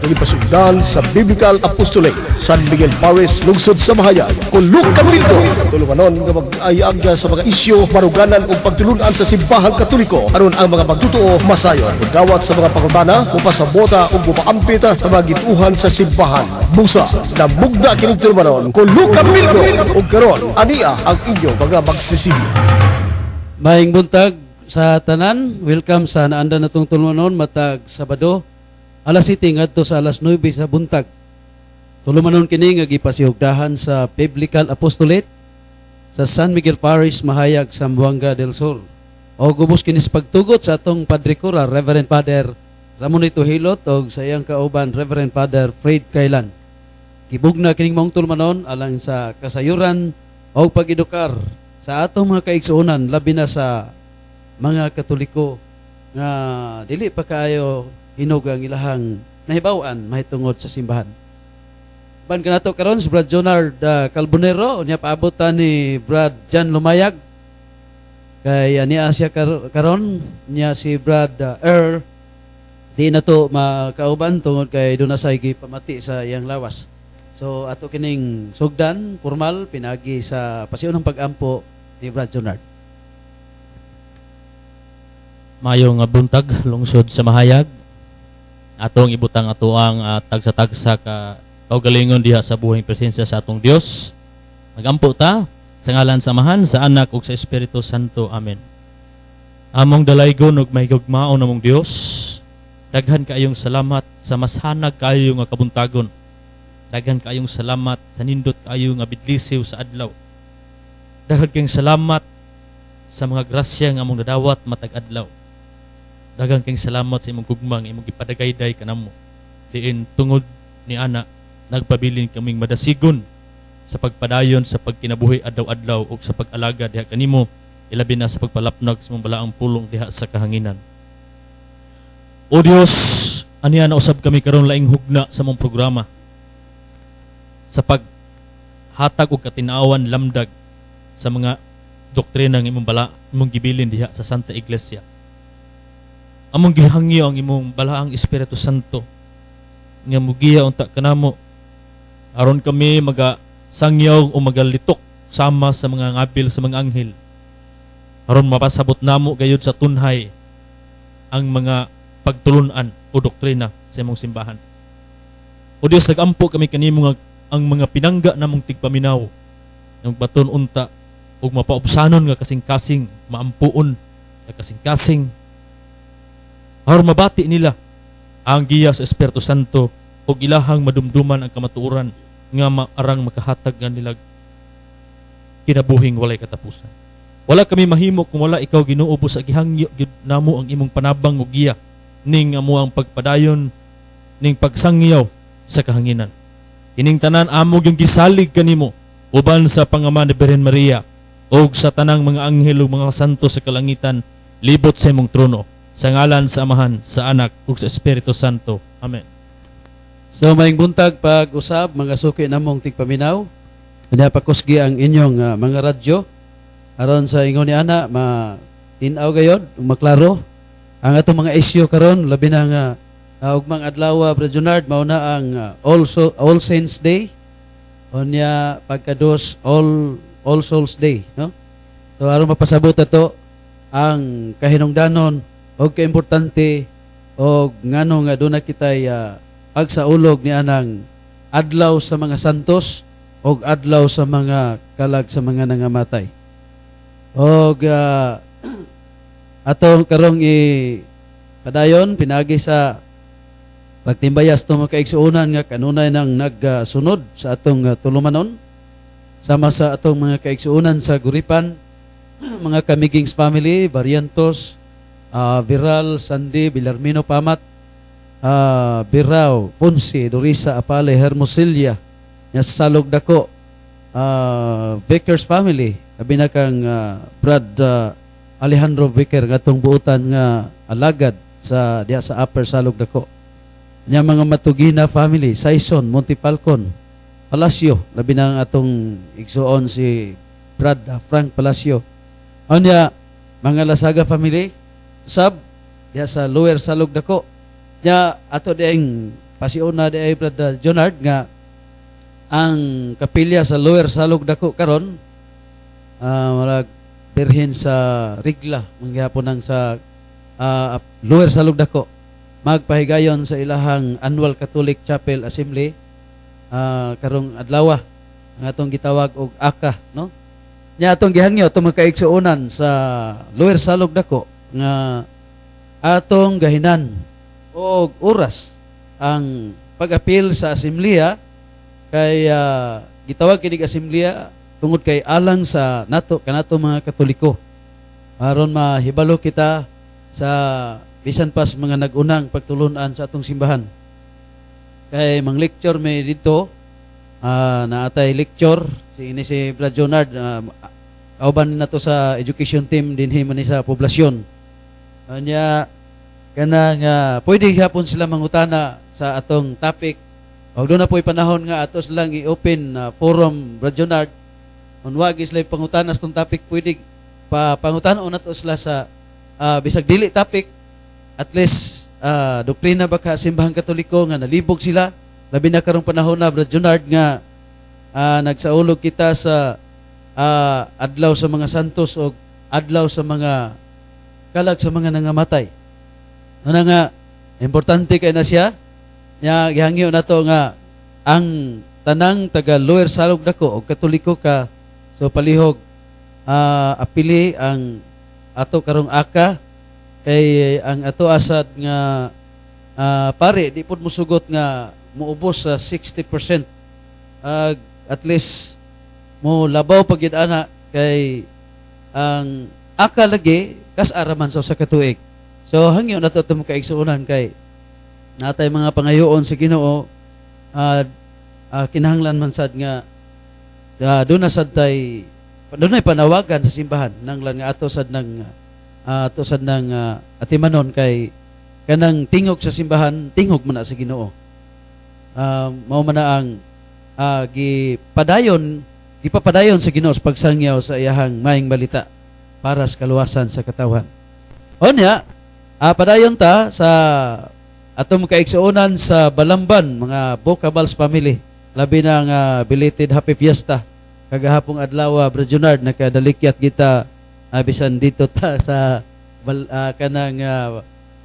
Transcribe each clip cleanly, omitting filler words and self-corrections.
nagipasugdan sa Biblical Apostolate San Miguel Parish, lungsod sa Mahayag, Kulog Camildo. Tulunganon nga mag-ayag sa mga isyu, maruganan o pagtulunan sa simbahang Katoliko aron ang mga pagtutuo masayon. Gawat sa mga pangutana, mupasabota o mupaampita sa mga gituhan sa simbahan. Busa na mugda kining tulunganon, Kulog Camildo. O karon, ania ang inyo mga magsisigi. Maayong buntag sa tanan, welcome sa naanda na itong tulumanon matag Sabado, alas 7 ngadto sa alas 9 sa buntag. Tulumanon kini nga gipasihugdahan sa Biblical Apostolate sa San Miguel Parish, Mahayag, Zamboanga del Sur. O gubos kini sa pagtugot sa atong Padre Cura, Reverend Father Ramonito Hilot o sa iyang kauban, Reverend Father Fred Kailan. Gibugna kining mong tulumanon alang sa kasayuran o pag-edukar sa atong mga kaigsuonan, labi na sa mga Katoliko nga dili pa kaayo hinog ang ilahang nahibawan mahitungod sa simbahan. Ban kanato karon si Brad Jonard Calbonero, unya paabot ni Brad Jan Lumayag. Kay ania siya karon niya si Brad Earl di na to makauban tungod kay doon na say gipamati sa iyang lawas. So ato kining sugdan formal pinagi sa pasiunang pag-ampo ni Brad Jonard. Mayong buntag lungsod sa Mahayag, atong ibutang atoang tagsa-tagsa ka kaugalingon diha sa buhing presensya sa atong Dios. Magampo ta sa ngalan sa Amahan, sa Anak ug sa Espiritu Santo. Amen. Among dalaygon ug mahigugmaon namong Dios, daghan kaayong salamat sa mashanag kaayo nga kabuntagon. Daghan kaayong salamat sa nindot kaayo nga bidlisiw sa adlaw. Daghan kayong salamat sa mga grasya nga among nadawat matag adlaw. Daghang kayong salamat sa imong gugmang, imong gipadagayday kanamo. Diin tungod ni ana nagpabilin kaming madasigon sa pagpadayon sa pagkinabuhi adlaw-adlaw ug sa pag-alaga diha kanimo, ilabi na sa pagpalapnag sa imong balaang pulong diha sa kahanginan. O Dios, aniya na usab kami karon laing hugna sa mong programa sa paghatag og katinawan lamdag sa mga doktrina ng imong gibilin diha sa Santa Iglesia. Among gihangyo ang imong balaang Espiritu Santo nga mugiya unta kanamo aron kami magasangyaw o magalitok sama sa mga ngabil sa mga anghel aron mapasabot namo gayud sa tunhay ang mga pagtulunan o doktrina sa imong simbahan. O Dios, nagampo kami kanimo nga ang mga pinangga namong tigpaminaw ng baton unta ug mapaubsanon nga kasing-kasing, maampuon nga kasing-kasing aron mabati nila ang giya sa Espiritu Santo ug ilahang madumduman ang kamatuoran nga arang makahatag nga nilag kinabuhing walay katapusan. Wala kami mahimo kung wala ikaw Ginoo sa gihangyo gyud namo ang imong panabang ug giya ning amo ang pagpadayon ning pagsangyaw sa kahanginan. Kining tanan amo yung gisalig kanimo uban sa Pangama ni Birhen Maria ug sa tanang mga anghel ug mga santo sa kalangitan libot sa imong trono. Sa ngalan sa Amahan, sa Anak ug sa Espiritu Santo. Amen. So maayong buntag pag-usab mga suki namong tigpaminaw. Pinapakusgi ang inyong mga radyo aron sa ingon ni ana ma-tinaw gayod ug maklaro ang atong mga isyu karon labi na nga ugmang adlaw Brad Jonard mao na ang All Saints Day unya pagkados All Souls Day, no? So aron mapasabot ato ang kahinungdanon og kaimportante og ngano nga doon na kitay agsaulog ni anang adlaw sa mga santos og adlaw sa mga kalag sa mga nangamatay. Og atong karong padayon pinagi sa pagtimbayas to mga kaigsuonan nga kanunay nang nagsunod sa atong tulumanon sama sa atong mga kaigsuonan sa Guripan, mga Kamigings family, Barrientos, Viral, Sandy, Bilarmino, Pamat, Birao, Ponce, Dorisa, Apale, Hermosilya, Salog Dako, Vickers family, abi na kang Brad Alejandro Vicker ngatong buutan nga alagad sa diha sa Upper Salog Dako. Nya mga Matugina family, Saison, Montipalcon, Palacio, labi na atong igsuon si Brad Frank Palacio. Anya mga Lasaga family, sab diha sa Lower Salog Dako. Nya ato dieng pasiuna di ay Brad Jonard nga ang kapilya sa Lower Salog Dako karon marag birhen sa Rigla mangyapon nang sa Lower Salog Dako magpahigayon sa ilahang Annual Catholic Chapel Assembly karong adlaw ang atong gitawag og ACA, no? Nya atong gihangyo atong magkaigsuonan sa Lower Salog Dako nga atong gahinan og oras ang pag-apil sa asembleya kay gitawag kining asembleya tungod kay alang sa kanato mga Katoliko aron mahibalo kita sa bisan pas mga nag-unang pagtulunan sa atong simbahan. Kay mang lecture may dito naatay lecture si Brad Jonard kauban na to sa education team dinhi man ni sa poblasyon. Anya kanang pwede hapon sila mangutana sa atong topic. Og doon na po'y panahon nga atos lang i-open forum Brad Jonard. Kung wag sila pangutana sa itong topic, pwede pangutana na to sila sa bisag dili topic. At least doktrina ba ka simbahang Katoliko nga nalibog sila. Labi na karong panahon na Brad Jonard nga nagsaulog kita sa adlaw sa mga santos o adlaw sa mga kalag sa mga nangamatay. Ano nga, importante kay na siya. Nya gihangyo na to nga ang tanang taga Lower Salog Dako o Katoliko ka so palihog apili ang ato karong ACA kay ang ato asad nga pare di pud mosugot nga muubos sa 60%. At least mo labaw pagid ana kay ang ACA lagi kas araman sa katuig. So hangyo na to mo kaigsuonan kay natay mga pangayoon sa Ginoo kinahanglan man sad nga doon na sad tay doon ay panawagan sa simbahan nanglan nga ato sad nang atimanon kay kanang tingog sa simbahan tingog man na sa Ginoo. Mao man na ang gipapadayon sa Ginoo sa pagsangyaw sa iyahang maayong balita para sa kaluwasan sa katawan. Onya padayon ta sa atong kaigsuonan sa Balamban, mga Bocabals family. Labi na nga belated Happy Fiesta. Kagahapong adlaw, Brad Jonard, nakadalikyat kita bisan dito ta sa kanang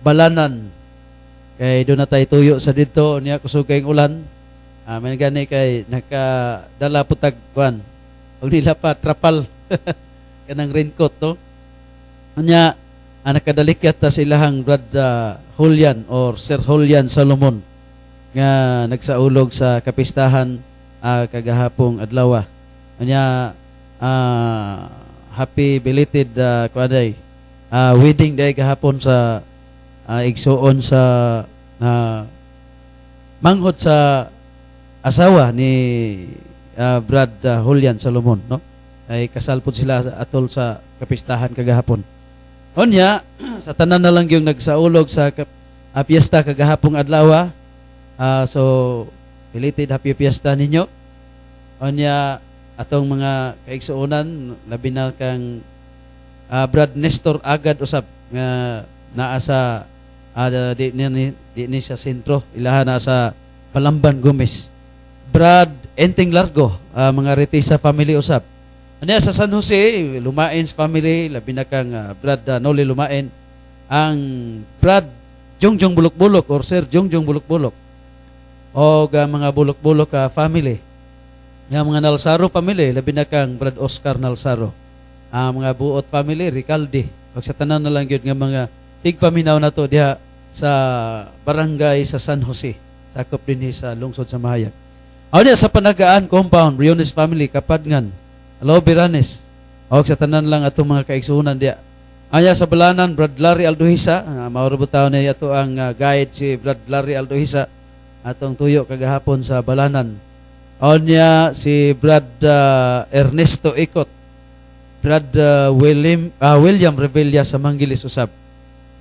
balanan. Kay doon na tayo tuyo sa dito, niya kusog kayong ulan. May gani kay nakadala putag kuan. Huwag nila pa trapal. Kanang raincoat, no? Kanya, nakadalikyat ta sa ilahang Brad Julian or Sir Julian Solomon nga nagsaulog sa kapistahan kagahapong adlaw. Anya happy belated wedding day gahapon sa igsuon sa manghod sa asawa ni Brad Julian Solomon, no? Ay kasal pud sila atol sa kapistahan kagahapon. Onya, sa tanan na lang yung nagsaulog sa piyesta kagahapong adlaw. So, belated happy fiesta ninyo. Onya, atong mga kaigsuonan, labi na kang Brad Nestor Agad usab nga naa sa di ni sa sentro, ilaha na sa Palamban Gomez. Brad Enteng Largo, mga Retisa family usab. Anya sa San Jose, Lumaen's family, labi na kang Brad Noli Lumaen, ang Brad Jongjong Bulok-Bulok or Sir Jongjong Bulok-Bulok o mga Bulok-Bulok family. Nga mga Nalsaro family, labi na kang Brad Oscar Nalsaro. Mga Buot family, Ricalde. Pag sa tanan na lang yun nga mga tigpaminaw na to diha sa barangay sa San Jose. Sakop din sa lungsod sa Mahayag. Anya sa Panagaan compound, Briones family, Kapadngan, Hello, Biranes. O sa tanan lang atong mga kaigsuonan diya. Anya sa Balanan, Brad Larry Aldohisa. Maurabot taon niya ito ang guide si Brad Larry Aldohisa. Atong tuyo kagahapon sa Balanan. Anya si Brad Ernesto Ikot. Brad William Revilla sa Mangilis usab.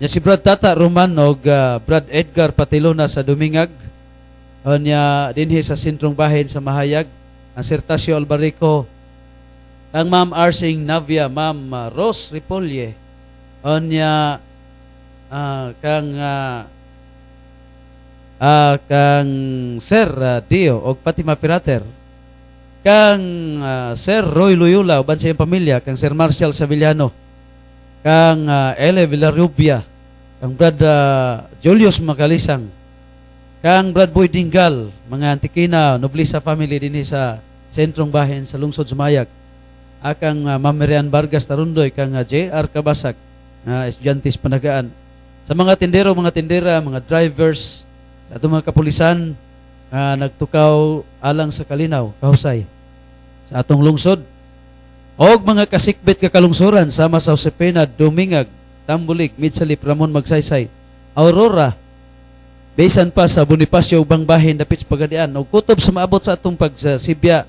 Nya si Brad Tata Roman og Brad Edgar Patilona sa Dumingag. Anya dinhi sa sentrong bahin sa Mahayag. Ang Sertasio Albarico. Ang Ma'am Arsing Navia, Ma'am Rose Ripolye, onya kang kang Sir Dio o pati mapirater, kang Sir Roy Loyola uban sa iyang pamilya, kang Sir Marshall Savillano, kang Ele Villarubia, kang Brad Julius Macalisang, kang Brad Boy Dingal, mga Antikina, Noblisa family din sa sentrong bahin sa lungsod Sumayag, kang Ma'am Marian Vargas Tarundoy, kang J.R. Kabasag, estudyantes panagaan, sa mga tindero, mga tindera, mga drivers, sa atong mga kapulisan, nagtukaw alang sa kalinaw, kahusay, sa atong lungsod, o mga kasikbit kakalungsuran, sama sa Josepina, Dumingag, Tambulig, Midsalip, Ramon Magsaysay, Aurora, Besan pa sa Bonifacio ubang bahin dapit sa Pagadian, o kutob sa maabot sa atong pagsibya,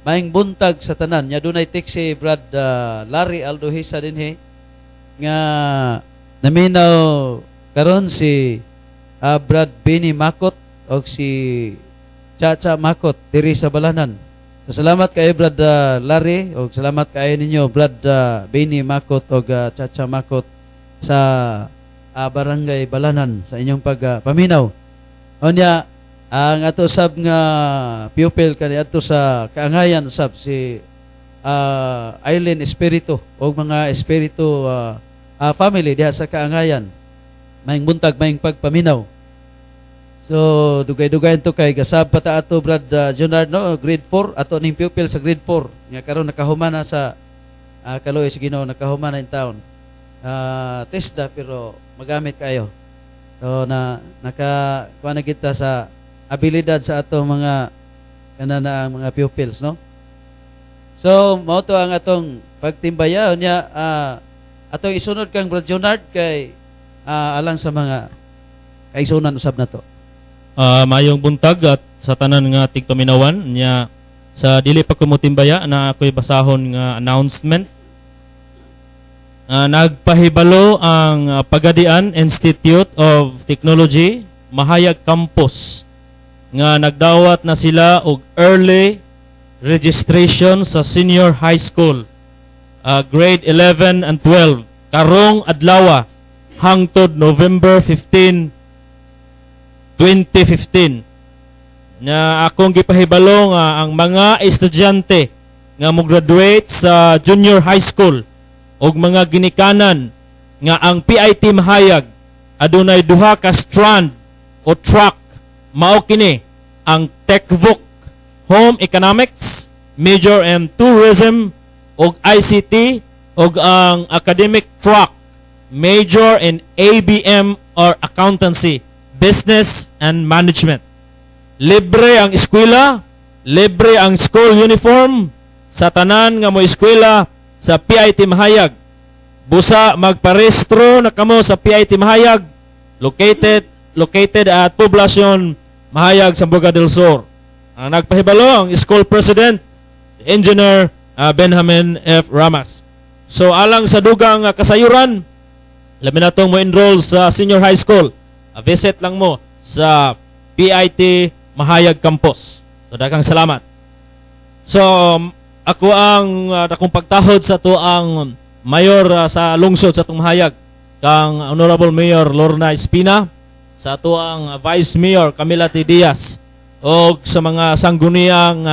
maing buntag sa tanan. Nya dunay text si Brad Larry Aldohisa dinhi nga naminaw karon si Brad Benny Makot o si Chacha Makot diri sa Balanan. So, salamat kay Brad Larry o salamat kay ninyo Brad Benny Makot o Chacha Makot sa Barangay Balanan sa inyong pagpaminaw. Onya ang ato sab nga pupil kani ato sa kaangayan usab si Aileen Espiritu o mga Espiritu family diha sa kaangayan. Maing buntag, maing pagpaminaw. So dugay-dugay to kay gasab pata ato Brad Junard no grade 4 ato ning pupil sa grade 4 nga karon nakahuman na sa Kaloy sa Ginoo, nakahuman na in town. Testa pero magamit kayo. So nakakuha na kita sa abilidad sa ato mga kanana mga pupils, no? So mao to ang atong pagtimbaya nya atong isunod kang Brad Jonard kay alang sa mga kaisunan usab na to. Mayong buntag at sa tanan nga tigpaminawan nya sa dili pa kumutimbaya na ako'y basahon nga announcement. Nagpahibalo ang Pagadian Institute of Technology Mahayag Campus nga nagdawat na sila og early registration sa senior high school grade 11 and 12 karong adlaw hangtod November 15, 2015. Na akong gipahibalo nga ang mga estudyante nga mo-graduate sa junior high school og mga ginikanan nga ang PIT Mahayag adunay duha ka strand o track mao kini ang TechVoc Home Economics, Major in Tourism og ICT og ang academic track Major in ABM or Accountancy, Business and Management. Libre ang eskwela, libre ang school uniform sa tanan nga mo eskwela sa PIT Mahayag. Busa magparehistro na kamo sa PIT Mahayag located at Poblacion Mahayag, Sambuca del Sur. Ang nagpahibalo ang school president Engineer Benjamin F. Ramas. So alang sa dugang kasayuran, labi na itong mo enroll sa senior high school, visit lang mo sa PIT Mahayag Campus. So daghang salamat. So ako ang akong pagtahod sa to ang mayor sa lungsod sa itong Mahayag, kang Honorable Mayor Lorna Espina, sa to ang Vice Mayor Camila T. Diaz, o sa mga sangguniang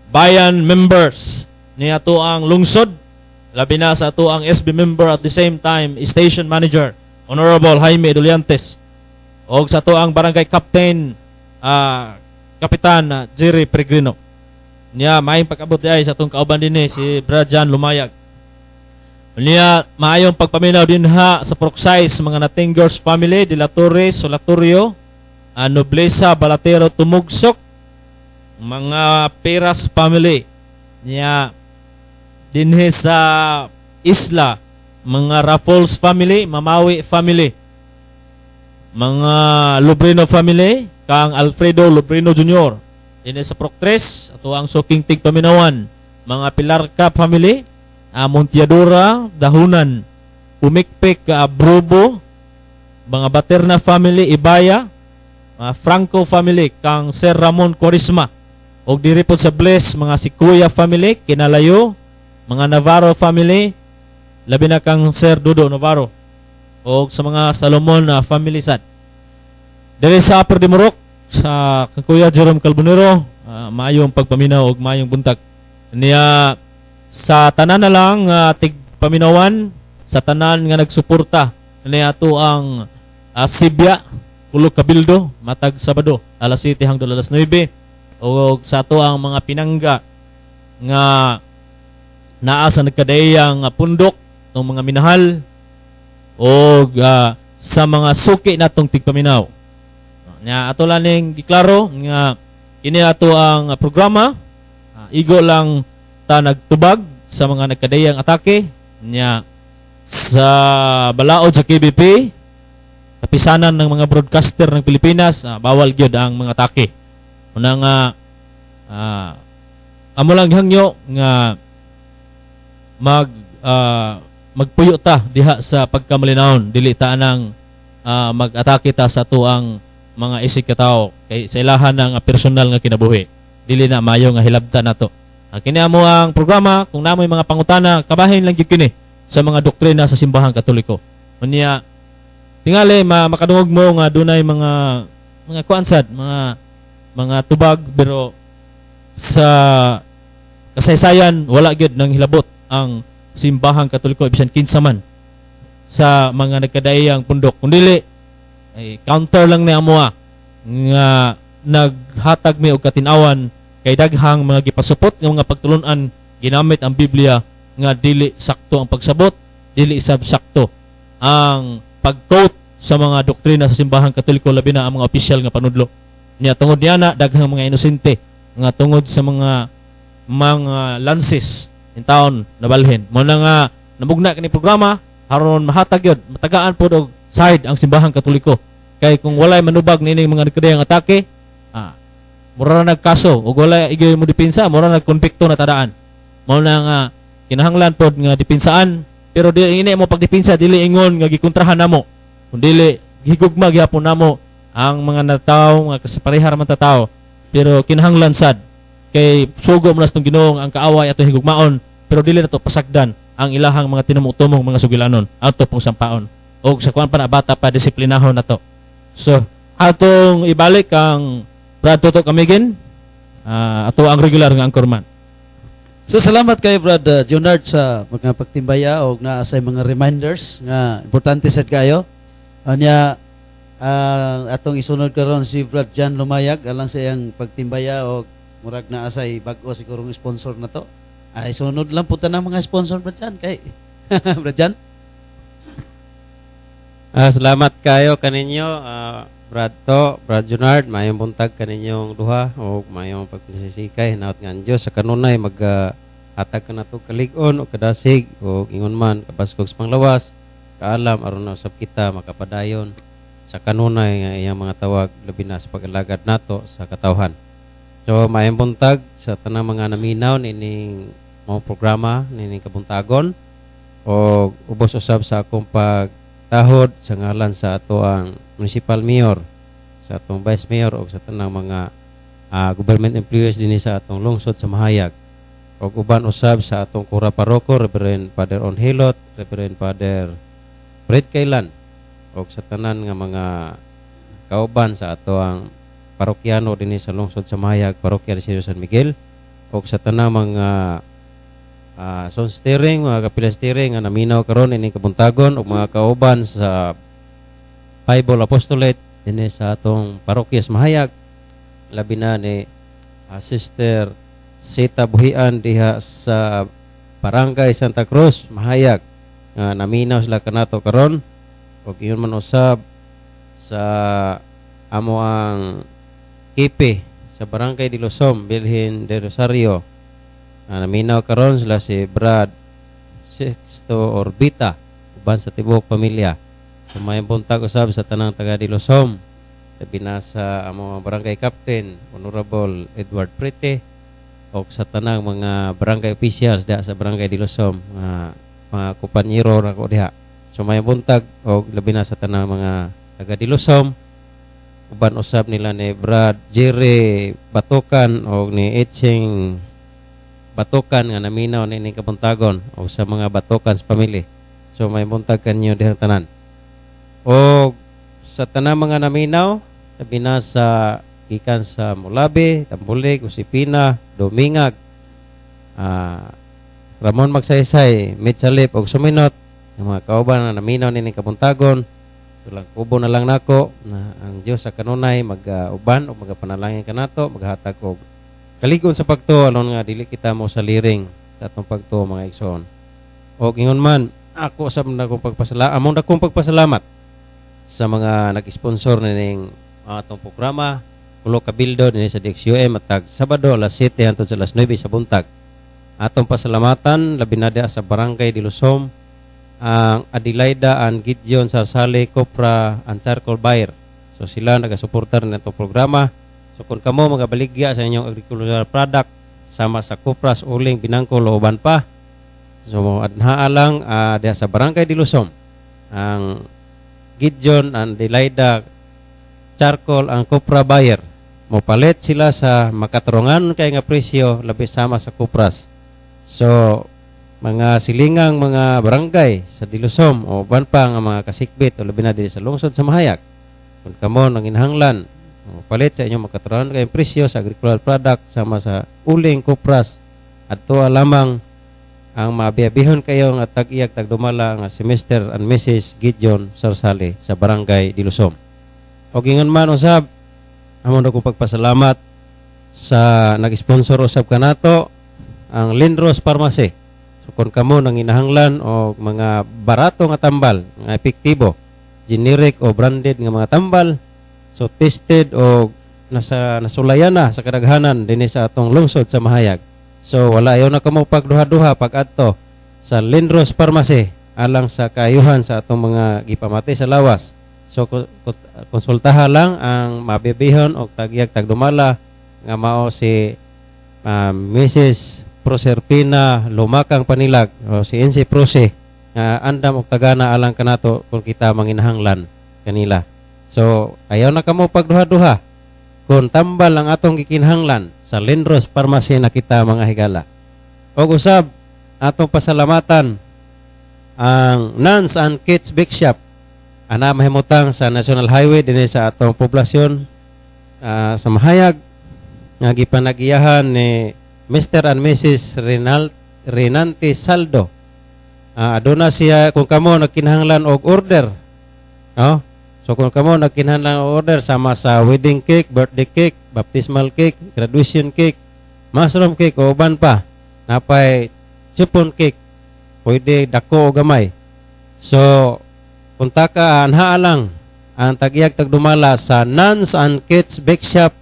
bayan members ni ato ang lungsod, labi na sa ato ang SB member at the same time station manager Honorable Jaime Doliantes, o sa ato ang barangay captain Kapitan Jerry Peregrino. Niya maayong pag-abot ay sa atong kauban din si Brajan Lumayag. Niya maayong pagpaminaw din ha sa Proxies mga Natingers family, De La Torre, Solatorio, Noblesa, Balatero, Tumugsok, mga Peras family. Niya dinhi sa Isla, mga Raffles family, Mamawi family, mga Lubrino family, kang Alfredo Lubrino Jr. Dinhi sa Proctres, ato ang suking tigpaminawan, mga Pilarca family, Montiadora, Dahunan, Umikpik, Brubo, mga Baterna family, Ibaya, Franco family, kang Sir Ramon Corisma, og diri pod sa Bless, mga Sikuya family, Kinalayo, mga Navarro family, labi na kang Sir Dudo Navarro, og sa mga Salomon family sad. Dere sa Upper Dimorok sa Kuya Jerome Calbonero, maayong pagpaminaw og maayong buntag. Niya sa tanan na lang tigpaminawan sa tanan nga nagsuporta niya ato ang Sibya Ulo Kabildo matag Sabado alas 7 hangtod alas 9 o sa ato ang mga pinangga nga naa sa nagkadayang pundok ng mga minahal o sa mga suki natong tigpaminaw. Nya ato laning giklaro nga ini ato ang programa igo lang ta nagtubag sa mga nagkadayang atake nya sa balaod sa KBP kapisanan ng mga broadcaster ng Pilipinas bawal gyud ang mga atake. Una nga amo lang hangyo nga magpuyo ta diha sa pagkamalinawon dili ta nang mag-atake ta sa tuang mga isig ka tao kay sa ilahan ng personal nga kinabuhi dili na mayo nga hilabta nato. Kini amo ang programa kung namoy mga pangutana kabahin lang gyud kini sa mga doktrina sa simbahang Katoliko. Unya tingali makadungog mo nga dunay mga kuansad mga tubag pero sa kasaysayan wala gyud nang hilabot ang simbahang Katoliko bisan kinsa man sa mga nagkadaiyang pundok kundi ay counter lang ni amoa nga naghatag mi og katinawan kay daghang mga gipasupot nga mga pagtulunan ginamit ang Biblia nga dili sakto ang pagsabot, dili isab sakto ang pag-quote sa mga doktrina sa simbahang Katoliko labi na ang mga opisyal nga panudlo. Nya tungod niana daghang mga inosente nga tungod sa mga lances in taon nabalhin. Mo na nga namugna kini programa aron mahatag yun, matagaan po og side ang simbahang Katoliko. Kay kung walay manubag nining mga nagkadayang atake, mura na nagkaso o walay igay mo dipinsa, mura na nagkonbikto na tadaan. Mao na nga kinahanglan pod nga dipinsaan, pero dili ini mo pagdipinsa dili ingon nga gikontrahan namo. Kun dili higugma gyapon namo ang mga natawo nga kasaparehar man ta tawo, pero kinahanglan sad kay sugo mo nas tong Ginoong ang kaaway ato higugmaon, pero dili nato pasagdan ang ilahang mga tinumutumong mga sugilanon ato pong sampaon. O sa kuan pa na bata pa disiplinahon nato. So, atong ibalik ang Brad Toto Kamigin, ato ang regular nga anchorman. So salamat kay Brad Junard sa mga pagtimbaya o na sa mga reminders nga importante sad kayo. Anya atong isunod karon si Brad Jan Lumayag alang sa iyang pagtimbaya o murag na asay bag-o siguro ng sponsor na to. Ay sunod lang puta na mga sponsor Brad Jan kay Brad Jan. Salamat kayo kaninyo, Brad To, Brad Junard, mayong buntag kaninyong duha o mayong pagpisisikay hinaot nga ang Diyos sa kanunay mag-hatag ka na ito kalig-on o kadasig o ingon man kapaskog sa panglawas kaalam aron na usab kita makapadayon sa kanunay nga iyang mga tawag labi na sa pag-alagad nato sa katawhan. So mayong buntag sa tanang mga naminaw nining mga programa nining kabuntagon o ubos usab sa akong tahod sa ngalan sa ato ang municipal mayor, sa atong vice mayor o sa tanang mga government employees din sa atong lungsod sa Mahayag. O uban usab sa atong kura paroko, Reverend Father Onhilot, Reverend Father Fred Kailan o sa tanan nga mga kauban sa ato ang parokyano din sa lungsod sa Mahayag, parokya ni San Miguel o sa tanang mga sound steering, mga kapila steering nga naminaw karon ini kabuntagon ug mga kauban sa Bible Apostolate dinhi sa atong parokya sa Mahayag labi na ni Sister Sita Buhian diha sa Barangay Santa Cruz, Mahayag nga naminaw sila kanato karon ug iyon man usab sa amo ang kipe sa Barangay de Losom, Bilhin de Rosario. Naminaw karon sila si Brad Sixto Orbita uban sa tibok pamilya. So may buntag usab sa tanang taga Dilosom. Tabi na sa among barangay captain Honorable Edward Prete o sa tanang mga barangay officials diha sa barangay Dilosom, mga kompanyero na ko diha. So may buntag o labi na sa tanang mga taga Dilosom. Uban usab nila ni Brad Jerry Batokan o ni Etching Batokan nga naminaw ni kabuntagon o sa mga Batokan sa pamilya. So may buntag kanyo dihang tanan. O sa tanang mga naminaw, labi na sa gikan sa Mulabi, Tambulig, Usipina, Domingag, Ramon Magsaysay, Mitsalip og Suminot, ang mga kauban na naminaw nining kabuntagon. Tulang kubo na lang nako na ang Dios sa kanunay mag-uban o magapanalangin kanato, maghatag og kaligon sa pagtuo aron nga dili kita mo sa liring sa atong pagtuo mga igsoon. Og ingon man ako sa among dakong pagpasalamat sa mga nag-sponsor nining atong programa, Kulo Kabildo dinhi sa DXUM matag Sabado alas 7 hangtod sa alas 9 sa buntag. Atong pasalamatan labi na sa Barangay Dilusom, ang Adelaida and Gideon Sarsale Copra and Charcoal Buyer. So sila nagasuportar nito programa. So kung kamo mga baligya sa inyong agricultural product sama sa Copras, Uling, Binangkol o uban pa, so adhaa lang diha sa Barangay Dilusom ang Gideon and Adelaida Charcoal ang Copra Buyer. Mopalit sila sa makatarungan kay nga presyo labi sama sa Copras. So mga silingang mga barangay sa Dilusom o uban pa nga mga kasikbit o labi na din sa lungsod sa Mahayag. Kung kamo nang inhanglan, palit sa inyong makaturahan kayong presyo sa agricultural product sama sa Uling, Copras at tuwa lamang ang mabiyabihon kayo nga tag-iyag tagdumala nga si Mr. and Mrs. Gideon Sarsale sa Barangay Dilusom. O gingon man usab, amon ako pagpasalamat sa nag-sponsor usab kanato ang Lindros Pharmacy. So kung kamo nang inahanglan o mga barato nga tambal, nga epektibo, generic o branded nga mga tambal, so tested o nasulayan na sa kadaghanan dinhi sa atong lungsod sa Mahayag. So wala ayo na kamo pagduha-duha pag-adto sa Lindros Pharmacy alang sa kaayuhan sa atong mga gipamati sa lawas. So konsultaha lang ang mabibihon o tagyag tagdumala nga mao si Mrs. Proserpina Lumakang Panilag o si NC Prose andam og tagana alang kanato kung kita manginahanglan kanila. So ayaw na kamo pagduha-duha kung tambal ang atong gikinahanglan sa Lindros Pharmacy na kita mga higala. Og usab atong pasalamatan ang Nuns and Kids Bake Shop ana mahimutang sa National Highway dinhi sa atong poblasyon sa Mahayag nga gipanagiyahan ni Mr. and Mrs. Renante Saldo. Aduna siya kung kamo nagkinahanglan og order. No? So kung kamo nagkinahanglan og order sama sa wedding cake, birthday cake, baptismal cake, graduation cake, mushroom cake o uban pa, napay chiffon cake, pwede dako o gamay. So punta ka anhaa lang ang tag-iyag tagdumala sa Nuns and Kids Bake Shop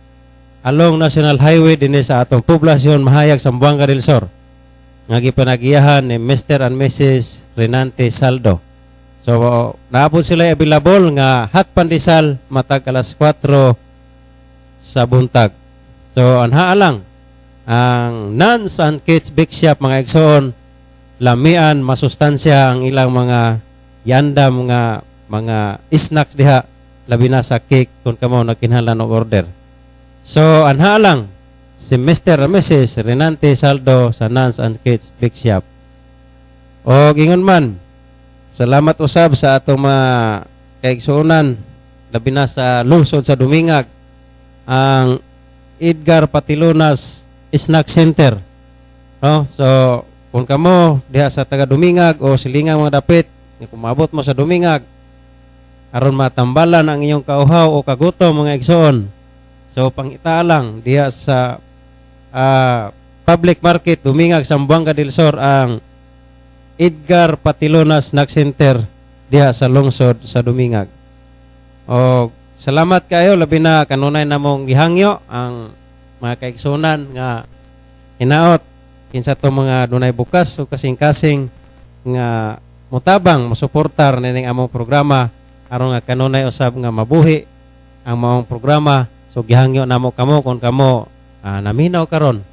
along National Highway dinhi sa atong poblasyon Mahayag, Zamboanga del Sur. Nga gipanagiyahan ni Mr. and Mrs. Renante Saldo. So naabot sila available nga hot pandesal matag alas 4 sa buntag. So anhaa lang ang Nuns and Kids Bake Shop mga igsoon, lamian masustansya ang ilang mga yandam nga mga snacks diha labi na sa cake kung kamo nagkinahanglan og order. So, anha lang si Mr. and Mrs. Renante Saldo sa Nuns and Kids Bake Shop. O gingon man, salamat usab sa atong mga kaigsuonan labi na sa lungsod sa Dumingag ang Edgar Patilunas Snack Center. No? So, kung kamo diha sa taga Dumingag o silingang mga dapit, kung maabot mo sa Dumingag aron matambalan ang iyong kauhaw o kagutom mga igsoon. So pangita lang diha sa public market Dumingag, Zamboanga del Sur ang Edgar Patilunas Snack Center diha sa lungsod sa Dumingag. O salamat kayo labi na kanunay namong gihangyo ang mga kaigsunan nga hinaot kinsa to mga dunay bukas o kasing-kasing nga mutabang mosuportar nining among programa aron nga kanunay usab nga mabuhi ang maong programa. So gihangyo namo kamo kung kamo naminaw karon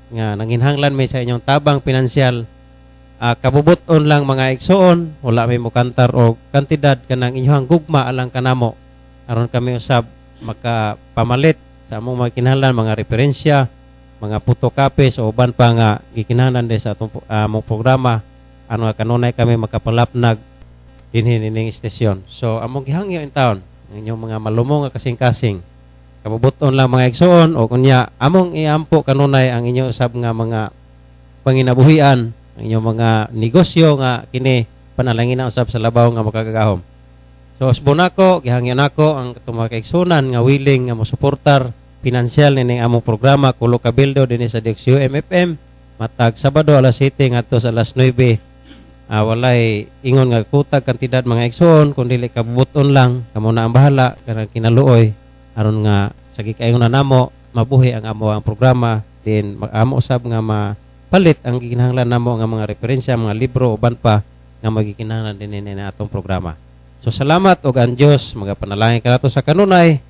nga nanginhanglan may sa inyong tabang pinansyal, kabubuton lang mga igsoon, wala may mukantar o kantidad kanang inyong gugma alang kanamo aron kami usab makapamalit sa among mga kinahanglan, mga referensya, mga photocopy o uban pa nga gikinahanglan sa atong among programa aron nga kanunay kami makapalapnag dinhi ning istasyon. So among gihangyo in town ang inyong mga malumong nga kasing-kasing kabubuton lang mga igsoon o kunya among iampo kanunay ang inyo usab nga mga panginabuhian, ang inyong mga negosyo nga kini panalangin na usab sa labaw nga makagagahom. So usbon nako, gihangyo nako ang katong mga kaigsunan nga willing nga mosuportar pinansyal nining among programa Kulo Kabildo dinhi sa Diksyo MFM matag Sabado alas 7 ngadto sa alas 9. Walay ingon nga kutag kantidad mga igsoon kun dili kabubuton lang kamo na ang bahala kanang kinaluoy aron nga sa gikaingon namo mabuhi ang amo ang programa din mag-amo usab nga mapalit ang gikinahanglan namo nga mga referensya, mga libro uban pa nga magikinahanglan dinhi na atong programa. So salamat og ang Dios magapanalangin kanato sa kanunay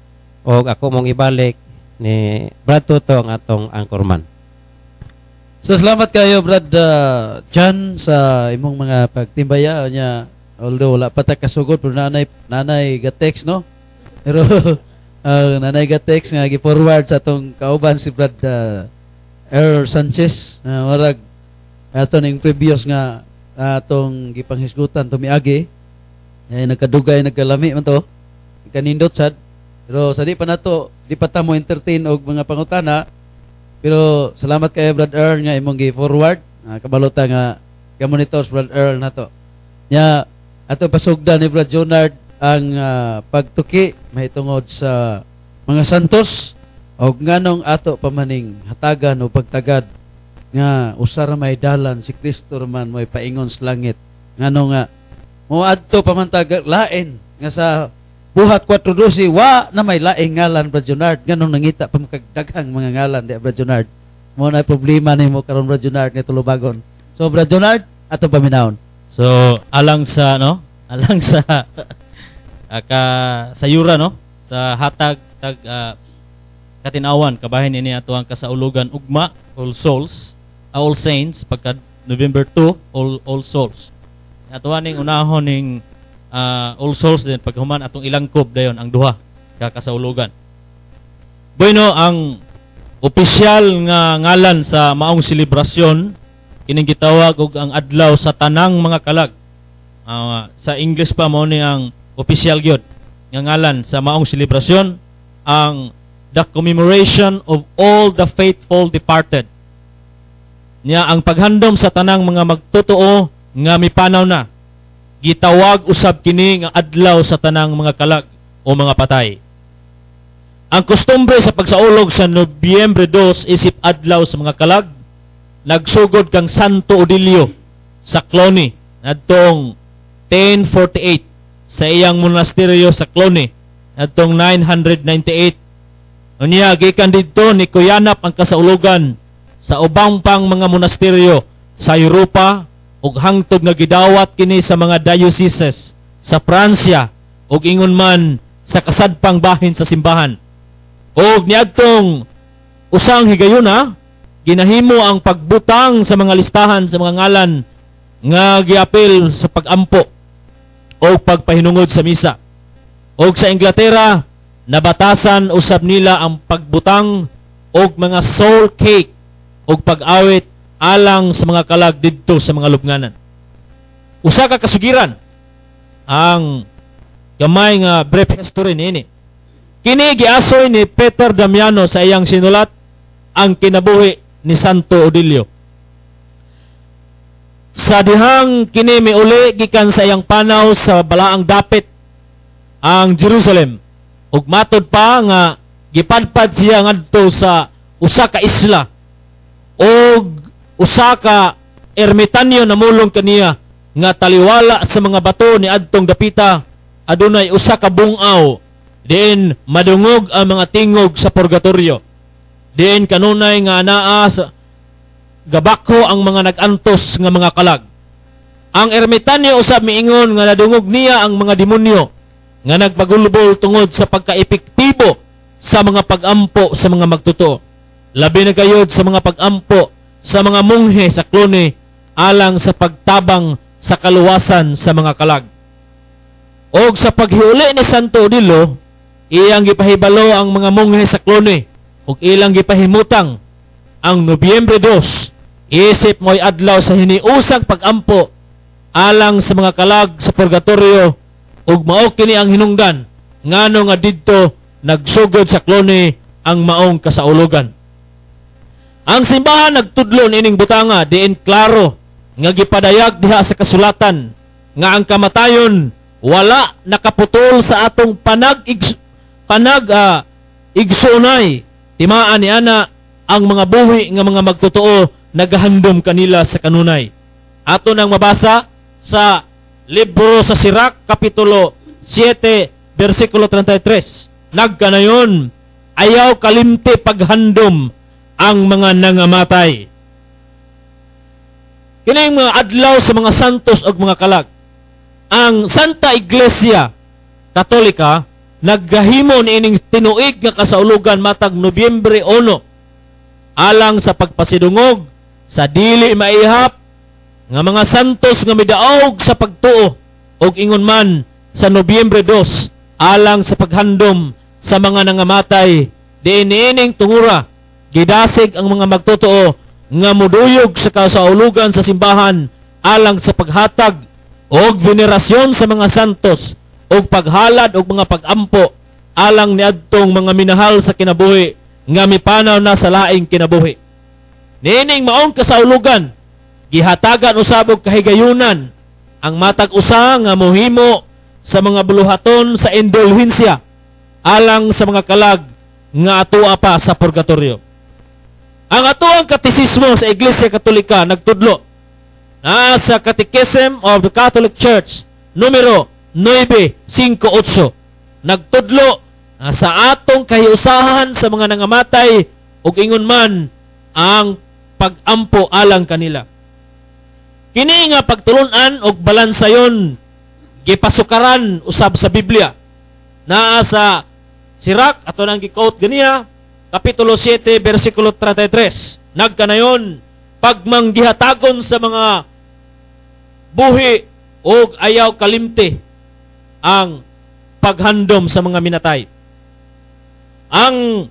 og ako mong ibalik ni Brad Toto ang atong anchorman. So salamat kayo Brad John sa imong mga pagtimbaya nya, although wala pa ta kasugod pero nanay ga-text no, pero nanay ga-text nga gi-forward sa atong kauban si Brad Sanchez warag ato ning previous nga atong gipanghisgutan tumiagi nagkadugay nagkalami man to kanindot sad, pero sa di pa nato di pa ta mo entertain og mga pangutana. Pero salamat kay Brad Earl nga imong gi-forward. Kabalota nga ka-monitor Brad Earl nato. Nya ato pasugdan ni Brad Jonard ang pagtuki mahitungod sa mga santos og nganong ato pamaning hatagan o pagtagad nga usa ra may dalan si Kristo man mo'y paingon sa langit. Nganong nga moadto pamantag lain nga sa buhat 4:12 wa na may laing ngalan Brad Jonard nganong nangita pa makagdaghang mga ngalan di Brad Jonard mo na problema nimo karon Brad Jonard ni tulubagon. So Brad Jonard ato paminawon. So alang sa sa yura no sa hatag tag katinawan kabahin ini ato ang kasaulugan ugma All Souls, All Saints pagka November 2 All Souls. Ato aning unahon ning All Souls din paghuman atong ilangkob dayon ang duha ka kasaulugan. Bueno, ang opisyal nga ngalan sa maong selebrasyon kining gitawag og ang adlaw sa tanang mga kalag. Sa English pa mo ni ang opisyal gyud nga ngalan sa maong selebrasyon ang the commemoration of all the faithful departed. Nya ang paghandom sa tanang mga magtotoo nga mipanaw na gitawag usab kini nga adlaw sa tanang mga kalag o mga patay. Ang kostumbre sa pagsaulog sa Nobyembre 2 isip adlaw sa mga kalag nagsugod kang Santo Odilio sa Clony adtong 1048 sa iyang monasteryo sa Clony adtong 998. Unya gikan didto ni kuyanap ang kasaulugan sa ubang pang mga monasteryo sa Europa ug hangtod nga gidawat kini sa mga dioceses sa Pransya ug ingon man sa kasadpang bahin sa simbahan. Og niadtong usang higayuna ginahimo ang pagbutang sa mga listahan sa mga ngalan nga giapil sa pagampo o pagpahinungod sa misa. Og sa Inglaterra nabatasan usab nila ang pagbutang og mga soul cake og pag-awit alang sa mga kalag didto sa mga lubnganan. Usa ka kasugiran ang gamay nga brief history niini. Kini giasoy ni Peter Damiano sa iyang sinulat ang kinabuhi ni Santo Odilio. Sa dihang kini miuli gikan sa iyang panaw sa balaang dapit ang Jerusalem ug matod pa nga gipadpad siya ngadto sa usa ka isla og usa ka ermitanyo namulong kaniya nga taliwala sa mga bato ni adtong dapita adunay usa ka bungaw diin madungog ang mga tingog sa purgatorio diin kanunay nga anaa sa gabakho ang mga nagantos nga mga kalag. Ang ermitanyo usab miingon nga nadungog niya ang mga demonyo nga nagpagulbol tungod sa pagkaepektibo sa mga pagampo sa mga magtuto. Labi na kayod sa mga pagampo sa mga munghe sa Clony alang sa pagtabang sa kaluwasan sa mga kalag. Og sa paghiuli ni Santo Odilio, iyang gipahibalo ang mga munghe sa Clony ug ilang gipahimutang ang Nobyembre 2 isip mo'y adlaw sa hiniusang pagampo alang sa mga kalag sa purgatorio ug mao kini ang hinungdan ngano nga didto nagsugod sa klone ang maong kasaulugan. Ang simbahan nagtudlo ining butanga diin klaro nga gipadayag diha sa kasulatan nga ang kamatayon wala nakaputol sa atong igsunay. Timaan ni ana ang mga buhi nga mga magtotoo nagahandom kanila sa kanunay. Ato nang mabasa sa libro sa Sirach kapitulo 7 versikulo 33. Nagkanayon ayaw kalimti paghandom ang mga nangamatay. Kining mga adlaw sa mga santos o mga kalag. Ang Santa Iglesia Katolika naggahimo niining tinuig nga kasaulugan matag Nobyembre 1 alang sa pagpasidungog sa dili maihap nga mga santos nga midaog sa pagtuo og ingon man sa Nobyembre 2 alang sa paghandom sa mga nangamatay diin niining tungura gidasig ang mga magtotoo nga muduyog sa kasaulugan sa simbahan alang sa paghatag og venerasyon sa mga santos og paghalad og mga pagampo alang niadtong mga minahal sa kinabuhi nga mipanaw na sa laing kinabuhi. Niining maong kasaulugan gihatagan usab og kahigayunan ang matag usa nga mohimo sa mga buluhaton sa indulhensya alang sa mga kalag nga atoa pa sa purgatorio. Ang atoang katisismo sa Iglesia Katolika nagtudlo na sa Catechism of the Catholic Church numero 958 nagtudlo na sa atong kahiusahan sa mga nangamatay ug ingon man ang pagampo alang kanila. Kini nga pagtulunan og balansayon gipasukaran usab sa Biblia. Naa sa Sirach ato nang gi-quote ganiya kapitulo 7 bersikulo 33. Nagkanayon pagmanggihatagon sa mga buhi og ayaw kalimti ang paghandom sa mga minatay. Ang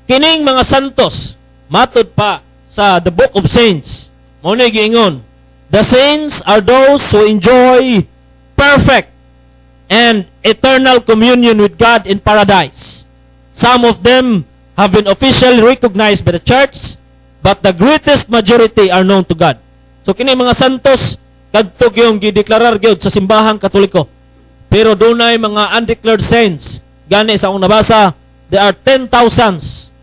kining mga santos matud pa sa the Book of Saints mao ni giingon, the saints are those who enjoy perfect and eternal communion with God in paradise. Some of them have been officially recognized by the church, but the greatest majority are known to God. So kini mga santos kadtog yung gideklarar gyud sa simbahang Katoliko. Pero dunay mga undeclared saints. Gani sa akong nabasa, there are 10,000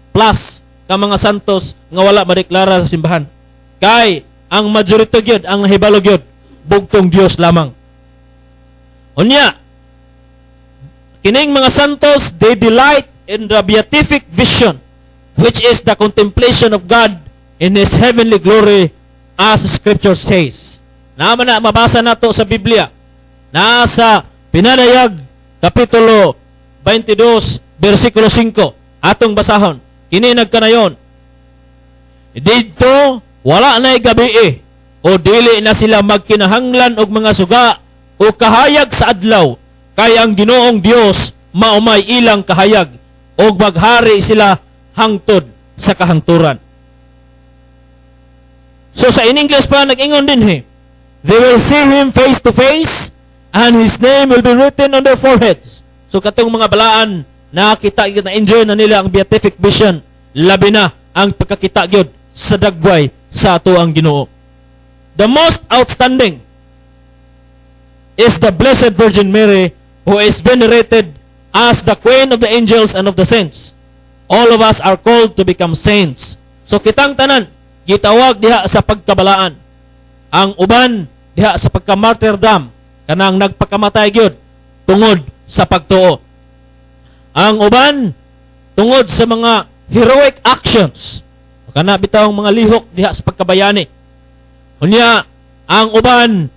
plus ka mga santos nga wala madeklara sa simbahan. Kay ang majority gyud, ang nahibalo gyud, bugtong Dios lamang. Unya, kining mga santos, they delight in the beatific vision, which is the contemplation of God in His heavenly glory, as Scripture says. Naman na mabasa nato sa Biblia, nasa Pinadayag, kapitulo 22, versikulo 5, atong basahon. Kini nagkanayon, dito wala na'y gabi o dili na sila magkinahanglan og mga suga o kahayag sa adlaw, kay ang Ginoong Dios maumay ilang kahayag o maghari sila hangtod sa kahangturan. So sa in English pa nag-ingon din they will see Him face to face and His name will be written on their foreheads. So katong mga balaan nakita na enjoy na nila ang beatific vision, labi na ang pagkakita gyud sa dagway sa ato ang Ginoo. The most outstanding is the Blessed Virgin Mary, who is venerated as the Queen of the angels and of the saints. All of us are called to become saints. So kitang tanan gitawag diha sa pagkabalaan. Ang uban diha sa pagkamartyrdom kanang nagpakamatay gyud tungod sa pagtuo. Ang uban tungod sa mga heroic actions kana bitawng mga lihok diha sa pagkabayani. Unya ang uban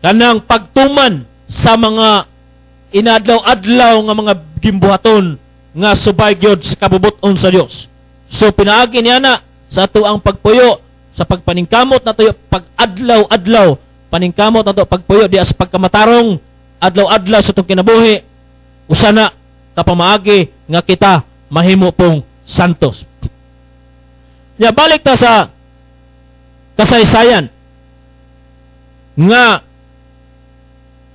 kanang pagtuman sa mga inadlaw-adlaw nga mga gimbuhaton nga subay gyud sa kabubuton sa Dios. So pinaagi niya na sa ato ang pagpuyo sa pagpaningkamot nato pag-adlaw-adlaw, paningkamot nato pagpuyo diha sa pagkamatarong adlaw-adlaw sa atong kinabuhi, usa na kapamaagi nga kita mahimo pong santos. Ya balik ta sa kasaysayan nga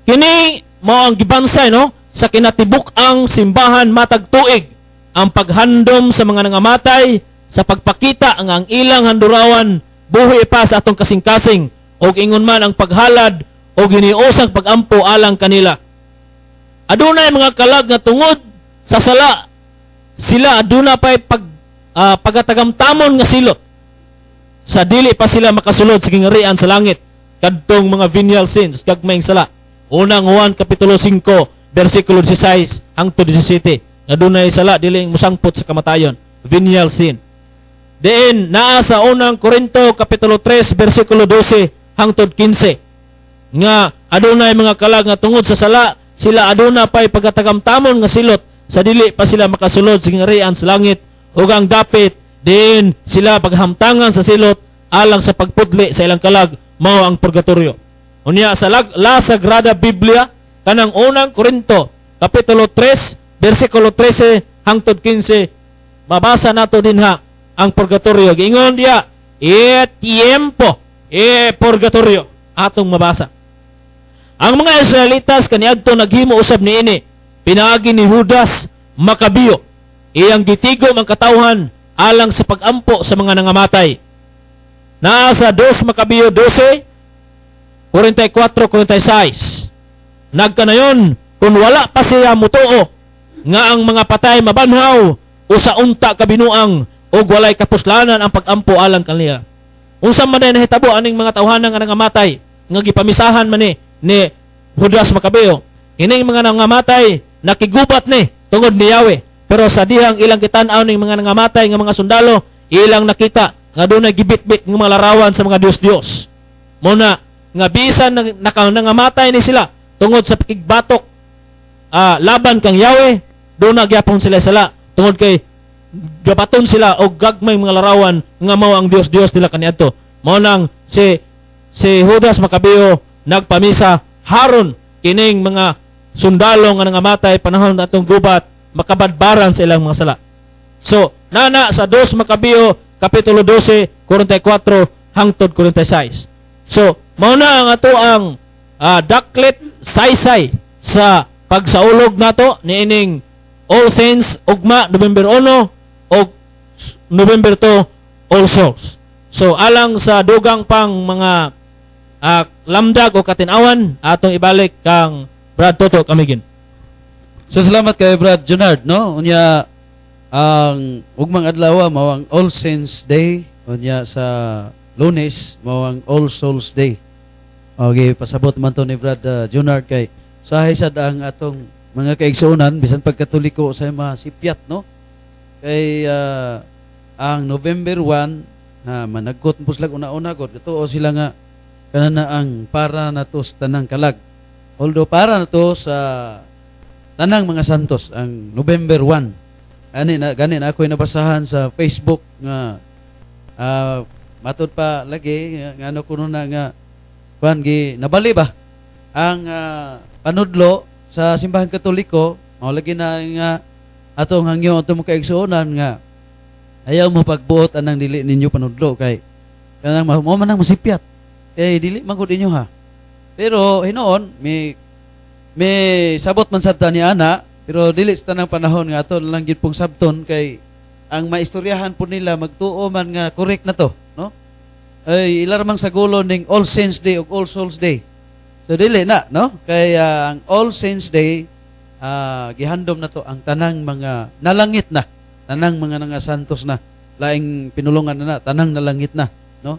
kini mao ang gibansay no sa kinatibuk-ang simbahan matag tuig ang paghandom sa mga nangamatay sa pagpakita ang ilang handurawan buhi pa sa atong kasing-kasing o ingon man ang paghalad o giniusang pagampo alang kanila. Adunay mga kalag nga tungod sa sala sila aduna pay pagatagamtamon nga silot sa dili pa sila makasulod sa gingarian sa langit kadtong mga venial sins gagmayng sala. Unang Juan kapitulo 5 bersikulo 16 hangtod 17 nga dunay sala dili musangpot sa kamatayon, venial sin. Diin naa sa unang Korinto kapitulo 3 bersikulo 12 hangtod 15 nga adunay mga kalag nga tungod sa sala sila aduna pay pagatagamtamon nga silot sa dili pa sila makasulod sa gingarian sa langit ug ang dapit diin sila paghamtangan sa silot alang sa pagpudli sa ilang kalag mao ang purgatorio. Unya sa La Sagrada Biblia kanang unang Korinto kapitulo 3 bersikulo 13 hangtod 15 mabasa nato dinha ang purgatorio. Giingon diya tiempo purgatorio atong mabasa. Ang mga Israelitas kaniadto naghimo usab niini pinaagi ni Judas Macabeo iyang gitigom ang katawhan alang sa pagampo sa mga nangamatay. Naa sa 2 Macabeo 12 44-46 nagkanayon kung wala pa siya mutuo nga ang mga patay mabanhaw o sa unta kabinuang o walay kapuslanan ang pagampo alang kanila. Unsa man na hitabo aning mga tawhanan nga nangamatay nga gipamisahan man ni Judas Macabeo. Ining mga nangamatay nakigubat ni tungod ni Yahweh. Pero sa dihang ilang kitan-aw ning mga nangamatay nga mga sundalo, ilang nakita nga dunay gibit-bit nga mga larawan sa mga Dios-Dios. Muna nga bisan nangamatay ni sila tungod sa pakigbatok laban kang Yahweh, doon nagyapon sila sala tungod kay gabaton sila og gagmay mga larawan nga mao ang Dios nila kaniadto. Mao nang si Judas Macabeo nagpamisa haron kining mga sundalo nga nangamatay panahon natong gubat makabadbaran sa ilang mga sala. So nana sa 2 Macabeo kapitulo 12 44 hangtod 46. So mao na ang ato ang daklet saysay sa pagsaulog nato niining All Saints ugma November 1 o November 2 All Souls. So alang sa dugang pang mga lamdag o katinawan atong ibalik kang Brad Toto Kamigin. So salamat kay Brad Junard, no? Unya ang ugmang adlaw mao ang All Saints Day, unya sa Lunes mao ang All Souls Day. Okay, pasabot man to ni Brad Junard kay sahay sad ang atong mga kaigsuonan bisan pagkatoliko sa mga sipyat, no? Kay ang November 1 managkot puslag una-una gud tuo sila nga kanana ang para nato sa tanang kalag. Although para nato sa tanang mga santos ang November 1. Ganin ako'y nabasahan sa Facebook nga matod pa lagi nga ano kuno na nga kuan gi nabali ba ang panudlo sa simbahan Katoliko mao lagi na nga atong hangyo atong kaigsuonan nga ayaw mo pagbuot anang dili ninyo panudlo kay kanang mo man nang masipyat kay dili man gud inyo ha. Pero hinoon may sabot man sad ta ni ana pero dili sa tanang panahon nga aton lang gid pong sabton kay ang maistoryahan po nila magtuo man nga correct na to, no? Ay ilarmang sagulo ning All Saints Day ug All Souls Day. So dili na, no? Kay ang All Saints Day gihandom na to ang tanang mga nalangit na, tanang mga nga santos na, laing pinulungan na tanang nalangit na, no?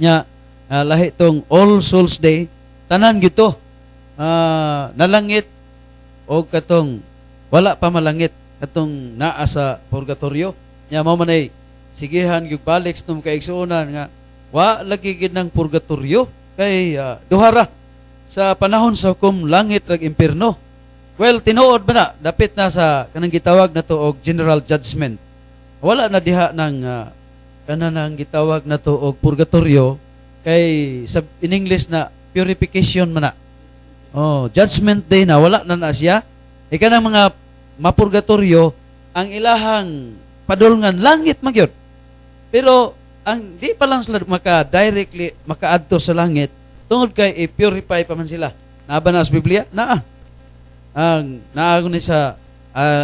Nya lahi tong All Souls Day, tanan gito nalangit o katong wala pa malangit katong naa sa purgatorio. Nya mao man ay sigihan gyud balik sa kaigsuonan nga wa lagi gid ng purgatorio kay duhara sa panahon sa hukom langit ug impierno. Well, tinuod ba na dapit na sa kanang gitawag na to og general judgment. Wala na diha ng kanang gitawag na to og purgatorio kay sa in English na purification man na. Oh, judgment day na wala na siya. Ika ng mga mapurgatorio ang ilahang padulngan langit magyud. Pero ang di pa lang sila directly makaadto sa langit tungod kay i-purify pa man sila. Naba na sa Biblia? Naa. ang naago ni sa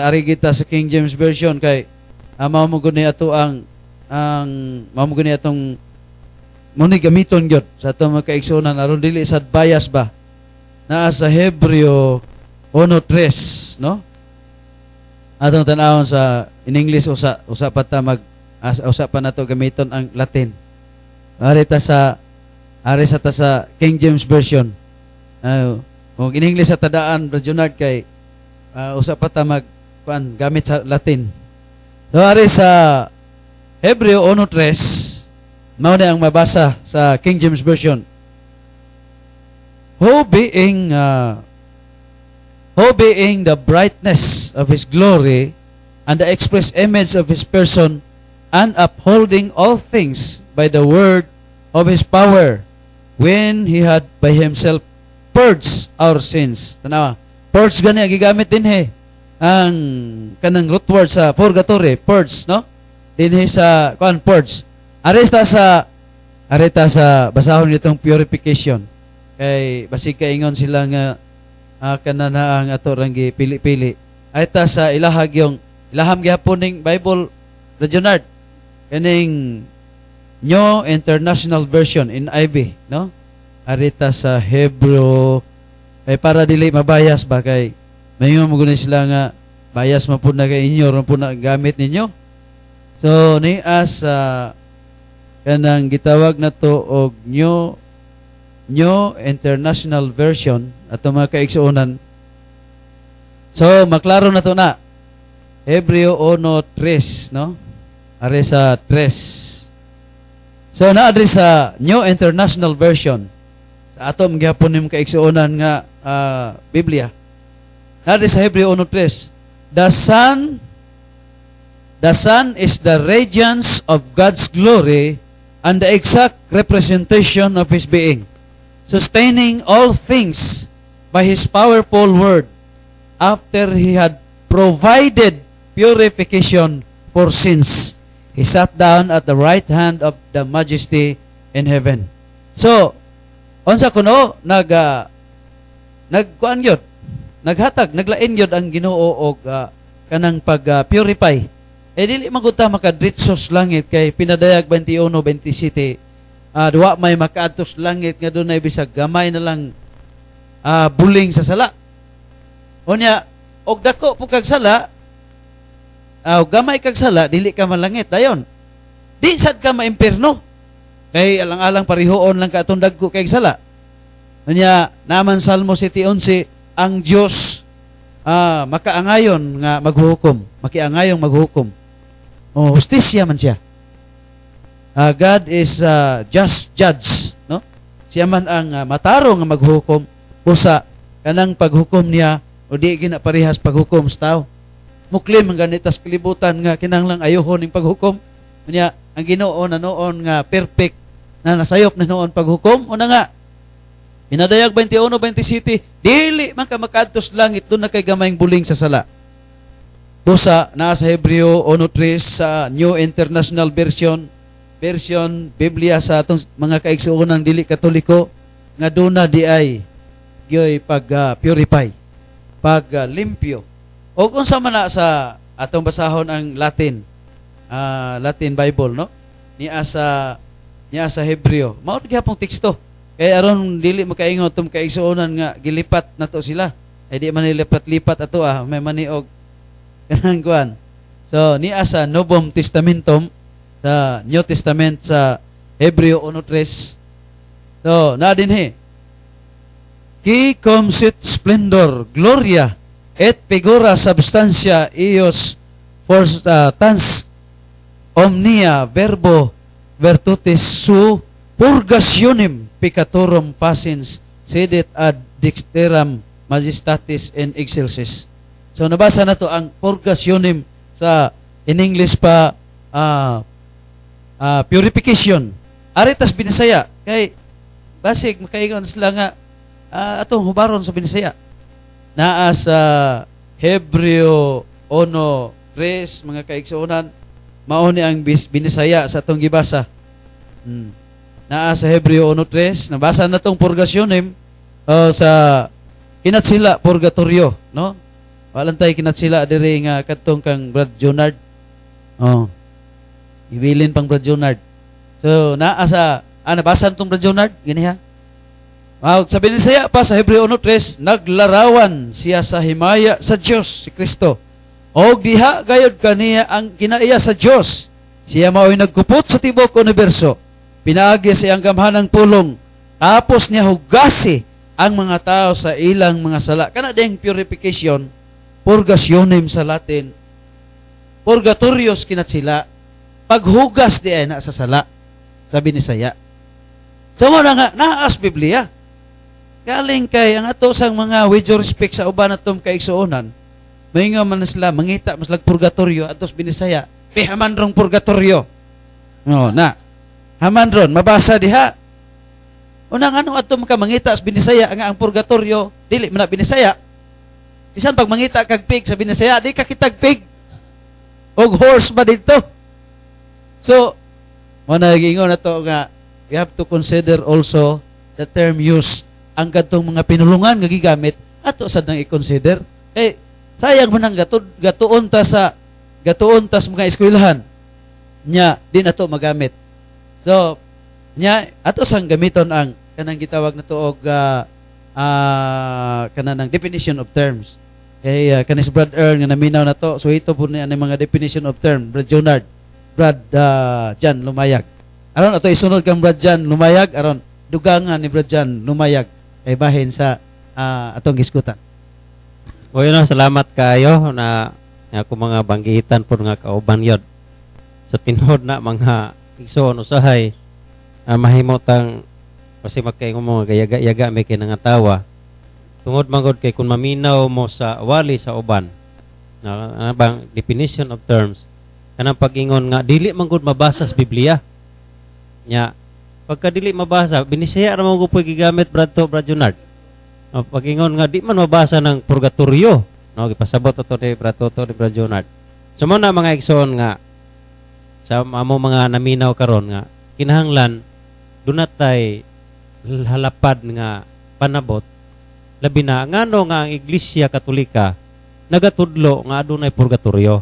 arigita sa King James Version kay mao mo guni ato ang mao mo guni atong muni gamiton gyud sa atong mga kaigsuonan aron dili sad bias ba naa sa Hebreo 1:3 no atong tan-awon sa in English usa pa ta usa pa nato gamiton ang Latin ari sa King James Version kung in English sa tadaan Bradjunard kay usa pa ta gamit sa Latin. So ari sa Hebreo 1:3 mao na ang mabasa sa King James Version. Who being the brightness of his glory and the express image of his person and upholding all things by the word of his power when he had by himself purged our sins. Tanawa, purge gani gigamit din ang kanang root word sa purgatory, purge, no? Dinhi sa purge. Aresta sa basahon nitong purification. Kay basig kaingon sila nga kanana ang ato rang pili-pili. Areta sa ilaham gyapon ning Bible Bradjunard. Kaning New International Version in IB, no? Areta sa Hebreo para dili mabayas ba kay mayon mo guni sila nga bias man pud na kay inyo ron pud na gamit ninyo. So ni as kanang gitawag na to og New International Version ato mga kaigsuonan. So maklaro na to na Hebreo 1:3 no? Are sa 3. So naadri sa New International Version sa atom gyapon nim kaigsuonan nga Biblia. Naadri sa Hebreo 1:3 The sun is the radiance of God's glory and the exact representation of His being, sustaining all things by His powerful word, after He had provided purification for sins. He sat down at the right hand of the Majesty in heaven. So, unsa kuno nagkuan gyud, naglain gyud ang Ginoo og kanang pag-purify. Dili magunta makadritsos langit kay pinadayag 21:27. Duwa may makaadtos langit nga dunay bisag gamay na lang buling sa sala. Unya og dako po kag sala, gamay kag sala dili ka malangit dayon. Di sad ka maimperno. Kay alang-alang parihoon lang ka atong dagko kay sala. Unya naman Salmo 7:11 ang Dios makaangayon nga maghuhukom, makiangayong maghuhukom. Hustisya man siya. God is just judge, no? Siya man ang matarong nga maghukom busa kanang paghukom niya o di gina parehas paghukom sa tao. Muklim ang ganitas kalibutan nga kinahanglang ayohon ning paghukom. Unya ang Ginoo na noon nga perfect na nasayop na noon paghukom una nga pinadayag 21:27 dili man ka makaadtos langit doon na kay gamayng buling sa sala. Busa naa sa Hebreo 1:3 sa New International Version Biblia sa atong mga kaigsuonan dili Katoliko nga duna di ay gyoy pag-purify, pag-limpyo. O unsa man na sa atong basahon ang Latin Bible, no? Niya sa Hebreo. Mao gyapon teksto. Kay aron dili makaingon tum kaigsuonan nga gilipat nato sila. Di man nilipat-lipat ato may maniog kanang kuan. So niya sa Novum Testamentum sa New Testament sa Hebreo 1:3. So na dinhi. Qui cum sit splendor gloria et figura substantia ios tans omnia verbo virtutis su purgationem peccatorum facens sedet ad dexteram majestatis in excelsis. So nabasa na to ang purgationem sa in English pa purification. Aritas Binisaya kay basig makaingon sila nga atong hubaron sa Binisaya. Naa sa Hebreo 1:3 mga kaigsuonan mao ni ang Binisaya sa atong gibasa. Naa sa Hebreo 1:3 nabasa na tong purgationem sa kinatsila purgatorio, no? Walang tayo kinatsila diri nga kadtong kang Brad Junard. Oh. Ibilin pang Brad Junard. So, naa sa nabasan tong Brad Junard, gani ha? Sabi ni Saya pa sa Hebreo 1:3, naglarawan siya sa himaya sa Dios si Kristo. Og diha gayud kaniya ang kinaiya sa Dios. Siya mao'y nagkupot sa tibok universo. Pinaagi sa iyang gamhanang pulong. Tapos niya hugasi ang mga tao sa ilang mga sala. Kana ding purification, purgationem sa Latin. Purgatorios kinatsila. Paghugas di ay na sa sala. Sabi ni Saya. So mo na nga, naas Biblia. Galing kay ang ato sang mga with due respect sa uban atom kaigsuonan. Mahinga man sila mangita mas lag purgatorio atos binisaya. Haman rong purgatorio. No, na. Haman ron mabasa diha. Unang ano ato ka mangita sa binisaya nga ang purgatorio dili man na binisaya. Bisan pag mangita kag pig sa binisaya di ka kitag pig. Og horse ba dito? So, mo na gingon nato nga we have to consider also the term used. Ang gadtong mga pinulungan nga gigamit ato sad nang i-consider. Sayang man ang gatuon ta sa mga eskwelahan nya din ato magamit. So nya ato sang gamiton ang kanang gitawag nato og kanang definition of terms. Kanis Brad Earl nga naminaw nato. So ito po ni mga definition of term. Brad Junard, Brad Jan Lumayag. Aron ato isunod kang Brad Jan Lumayag aron dugangan ni Brad Jan Lumayag ay bahin sa atong gisgutan. O yun, salamat kayo na ako mga banggitan po nga kauban yun. Sa tinod na mga igsoon usahay, mahimotang kasi magkaingon mo gayaga-yaga may kinangatawa. Tungod magod kay kung maminaw mo sa wali sa uban, na bang definition of terms, kanang pag-ingon nga, dili manggod mabasa sa Biblia. Nya, pagka dili mabasa, binisaya naman ko po gigamit Brad Junard. Pag-ingon nga, di man mabasa ng purgatorio. No, ipasabot ito ni Brad Junard. So muna mga igsoon nga, sa mga naminaw karon nga, kinahanglan, dunatay halapad nga panabot, labi na, ngano nga ang Iglesia Katolika, nagatudlo nga adunay purgatorio.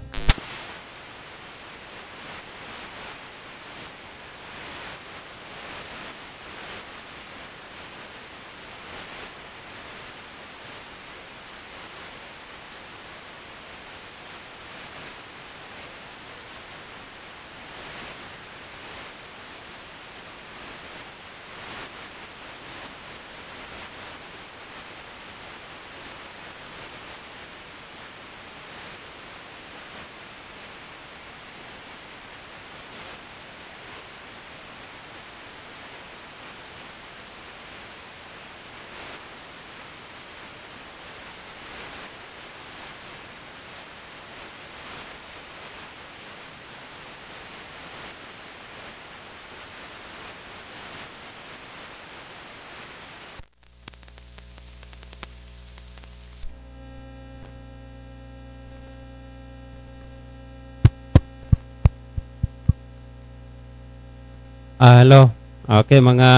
Hello. Okay, mga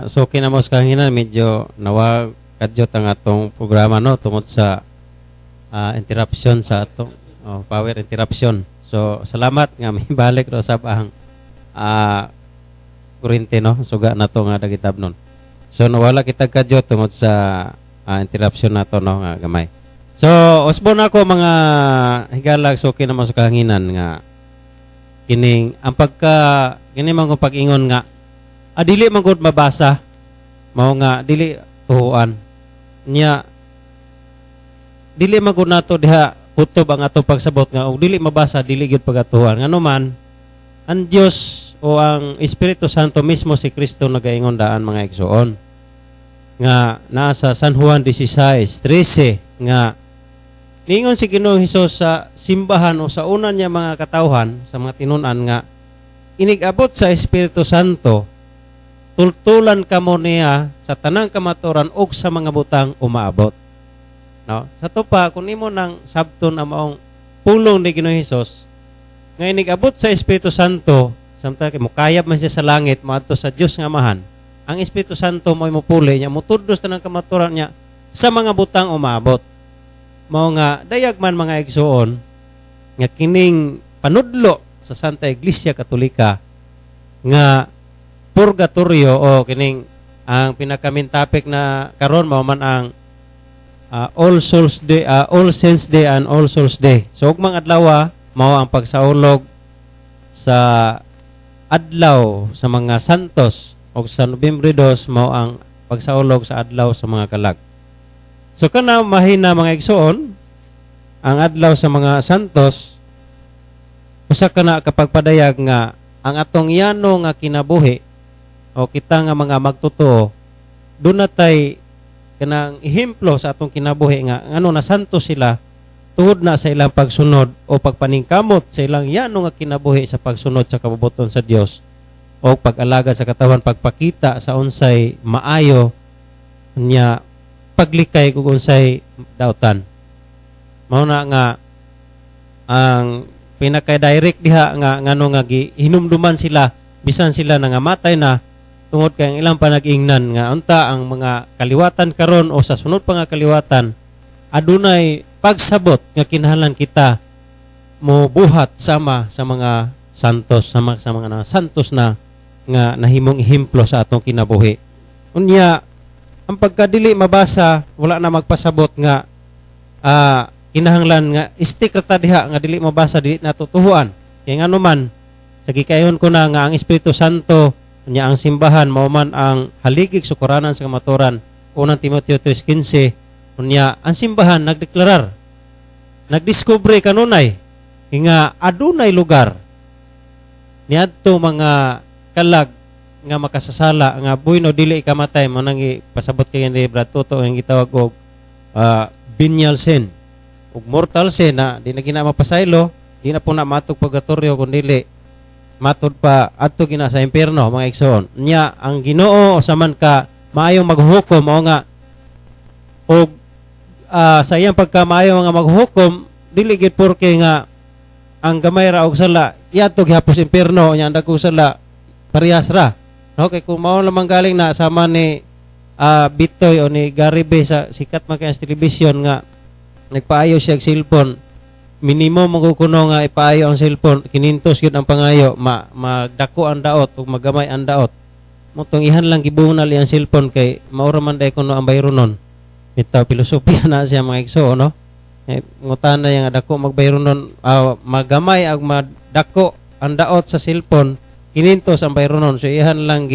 suki na mo sa kahinan, medyo nawag kadyot ang atong programa no tungod sa interruption sa atong power interruption. So, salamat nga may balik ro sa ang kurente no, suga na to nga dagitab nun. So, nawala kita kadyot tungod sa interruption na to no, nga gamay. So, osbon ako mga higalag suki na mo sa kahanginan nga kining ang kini man kung pag-ingon nga dili man gud mabasa mao nga dili tuhuan niya dili man gud nato diha kutob ang atong pagsabot nga og dili mabasa dili gud pagatuhan ngano man ang Dios o ang Espiritu Santo mismo si Kristo nagaingon daan mga igsoon nga nasa San Juan 16:13 nga ningon si Ginoong Hesus sa simbahan o sa unan niya mga katawhan sa mga tinunan nga inigabot sa Espiritu Santo tultulan kamo niya sa tanang kamaturan ug sa mga butang umaabot. No? Sa to pa kun imo nang sabton ang maong pulong ni Ginoong Hesus nga inigabot sa Espiritu Santo samtang kay mukayab man siya sa langit moadto sa Dios nga Amahan. Ang Espiritu Santo mo puli niya mutudlos tanang kamaturan niya sa mga butang umabot. Mao nga dayag man mga igsoon nga kining panudlo sa Santa Iglesia Katolika nga purgatorio o kining ang pinakamin topic na karon mao man ang All Souls Day, All Saints Day and All Souls Day. So ug mga adlaw mao ang pagsaulog sa adlaw sa mga santos o sa Nobyembre 2 mao ang pagsaulog sa adlaw sa mga kalag. So kana mahina mga igsoon ang adlaw sa mga santos usa kana kapag padayag nga ang atong yano nga kinabuhi o kita nga mga magtotoo doon natay kanang ehemplo sa atong kinabuhi nga ano na santo sila tungod na sa ilang pagsunod o pagpaningkamot sa ilang yano nga kinabuhi sa pagsunod sa kabubuton sa Dios o pag-alaga sa katawan, pagpakita sa unsay maayo niya paglikay kung unsay dautan. Mao na nga ang pinaka-direct diha nga ngano nga hinumduman sila bisan sila nangamatay na tungod kay ang ilang panag-ingnan nga unta ang mga kaliwatan karon o sa sunod pa nga kaliwatan adunay pagsabot nga kinahanglan kita mo buhat sama sa mga santos sa mga santos na nga nahimong ehemplo sa atong kinabuhi. Unya ang pagkadili mabasa wala na magpasabot nga kinahanglan nga stick rata diha nga dili mabasa dili natutuhuan kay ngano man sa gikayon ko na nga ang Espiritu Santo nya ang simbahan mao man ang haligig sukuranan sa kamaturan. Unang Timoteo 3:15 unya ang simbahan nagdeklarar nagdiskubre kanunay nga adunay lugar niadto mga kalag nga makasasala nga buino dili ikamatay mo nang ipasabot kay ni Brad Toto ang gitawag og venial sin ug mortal sin na di na gina mapasaylo, di na po na matog purgatorio kundi matod pa adto gina sa impierno mga igsoon. Nya ang Ginoo saman ka maayong maghukom o nga og sa iyang pagkamaayo nga maghukom dili gid porke nga ang gamay ra og sala iadto gihapos impierno nya ang dagko sala parehas ra. Okay, kung mao lamang galing na sama ni Bitoy o ni Garibe sa sikat man kay television nga nagpaayo siya og cellphone, minimum magkukuno nga ipaayo ang cellphone, kinintos gyud ang pangayo, magdako ang daot ug magamay ang daot. Motong ihan lang gibunal ang cellphone kay maura man day kuno ang bayro nun. Bitaw filosofiya na siya mga igsoon, no? Ngutan na yang dako magbayro nun, magamay ag madako ang daot sa cellphone, kinintos ang bayro nun. So ihan lang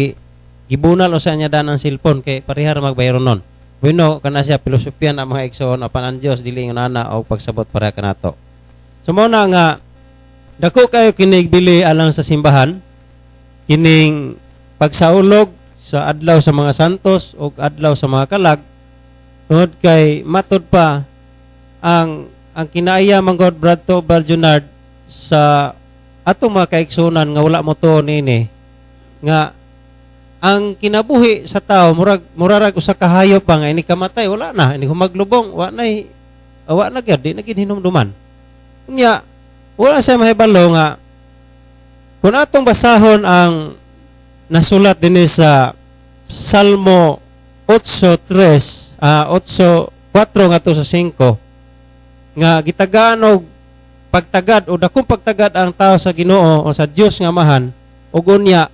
gibunal usa nya dan ang cellphone kay parihar magbayro nun. Bueno, kana siya filosofiya na mga igsoon apan ang Dios dili nganana og pagsabot para kanato. So mao na nga dako kayo kinig bili alang sa simbahan kining pagsaulog sa adlaw sa mga santos o adlaw sa mga kalag tungod kay matod pa ang kinaya man God Bradto Barjunard sa atong mga kaigsunan nga wala mo tuon ini nga ang kinabuhi sa tao murag usa ka hayop pa nga ini kamatay wala na ini humaglubong wa na gyud di na gid hinumduman. Unya wala sa mahibalo nga kun atong basahon ang nasulat dinhi sa Salmo 8:3 8:4 ngadto sa 5 nga gitagaan og pagtagad o dakong pagtagad ang tao sa Ginoo o sa Dios nga Amahan ug unya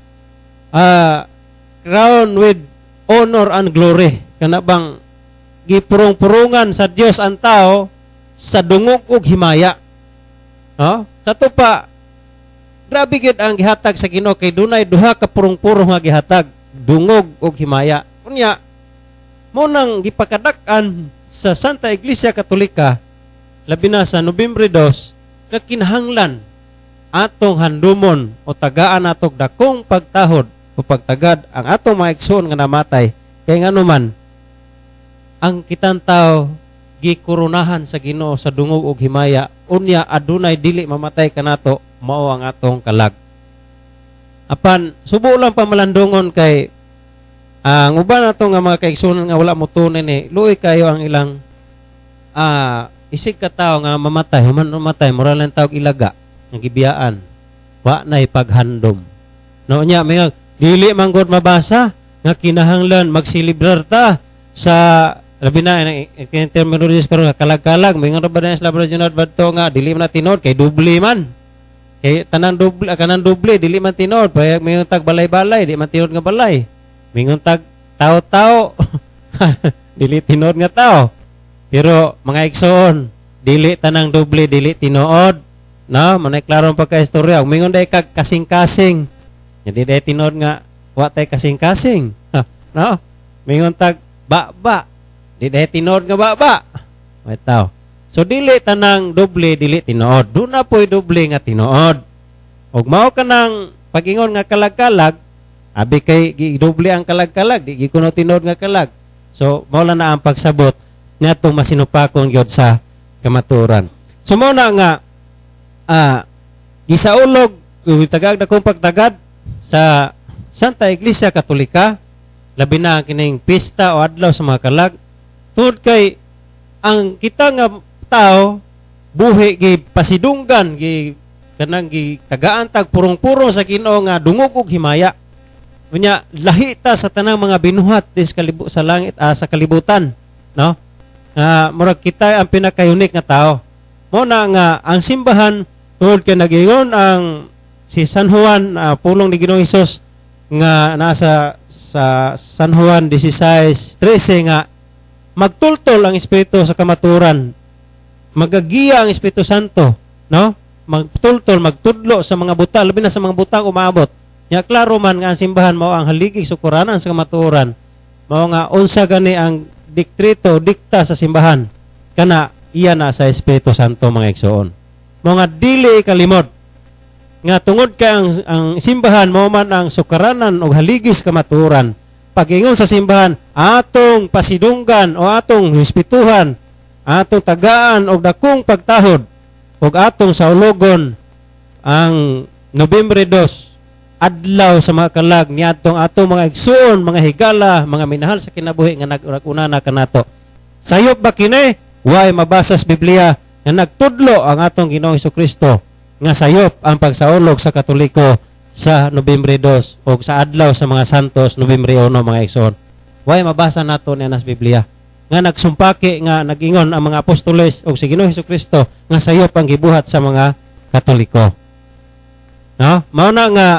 crown with honor and glory. Kana bang gipurong-purungan sa Dios ang tao sa dungog ug himaya. No? Kato pa grabe gid ang gihatag sa Ginoo kay dunay duha ka purong-purong nga gihatag, dungog ug himaya. Unya mo nang gipakadak-an sa Santa Iglesia Katolika labi na sa Nobyembre 2 nga kinahanglan atong handumon o tagaan atong dakong pagtahod o pagtagad ang atong mga igsoon nga namatay kay ngano man ang kitang tao gikurunahan sa Ginoo sa dungog ug himaya unya adunay dili mamatay kanato mao ang atong kalag. Apan subo lang pamalandongon kay ang uban nato nga mga kaigsoon nga wala mo tunen luoy kayo ang ilang isig ka tao nga mamatay human mura lang tawag ilaga nga gibiyaan wa nay paghandom. No nya may dili man gud mabasa nga kinahanglan magsilibrar ta sa labi na ang terminology karon kalag-kalag mingon ra ba na sila Brad Junard badto nga dili man tinod kay doble man. Kay tanan doble kanan doble dili man tinod payag mingon tag balay-balay di man tinod nga balay. Mingon tag tao-tao dili tinod nga tao. Pero mga igsoon dili tanang doble dili tinuod. No, manay klaro pagka-istorya. Mingon day kag kasing-kasing. Jadi day tinod nga wa tay kasing-kasing. No? Mingon tag ba. Di day tinod nga ba. May tao. So dili tanang doble dili tinuod. Do na po'y doble nga tinuod. Og mao kanang pagingon nga kalag-kalag, abi kay doble ang kalag-kalag, di kuno tinuod nga kalag. So mao na ang pagsabot ngadtong masinupakon gyud sa kamaturan. So mao na nga gisaulog tagag dakong pagtagad sa Santa Iglesia Katolika labi na kining pista o adlaw sa mga kalag tungod kay ang kita nga tao buhi gi pasidunggan gi kanang gi tagaan tag purong-purong sa Ginoo nga dungog ug himaya. Unya lahi ta sa tanang mga binuhat sa langit sa kalibutan, no? Murag kita ang pinaka-unique nga tao. Mo na nga ang simbahan tungod kay nagingon ang si San Juan pulong ni Ginoong Hesus nga nasa sa San Juan 16:13 nga magtultol ang Espiritu sa kamaturan, magagiya ang Espiritu Santo, no? Magtultol, magtudlo sa mga buta, labi na sa mga butang umabot. Nya klaro man nga ang simbahan mao ang haligig sukuranan sa kamaturan. Mao nga unsa gani ang dikta sa simbahan kana iya na sa Espiritu Santo mga igsoon. Mao nga dili kalimot nga tungod kay ang simbahan mao man ang sukaranan og haligis kamaturan. Pag-ingon sa simbahan, atong pasidunggan o atong hispituhan, atong tagaan og dakong pagtahod og atong saulogon ang Nobyembre 2 adlaw sa mga kalag niadtong atong mga igsoon, mga higala, mga minahal sa kinabuhi nga nag-una na kanato. Sayop ba kini? Way mabasa sa Biblia nga nagtudlo ang atong Ginoong Hesukristo nga sayop ang pagsaulog sa Katoliko sa Nobyembre 2 o sa adlaw sa mga santos Nobyembre 1 mga igsoon. Way mabasa nato niya sa Biblia nga nagsumpaki nga nagingon ang mga apostoles o si Ginoong Hesukristo nga sayop ang gibuhat sa mga Katoliko. No? Mao na nga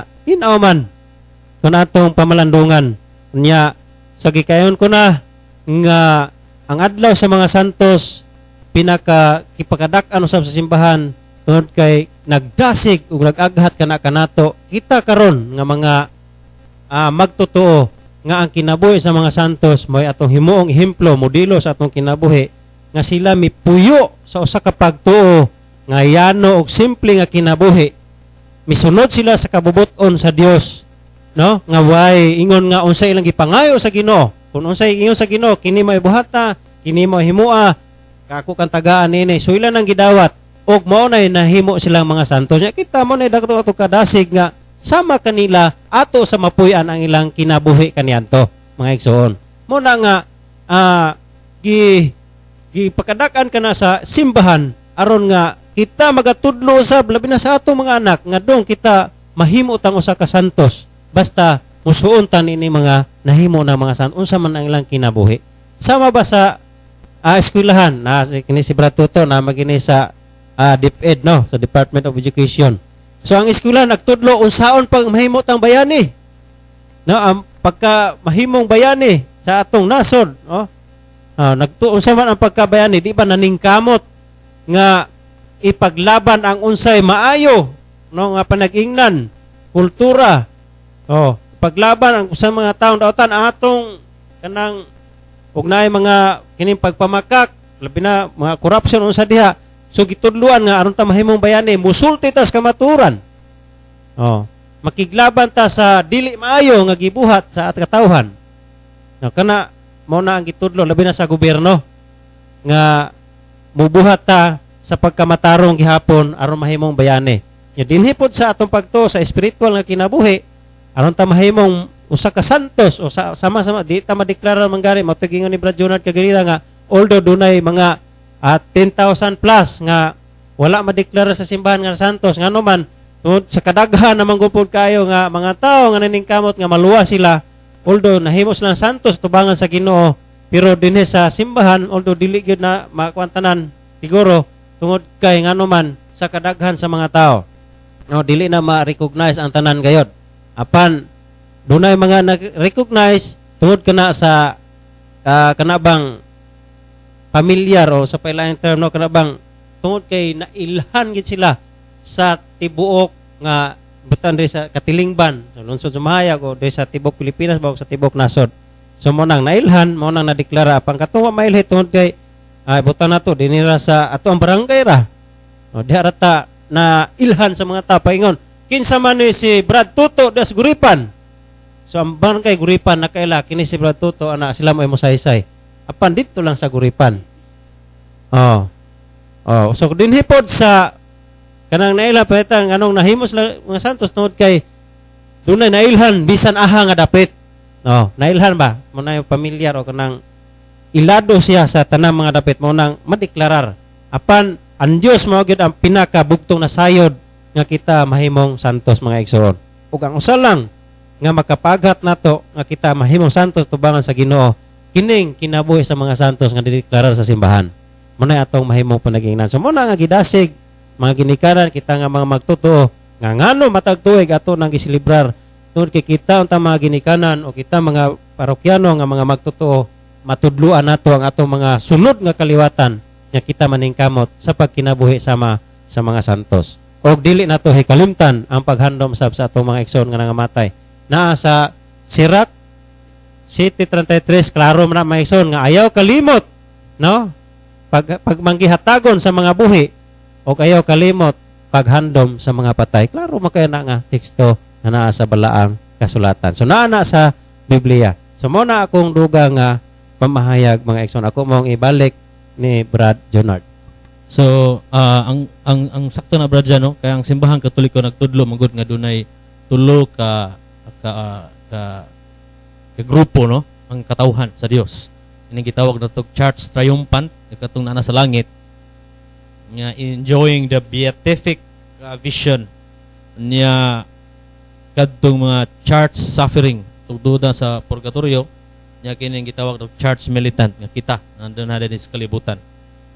man kung atong pamalandungan niya sa gikayon ko na nga ang adlaw sa mga santos kipakadak-an usab sa simbahan tungod kay nagdasig ug nag-aghat kanato kita karon nga mga magtotoo nga ang kinabuhi sa mga santos mo'y atong himuong ehemplo modelo sa atong kinabuhi nga sila mipuyo sa usa ka pagtuo nga yano og simple nga kinabuhi. Misunod sila sa kabubuton sa Dios, no? Nga way ingon nga unsay ilang gipangayo sa Ginoo. Kung unsay ingon sa Ginoo, kini mo ibuhata, kini mo himua, kako kan tagaan nini. So ilan ang gidawat og mao nay nahimo silang mga santos. Nya kita mo nay dagto ato kadasig nga sama kanila ato sa mapuy-an ang ilang kinabuhi kaniadto, mga igsoon. Mo na nga gipakadak-an kana sa simbahan aron nga kita magatudlo usab labi na sa atong mga anak nga dong kita mahimo tang usa ka santos basta musuon ta ini mga nahimo na mga santos unsa man ang ilang kinabuhi. Sama ba sa eskwelahan na kini si Brad Tuto na magini sa DepEd, no, sa Department of Education. So ang eskwelahan nagtudlo unsaon pag mahimo tang bayani, no, ang pagka mahimong bayani sa atong nasod, no, unsa man ang pagkabayani, di ba naningkamot nga ipaglaban ang unsay maayo, no, nga panag-ingnan kultura, paglaban ang usang mga taong daotan atong kanang ugnay mga kining pagpamakak labi na mga corruption unsa diha. So gitudluan nga aron ta mahimong bayani musulti ta sa kamaturan, makiglaban ta sa dili maayo nga gibuhat sa katawhan, no, kana mao na ang gitudlo labi na sa gobyerno nga mubuhat ta sa pagkamatarong gihapon aron mahimong bayani. Nya dinhi pod sa atong pagtuo sa spiritual nga kinabuhi aron ta mahimong usa ka santos o sama-sama di ta madeklara manggari matugingon ni Brad Junard kaganira nga although dunay mga 10,000 plus nga wala madeklara sa simbahan nga santos ngano man tungod sa kadaghan namang gupod kayo nga mga tao nga naningkamot nga maluwa sila although nahimo silang santos tubangan sa Ginoo Pero dinhi sa simbahan, although dili gyud na makwantanan, siguro tungod kay ngano man sa kadaghan sa mga tao. No, dili na ma-recognize ang tanan gayod. Apan dunay mga na-recognize tungod kana sa kanabang pamilyar o sa pailaing term no kanabang tungod kay nailhan gid sila sa tibuok nga butan diri sa Katilingban, sa lungsod sa Mahayag o diri sa tibok Pilipinas o sa tibok nasod. So mo nang nailhan, mo nang nadeklara pang katuwa mailhi tungod kay butan nato dinhi ra sa ato ang barangay ra. O diha ra ta na ilhan sa mga tao paingon. Kinsa man ni si Brad Tuto das Guripan. So ang barangay Guripan nakaila kini si Brad Tuto ana sila mo saysay. Apan dito lang sa Guripan. So dinhi pod sa kanang naila petang anong nahimos lang mga santos tungod kay dunay nailhan bisan aha nga dapit. Nailhan ba? Mo na yung pamilyar o kanang ilado siya sa tanang mga dapit mo nang madeklarar. Apan ang Dios mao gyud ang pinakabugtong na sayod nga kita mahimong santos mga igsoon. Ug ang usa lang nga makapaghat nato nga kita mahimong santos tubangan sa Ginoo kining kinabuhi sa mga santos nga dideklarar sa simbahan. Mo na atong mahimong panagingnan. So mo na nga gidasig mga ginikanan kita nga mga magtotoo nga ngano matag tuig ato nang gisilibrar tungod kay kita unta mga ginikanan o kita mga parokyano nga mga magtotoo matudluan nato ang atong mga sunod nga kaliwatan nga kita maningkamot sa pagkinabuhi sama sa mga santos. Og dili nato hikalimtan ang paghandom sa atong mga igsoon nga nangamatay. Naa sa Sirach City 33 klaro man mga igsoon nga ayaw kalimot, no? Pagmanggihatagon sa mga buhi o ayaw kalimot paghandom sa mga patay. Klaro makaya na nga teksto na naa sa balaang kasulatan. So naa na sa Biblia. So mo na akong duga nga pamahayag mga igsoon. Ako mong ibalik ni Brad Jonard. So ang sakto na Brad no, kaya ang simbahan Katoliko nagtudlo magud nga dunay tulo ka grupo no, ang katawhan sa Dios. Ining gitawag nato Church Triumphant katong naa sa langit nga enjoying the beatific vision niya kadtong mga church suffering tugduda sa purgatorio nya kining gitawag og church militant nga kita nandun na din sa kalibutan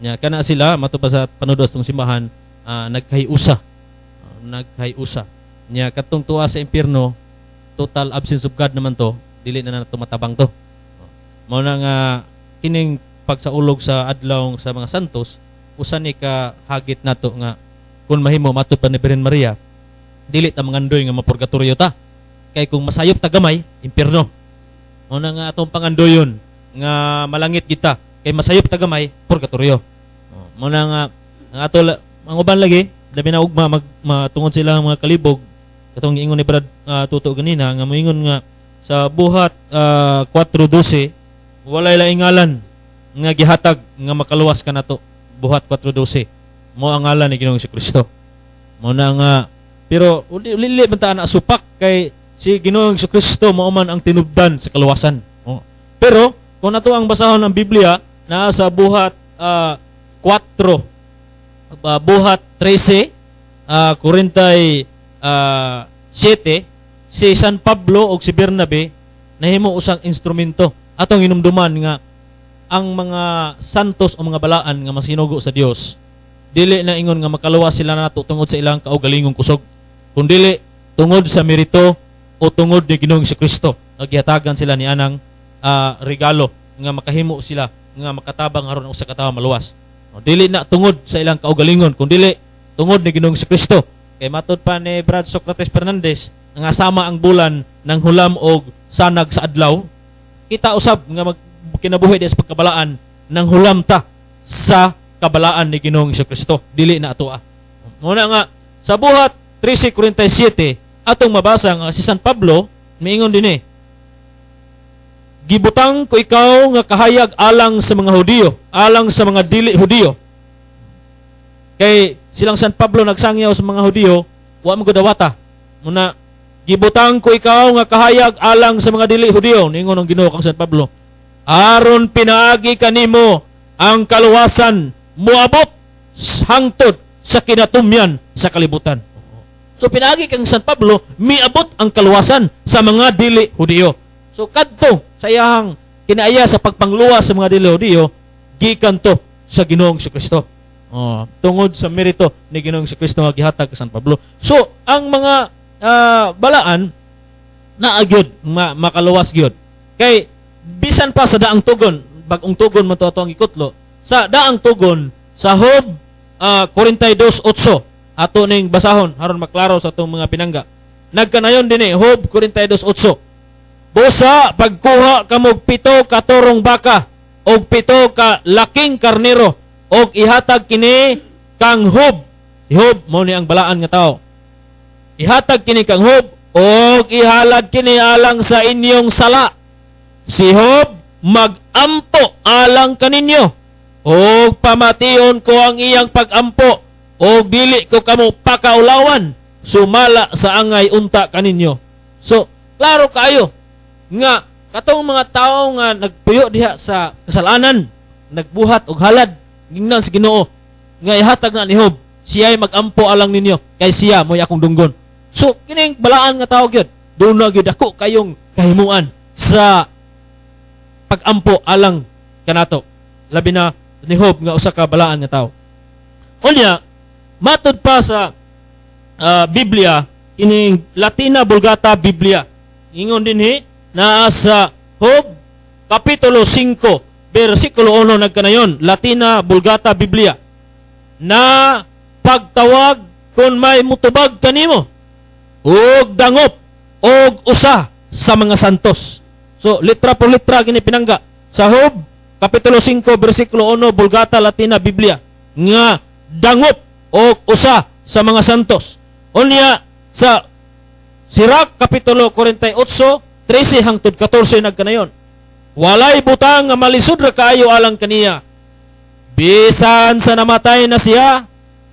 nya kana sila matupad sa panudos tong simbahan nagkayusa nya katong tuwa sa impierno total absence of God naman to dili na nato matabang to mao na nga kining pagsaulog sa adlaw sa mga santos usa ni ka hagit nato nga kun mahimo matud pa ni Birhen Maria dili ta mangandoy nga mapurgatorio ta kay kung masayop ta gamay impierno. Una nga atong pangandoyon nga malangit kita kay masayop ta gamay purgatorio. Muna nga ang ato ang uban lagi labi na ugma matungod sila mga kalibog katong ingon ni Brad Tuto ganina nga moingon nga sa buhat 4:12 walay laingalan nga gihatag nga makaluwas ka nato buhat 4:12 mo ang ngalan ni Ginoong Kristo. Mo na nga pero uli man ta na supak kay si Ginoong Kristo mao man ang tinubdan sa kaluwasan. Pero kung nato ang basahon ng Biblia na sa buhat 4 buhat 13 47 si San Pablo o si Bernabe nahimo usang instrumento atong inumduman nga ang mga santos o mga balaan nga masinugo sa Dios dili na ingon nga makaluwas sila nato tungod sa ilang kaugalingong kusog kundi tungod sa merito o tungod ni Ginoong Kristo naghihatagan sila ni anang regalo nga makahimo sila nga makatabang aron usa ka tawo maluwas dili na tungod sa ilang kaugalingon kundi tungod ni Ginoong Kristo kay matud pa ni Brad Socrates Fernandez nga sama ang bulan ng hulam og sanag sa adlaw kita usab nga kinabuhi des pagkabalaan ng hulam ta sa kabalaan ni Ginoong Kristo dili na ato muna nga sa buhat 13:47 atong mabasa nga si San Pablo miingon dinhi gibutang ko ikaw nga kahayag alang sa mga Hudiyo alang sa mga dili Hudiyo kay silang San Pablo nagsangyaw sa mga Hudiyo wa mo gudawata muna gibutang ko ikaw nga kahayag alang sa mga dili Hudiyo ningon ang Ginoo kang San Pablo aron pinaagi kanimo ang kaluwasan moabot hangtod sa kinatumyan sa kalibutan. So pinaagi kang San Pablo miabot ang kaluwasan sa mga dili Hudiyo. So kadto sa iyang kinaaya sa pagpangluwas sa mga Diyo gikan to sa Ginoong Kristo. Tungod sa merito ni Ginoong Kristo nga gihatag ka San Pablo. So ang mga balaan na agyod makaluwas gyud. Kay bisan pa sa daang tugon, bagong tugon man to ato ang ikutlo, sa daang tugon sa Job 42:8 ato ning basahon aron maklaro sa atong mga pinangga. Nagkanayon dinhi Job 42:8. Busa pagkuha kamog 7 ka turong baka og 7 ka laking karnero og ihatag kini kang Job. Job mao ni ang balaan nga tao. Ihatag kini kang Job og ihalad kini alang sa inyong sala. Si Job magampo alang kaninyo og pamation ko ang iyang pagampo og dili ko kamo pakaulawan sumala sa angay unta kaninyo. So klaro kayo nga katong mga tao nga nagpuyo diha sa kasalanan, nagbuhat og halad gingnan sa Ginoo nga ihatag na ni Job, siya ay magampo alang ninyo kay siya mo'y akong dunggon. So kining balaan nga tao gyud, doon na gyud ako kayong kahimuan sa pagampo alang kanato. Labi na ni Job nga usa ka balaan nga tao. Unya matud pa sa Biblia, kining Latina Vulgata Biblia. Ingon dinhi naa sa Job kapitulo 5 bersikulo 1 nagkanayon, Latina Vulgata Biblia, na pagtawag kung may mutubag kanimo og dangop og usa sa mga santos. So litra por litra gini pinangga sa Job kapitulo 5 bersikulo 1 Vulgata Latina Biblia nga dangop og usa sa mga santos. Unya sa Sirach kapitulo 48 13 hangtod 14 nagkanayon, walay butang nga malisud ra kaayo alang kaniya. Bisan sa namatay na siya,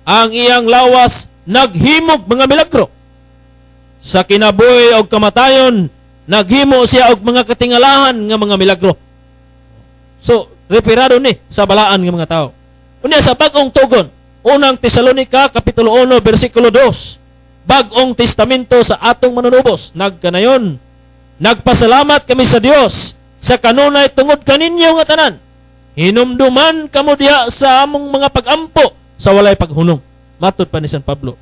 ang iyang lawas naghimog mga milagro. Sa kinabuhi og kamatayon, naghimo siya og mga katingalahan nga mga milagro. So, referado ni sa balaan nga mga tao. Unya sa bagong tugon, unang Tesalonica kapitulo 1 bersikulo 2, Bagong Testamento sa atong manunubos, nagkanayon, nagpasalamat kami sa Dios sa kanunay tungod kaninyo nga tanan. Hinumduman kamo diha sa among mga pagampo sa walay paghunong. Matud pa ni San Pablo.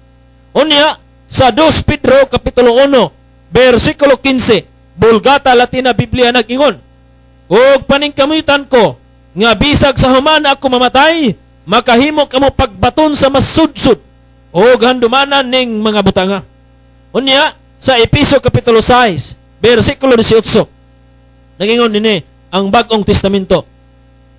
Unya sa 2 Pedro kapitulo 1 bersikulo 15, Vulgata Latina Biblia nag-ingon, og paningkamutan ko nga bisag sa human ako mamatay, makahimo kamo pagbaton sa masudsud o handumanan ning mga butanga. Unya sa Episo kapitulo 6 bersikulo 18 nagingon dinhi ang Bagong Testamento,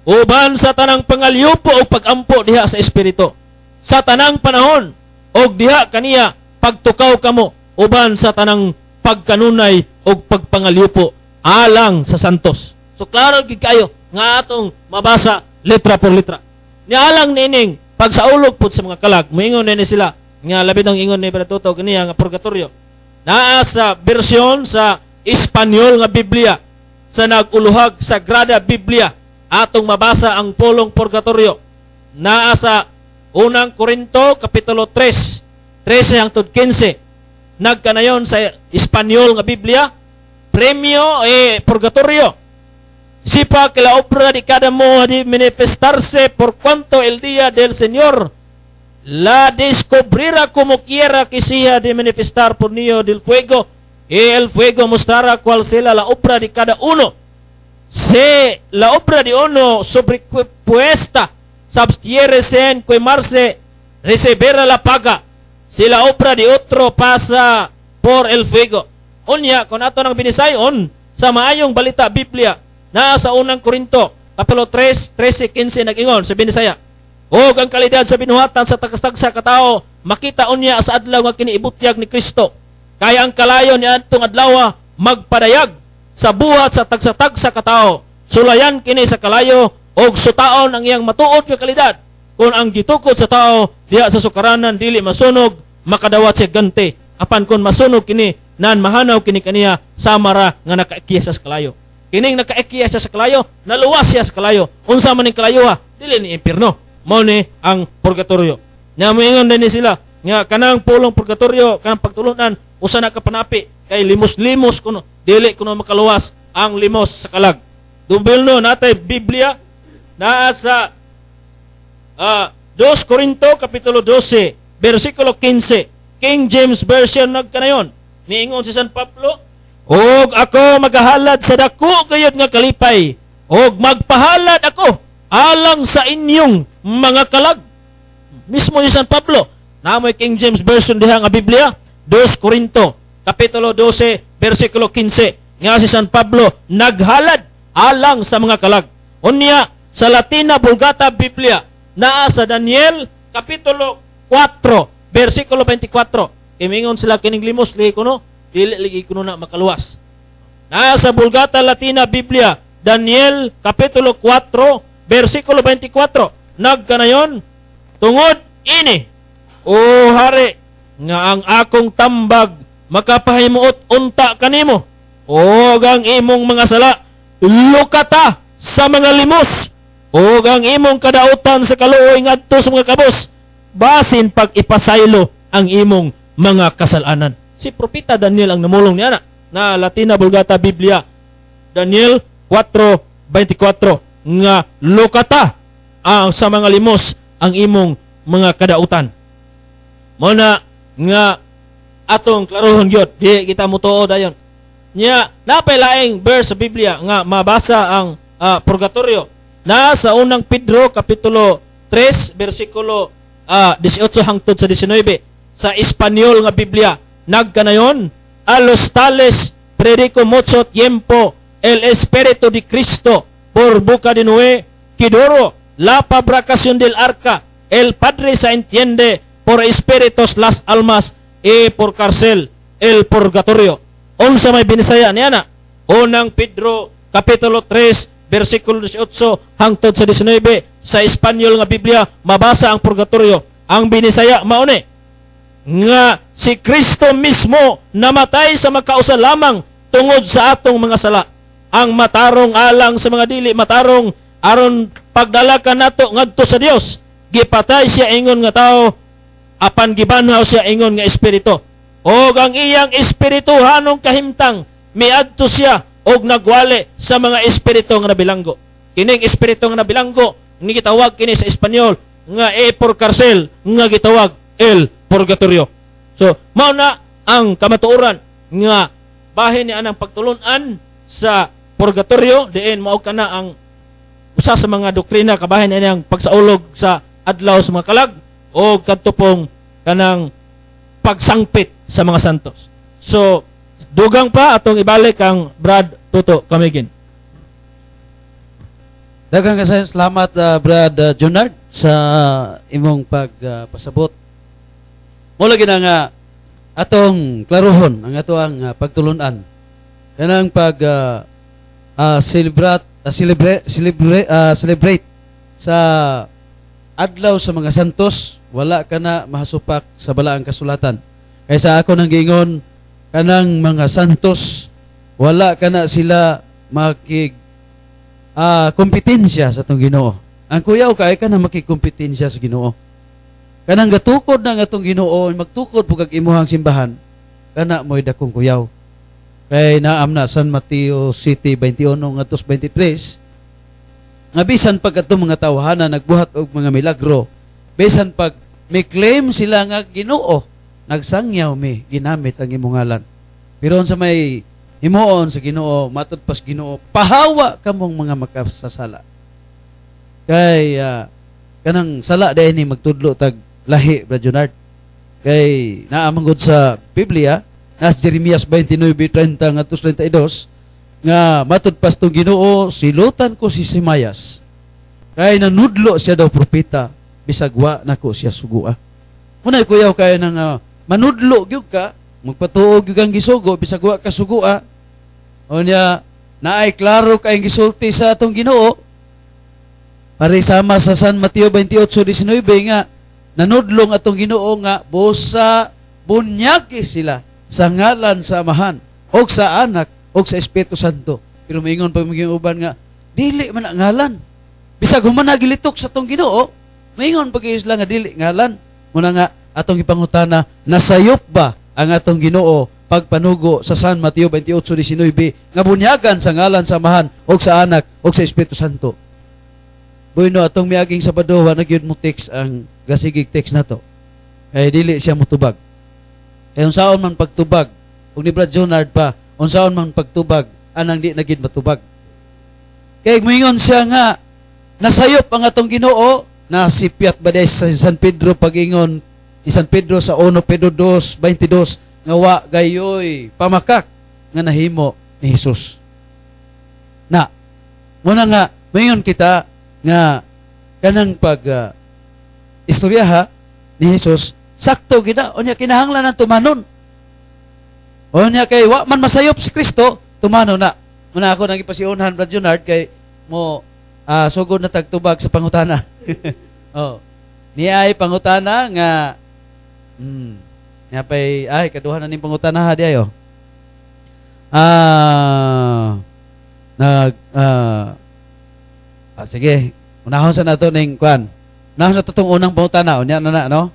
uban sa tanang pangalyupo o pagampo diha sa espiritu sa tanang panahon og diha kaniya pagtukaw kamo uban sa tanang pagkanunay o pagpangalyupo alang sa santos. So klaro gid kayo nga atong mabasa letra por letra. Nialang nining pagsaulog pud sa mga kalag, moingon ni sila nga labi ang ingon ni Bratuto kaniya nga purgatorio. Naa sa bersyon sa Espanyol nga Biblia sa naguluhag Sagrada Biblia atong mabasa ang pulong purgatorio. Naa sa unang Korinto kapitulo 3 13 hangtod 15 nagkanayon sa Espanyol nga Biblia, premio purgatorio. Sipa que la obra de cada modo de manifestarse por cuanto el día del Señor la descubrirá como quiera que sea de manifestar por medio del fuego, y el fuego mostrará cuál será la obra de cada uno. Si la obra de uno sobrepuesta se abstiere en quemarse, recibirá la paga. Si la obra de otro pasa por el fuego. Unya, kung ato nang binisayon sa maayong balita Biblia, na sa unang Korinto, kapitulo 3, 13-15 nag-ingon sa binisaya, og ang kalidad sa binuhatan sa tagsa katao, makita unya sa adlaw nga kiniibutyag ni Kristo. Kaya ang kalayo ni adtong adlaw magpadayag sa buhat sa tagsa katao. Sulayan kini sa kalayo og sutaon ang iyang matuod nga kalidad. Kung ang gitukod sa tao diha sa sukaranan dili masunog, makadawat siya ganti. Apan kung masunog kini, nan mahanaw kini kaniya samara nga nakaikiya sa kalayo. Kining nakaikiya siya sa kalayo, naluwas siya sa kalayo. Unsa man ning kalayo dili ni impierno. Mao ni ang purgatorio. Nya moingon din sila nga kanang pulong purgatorio, kanang pagtulunan usa na ka panapi kay limos-limos kuno, dili kuno makaluwas ang limos sa kalag. Tubilno natay Biblia naa sa 2 Corinto kapitulo 12 bersikulo 15. King James Version nagkanayon. Niingon si San Pablo, og ako magahalad sa dako gayud nga kalipay, og magpahalad ako alang sa inyong mga kalag. Mismo si San Pablo, namoy King James Version diha nga Biblia, 2 Corinto kapitulo 12 bersikulo 15. Nga si San Pablo naghalad alang sa mga kalag. Unya sa Latina Vulgata Biblia naa sa Daniel kapitulo 4 bersikulo 24. Kimingon sila kining limos ligi kuno, dili ligi kuno na makaluwas. Naa sa Vulgata Latina Biblia Daniel kapitulo 4 bersikulo 24. Nagkanayon, tungod ini, o hari, nga ang akong tambag makapahimuot unta kanimo, o ang imong mga sala lukata sa mga limos, o ang imong kadautan sa kaluoy ngadto sa mga kabos, basin pag ipasaylo ang imong mga kasalanan. Si Propeta Daniel ang namulong niya na Latina Vulgata Biblia Daniel 4:24 nga lukata sa mga limos ang imong mga kadautan. Muna nga atong klarohon gyud, di kita mutuo dayon. Nya napay laing verse sa Biblia nga mabasa ang purgatorio. Na sa unang Pedro kapitulo 3 bersikulo 18 hangtod sa 19 sa Espanyol nga Biblia nagkanayon, a los tales predico mucho tiempo el Espíritu de Cristo por boca de Noé, Kidoro, la fabricación del arca, el Padre se entiende por espíritus las almas y por cárcel el purgatorio. Unsa may binisaya niya na? Unang Pedro kapitulo 3 bersikulo 18 hangtod sa 19 sa Espanyol nga Biblia mabasa ang purgatorio. Ang binisaya mauni nga si Kristo mismo namatay sa makausa lamang tungod sa atong mga sala. Ang matarong alang sa mga dili matarong aron pagdala ka nato ngadto sa Dios. Gipatay siya ingon nga tao, apan gibanhaw siya ingon nga espiritu. Og ang iyang espirituhanong kahimtang miadto siya og nagwali sa mga espiritu nga nabilanggo. Kining espiritu nga nabilanggo ni gitawag kini sa Espanyol nga por cárcel nga gitawag el purgatorio. So mao na ang kamatuoran nga bahin ni anang pagtulunan sa purgatorio, diin mao kana ang usa sa mga doktrina kabahin ani ang pagsaulog sa adlaw sa mga kalag o kadto pong kanang pagsangpit sa mga santos. So dugang pa atong ibalik ang Brad Tuto Kamigin. Daghang salamat Brad Junard sa imong pagpasabot. Mula gina nga atong klarohon ang ato ang pagtulunan kanang celebrate sa adlaw sa mga santos, wala ka na mahasupak sa balaang kasulatan. Kaysa ako nang giingon kanang mga santos, wala ka na sila kompetensya sa atong Ginoo. Ang kuyaw kay ka na makikompetensya sa Ginoo. Kanang gatukod na nga atong Ginoo, magtukod po kag imuhang simbahan, kana mo'y dakong kuyaw. Kay naam na San Mateo City 21 ngadto 23, nga bisan pag atong mga tawhana nagbuhat og mga milagro, bisan pag may claim sila nga Ginoo, nagsangyaw mi ginamit ang imong ngalan. Pero sa may himuon sa Ginoo, matud pas Ginoo, pahawa kamong mga makasasala. Kay kanang sala dahil ni magtudlo tag lahi, Brad Junard. Kay naamanggod sa Biblia, as Jeremias 29:30 ngadto 32, nga matud pas tong Ginoo, silutan ko si Simayas. Kay nanudlo siya daw propeta, bisag wa nako siya sugua. Munay kuyaw kay nang manudlo gyud ka, magpatuog gyud kang gisugo bisag wa ka sugua. Unya naay klaro kay gisulti sa atong Ginoo. Pare sama sa San Mateo 28:19 nga nanudlong atong Ginoo nga busa bunyagi sila sa ngalan sa Amahan o sa Anak o sa Espiritu Santo. Pero maingon pa maging uban nga dili man ang ngalan. Bisag human nagilitok sa atong Ginoo, maingon pa sila nga dili ngalan. Muna nga atong ipangutana, nasayop ba ang atong Ginoo pagpanugo sa San Mateo 28:19 nga bunyagan sa ngalan sa Amahan o sa Anak o sa Espiritu Santo. Bueno, atong miaging Sabado wa na gyud mo text ang gasigig text nato. Kay dili siya motubag. Kay unsaon man pagtubag, ug ni Brad Jonard pa, unsaon man pagtubag anang di na gid matubag. Kay moingon siya nga nasayop ang atong Ginoo na sipiat ba sa San Pedro pagingon ni San Pedro sa 1 Pedro 2:22 nga wa gayoy pamakak nga nahimo ni Hesus. Na muna nga moingon kita nga kanang pag istoryaha ni Hesus sakto gina unya kinahanglan ang tumanon. Unya kay wa man masayop si Kristo tumanon na. Muna ako nang ipasiunhan Brad Junard kay mo sugod na tagtubag sa pangutana. Oh. Niya ay pangutana nga niya pay ay kaduha na ning pangutana ha di ayo. Sige, unahon sa nato ning kwan. Unahon sa tutong unang pangutana unya na no.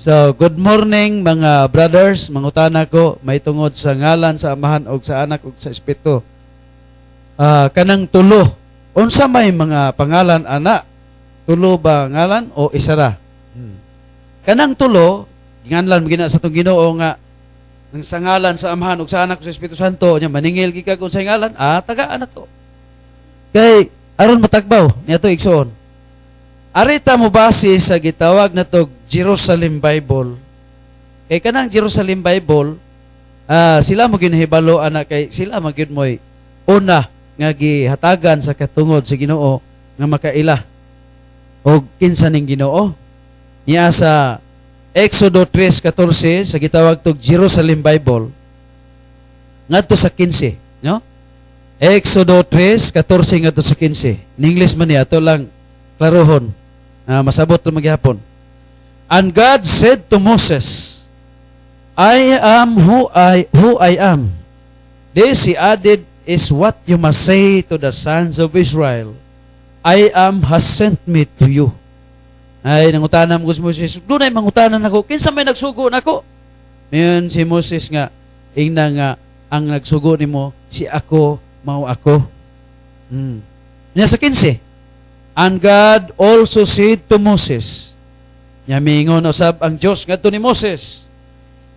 So, good morning mga brothers, mangutana ko may tungod sa ngalan sa Amahan ug sa Anak ug sa Espiritu. Kanang tulo, unsa may mga pangalan ana? Tulo ba ngalan o isa ra? Kanang tulo, ginganlan gina sa tong Ginoo nga nang sa ngalan sa Amahan ug sa Anak ug sa Espiritu Santo nya maningil gid kag unsay ngalan? Tagaan na to. Kay aron matagbaw niya to igsoon. Arita mo base sa gitawag na to Jerusalem Bible. Kay kanang Jerusalem Bible, sila mo ginahibalo ana kay sila magyud moy una nga gihatagan sa katungod sa Ginoo nga makaila og kinsa ning Ginoo. Niya sa Exodo 3:14 sa gitawag tog Jerusalem Bible ngadto sa 15, no? Exodo 3:14 ngadto sa 15. In English man niya ato lang klarohon. Masabot na maghapon. And God said to Moses, I am who I am. This, he added, is what you must say to the sons of Israel. I am has sent me to you. Ay, nangutanan mo si Moses, doon ay mangutanan ako, kinsa may nagsugo nako? Ngayon si Moses nga, ingna nga, ang nagsugo ni mo, si ako, mao ako. Niya sa 15, and God also said to Moses, yamingon usab ang Dios ngadto ni Moses,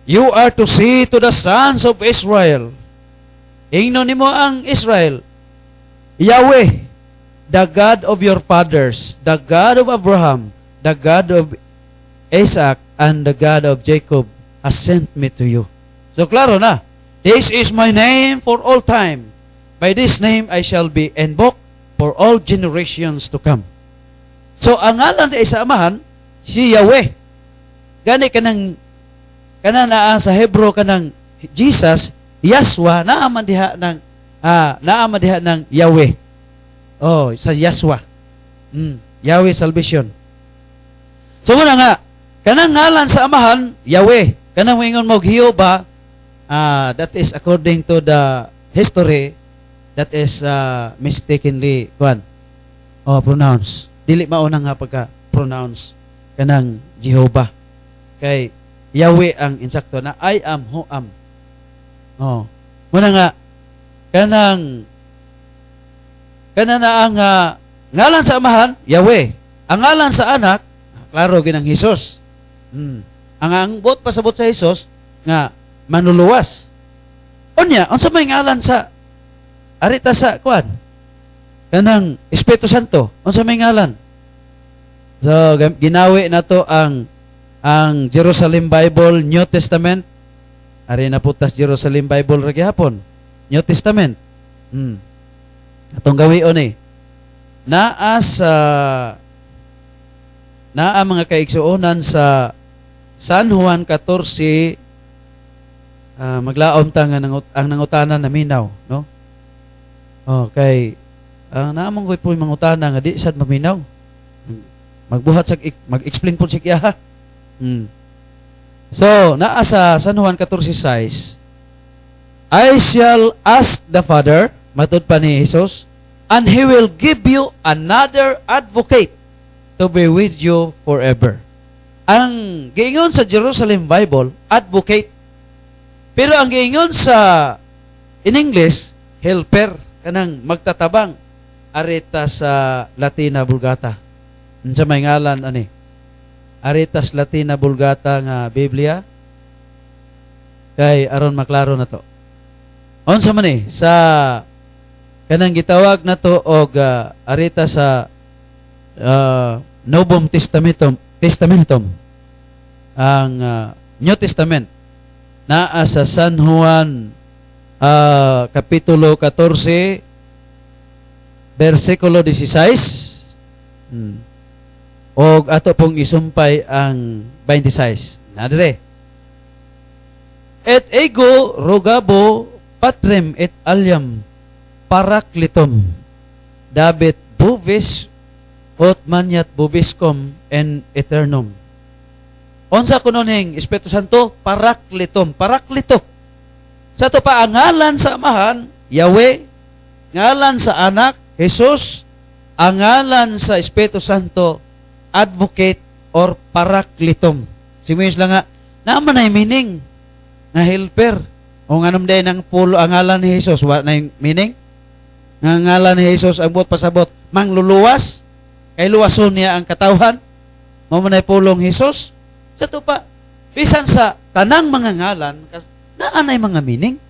you are to say to the sons of Israel, ingnon nimo ang Israel, Yahweh, the God of your fathers, the God of Abraham, the God of Isaac, and the God of Jacob has sent me to you. So klaro na, this is my name for all time. By this name I shall be invoked for all generations to come. So ang ngalan di sa Amahan si Yahweh. Gani kanang naa sa Hebro kanang Jesus, Yahshua, naaman diha ng Yahweh. Oh, sa Yahshua. Yahweh salvation. So muna nga, kanang ngalan sa Amahan, Yahweh. Kanang moingon mo Jehovah, that is according to the history, that is mistakenly pronounced. Dili mauna nga pagka-pronounce kanang Jehovah. Kay Yahweh ang insakto na I am who am. Muna nga kanang na ang ngalan sa Amahan, Yahweh. Ang ngalan sa Anak, klaro ginang Hesus. Ang bot pasabot sa Hesus nga manuluwas. Unya, unsa may ngalan sa arita sa kuan kanang Espiritu Santo, unsa may ngalan? So ginawi nato ang Jerusalem Bible New Testament. Ari na putas Jerusalem Bible ra gihapon. New Testament. Atong gawion naa mga kaigsuonan sa San Juan 14 maglaom ta nga ang nangutanan na minaw, no? Okay. Naamang ko'y po yung mangutana nga di sad maminaw. Magbuhat sa mag-explain po siya ha. So, naa sa San Juan 14:6, I shall ask the Father, matud pa ni Jesus, and He will give you another advocate to be with you forever. Ang giingon sa Jerusalem Bible, advocate. Pero ang giingon sa in English, helper, kanang magtatabang, arita sa Latina Vulgata. Sa may ngalan, ani? Aritas Latina Vulgata nga Biblia. Kay aron maklaro na to. Unsa man ni sa kanang gitawag na to og arita sa Novum Testamentum ang New Testament naa sa San Juan kapitulo 14 versikulo 16 og ato pong isumpay ang 26 nadire. Et ego rogabo patrem et aliam paraklitum dabit bovis ot maniat bobiscom en eternum. Unsa kunoning Espiritu Santo? Paraklitum, paraklito. Sa to pa ang ngalan sa Amahan, Yahweh, ngalan sa Anak, Jesus, ang ngalan sa Espiritu Santo, advocate or paraklitum. Simuyos lang nga, naman ay meaning nga helper. O nga naman din ang pulo ang ngalan ni Jesus, what na yung meaning? Nga ngalan ni Jesus ang buot pasabot, mangluluwas, kay luwason niya ang katawhan, mamunay pulong Jesus. Sa to pa, bisan sa tanang mga ngalan, naanay mga meaning.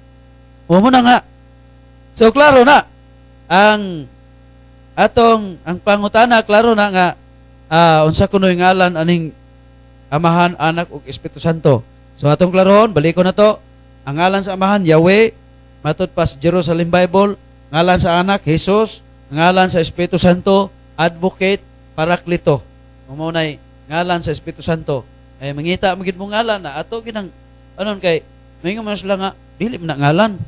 O mo na nga. So, klaro na, ang pangutana, klaro na nga, unsa kuno yung ngalan, aning Amahan, Anak, ug Espiritu Santo. So, atong klarohon, balik ko na to, ang ngalan sa Amahan, Yahweh, matod pa sa Jerusalem Bible, ngalan sa Anak, Jesus, ngalan sa Espiritu Santo, Advocate, Paraklito. Umunay, ngalan sa Espiritu Santo. Ay mangita magid mo ngalan na ato ginang anon kay mingon man sila nga dili man na ngalan.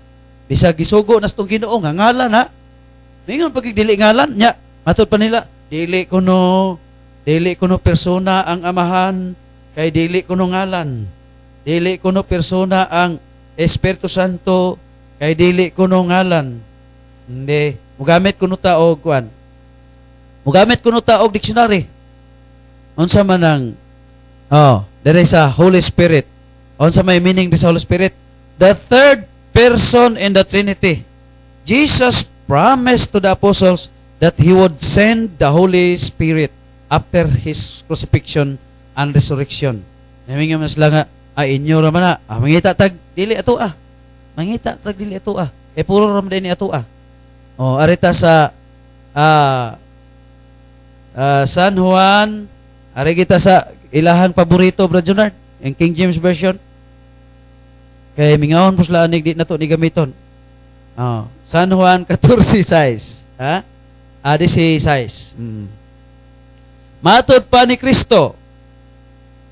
Bisag gisugo nas tong Ginoo nga ngalan ha. Mingon pag dili ngalan nya matud pa nila dili kuno persona ang Amahan kay dili kuno ngalan. Dili kuno persona ang Espiritu Santo kay dili kuno ngalan. Hindi, mugamit kuno ta og kuan. Mugamit kuno ta og dictionary. Unsa man ang there is a Holy Spirit. Unsa may meaning sa Holy Spirit? The third person in the Trinity. Jesus promised to the apostles that He would send the Holy Spirit after His crucifixion and resurrection. Namingan mas lang inyo raman na. Mangita tag dili ato Mangita tag dili ato puro ram din ni ato arita sa San Juan, ari kita sa ilahang paborito, Brad Junard, yung King James Version. Kaya mingawon po sila anig di na to ni gamiton. San Juan 14:6. Adi si 6. Matod pa ni Kristo,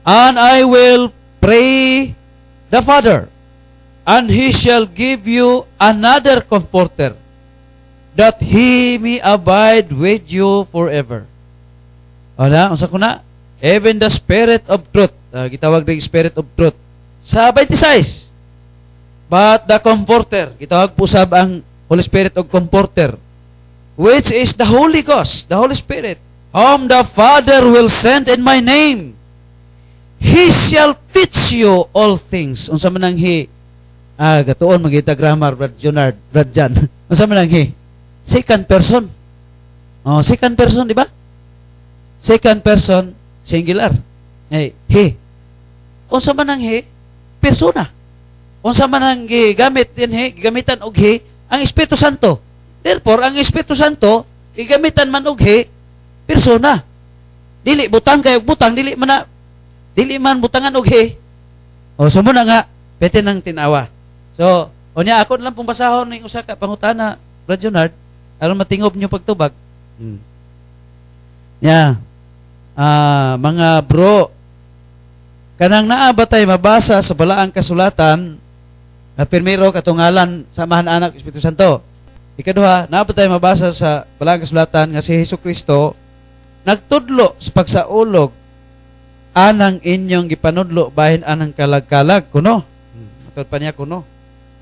and I will pray the Father, and He shall give you another comforter, that He may abide with you forever. Unsa ko na? Even the Spirit of Truth. Gitawag rin Spirit of Truth. Sa 26. But the Comforter. Gitawag po sab ang Holy Spirit of Comforter. Which is the Holy Ghost, the Holy Spirit. Whom the Father will send in my name. He shall teach you all things. Unsa man ang He? Gatuon, magita grammar, Brad Junard, Brad Jan. Unsa man ang He? Second person. Second person, di ba? Second person, singular. He. Unsa man ang he? Persona. Unsa man ang gigamit din he? Gigamitan og he ang Espiritu Santo. Therefore, ang Espiritu Santo gigamitan man og he persona. Dili butang kay butang, dili man butangan og he. So mo na nga pwede nang tinawa. So, unya ako lang pong basahon ning usa ka pangutana, Brad Junard, aron matingob niyo pagtubag. Yeah. Mga bro, kanang naa ba tay mabasa sa balaang kasulatan na pirmero katungalan sa Amahan, Anak, Espiritu Santo. Ikaduha, naa ba tay mabasa sa balaang kasulatan nga si Hesukristo nagtudlo sa pagsaulog anang inyong gipanudlo bahin anang kalag-kalag kuno. Matod pa niya kuno.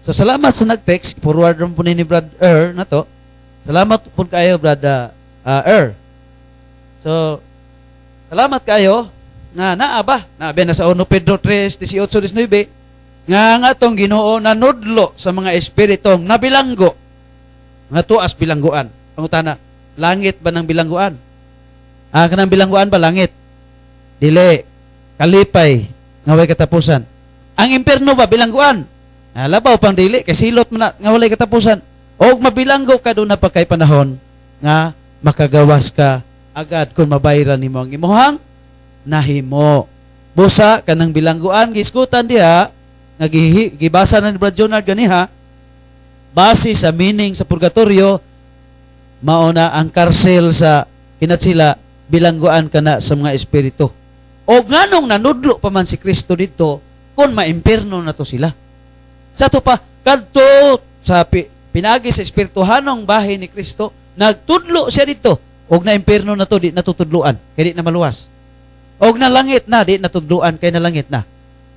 So salamat sa nag-text, forward ron po ni Brad na to. Salamat po kayo, Brad So salamat kayo nga naa ba? Nabi na sa 1 Pedro 3:18-19 nga tong Ginoo nanudlo sa mga espiritong nabilanggo nga tuas bilangguan. Pangutana, langit ba ng bilangguan? Kanang bilangguan ba langit? Dili, kalipay nga way katapusan. Ang impierno ba bilangguan? Labaw pang dili kay silot man nga walay katapusan. Og mabilanggo ka do na pagkay panahon nga makagawas ka agad kung mabayran nimo ang imong nahimo. Busa kanang bilangguan gisgutan diha nga gibasa na ni Brad Jonard ganiha base sa meaning sa purgatorio mao na ang karsel sa kinatsila bilangguan kana sa mga espiritu. O nganong nanudlo pa man si Kristo dito kung maimpierno na to sila. Sa to pa kadto sa pinagi sa espirituhanong bahay ni Kristo nagtudlo siya dito og na impierno na to di natutudluan kay di na maluwas. Og na langit na di natudluan kay na langit na.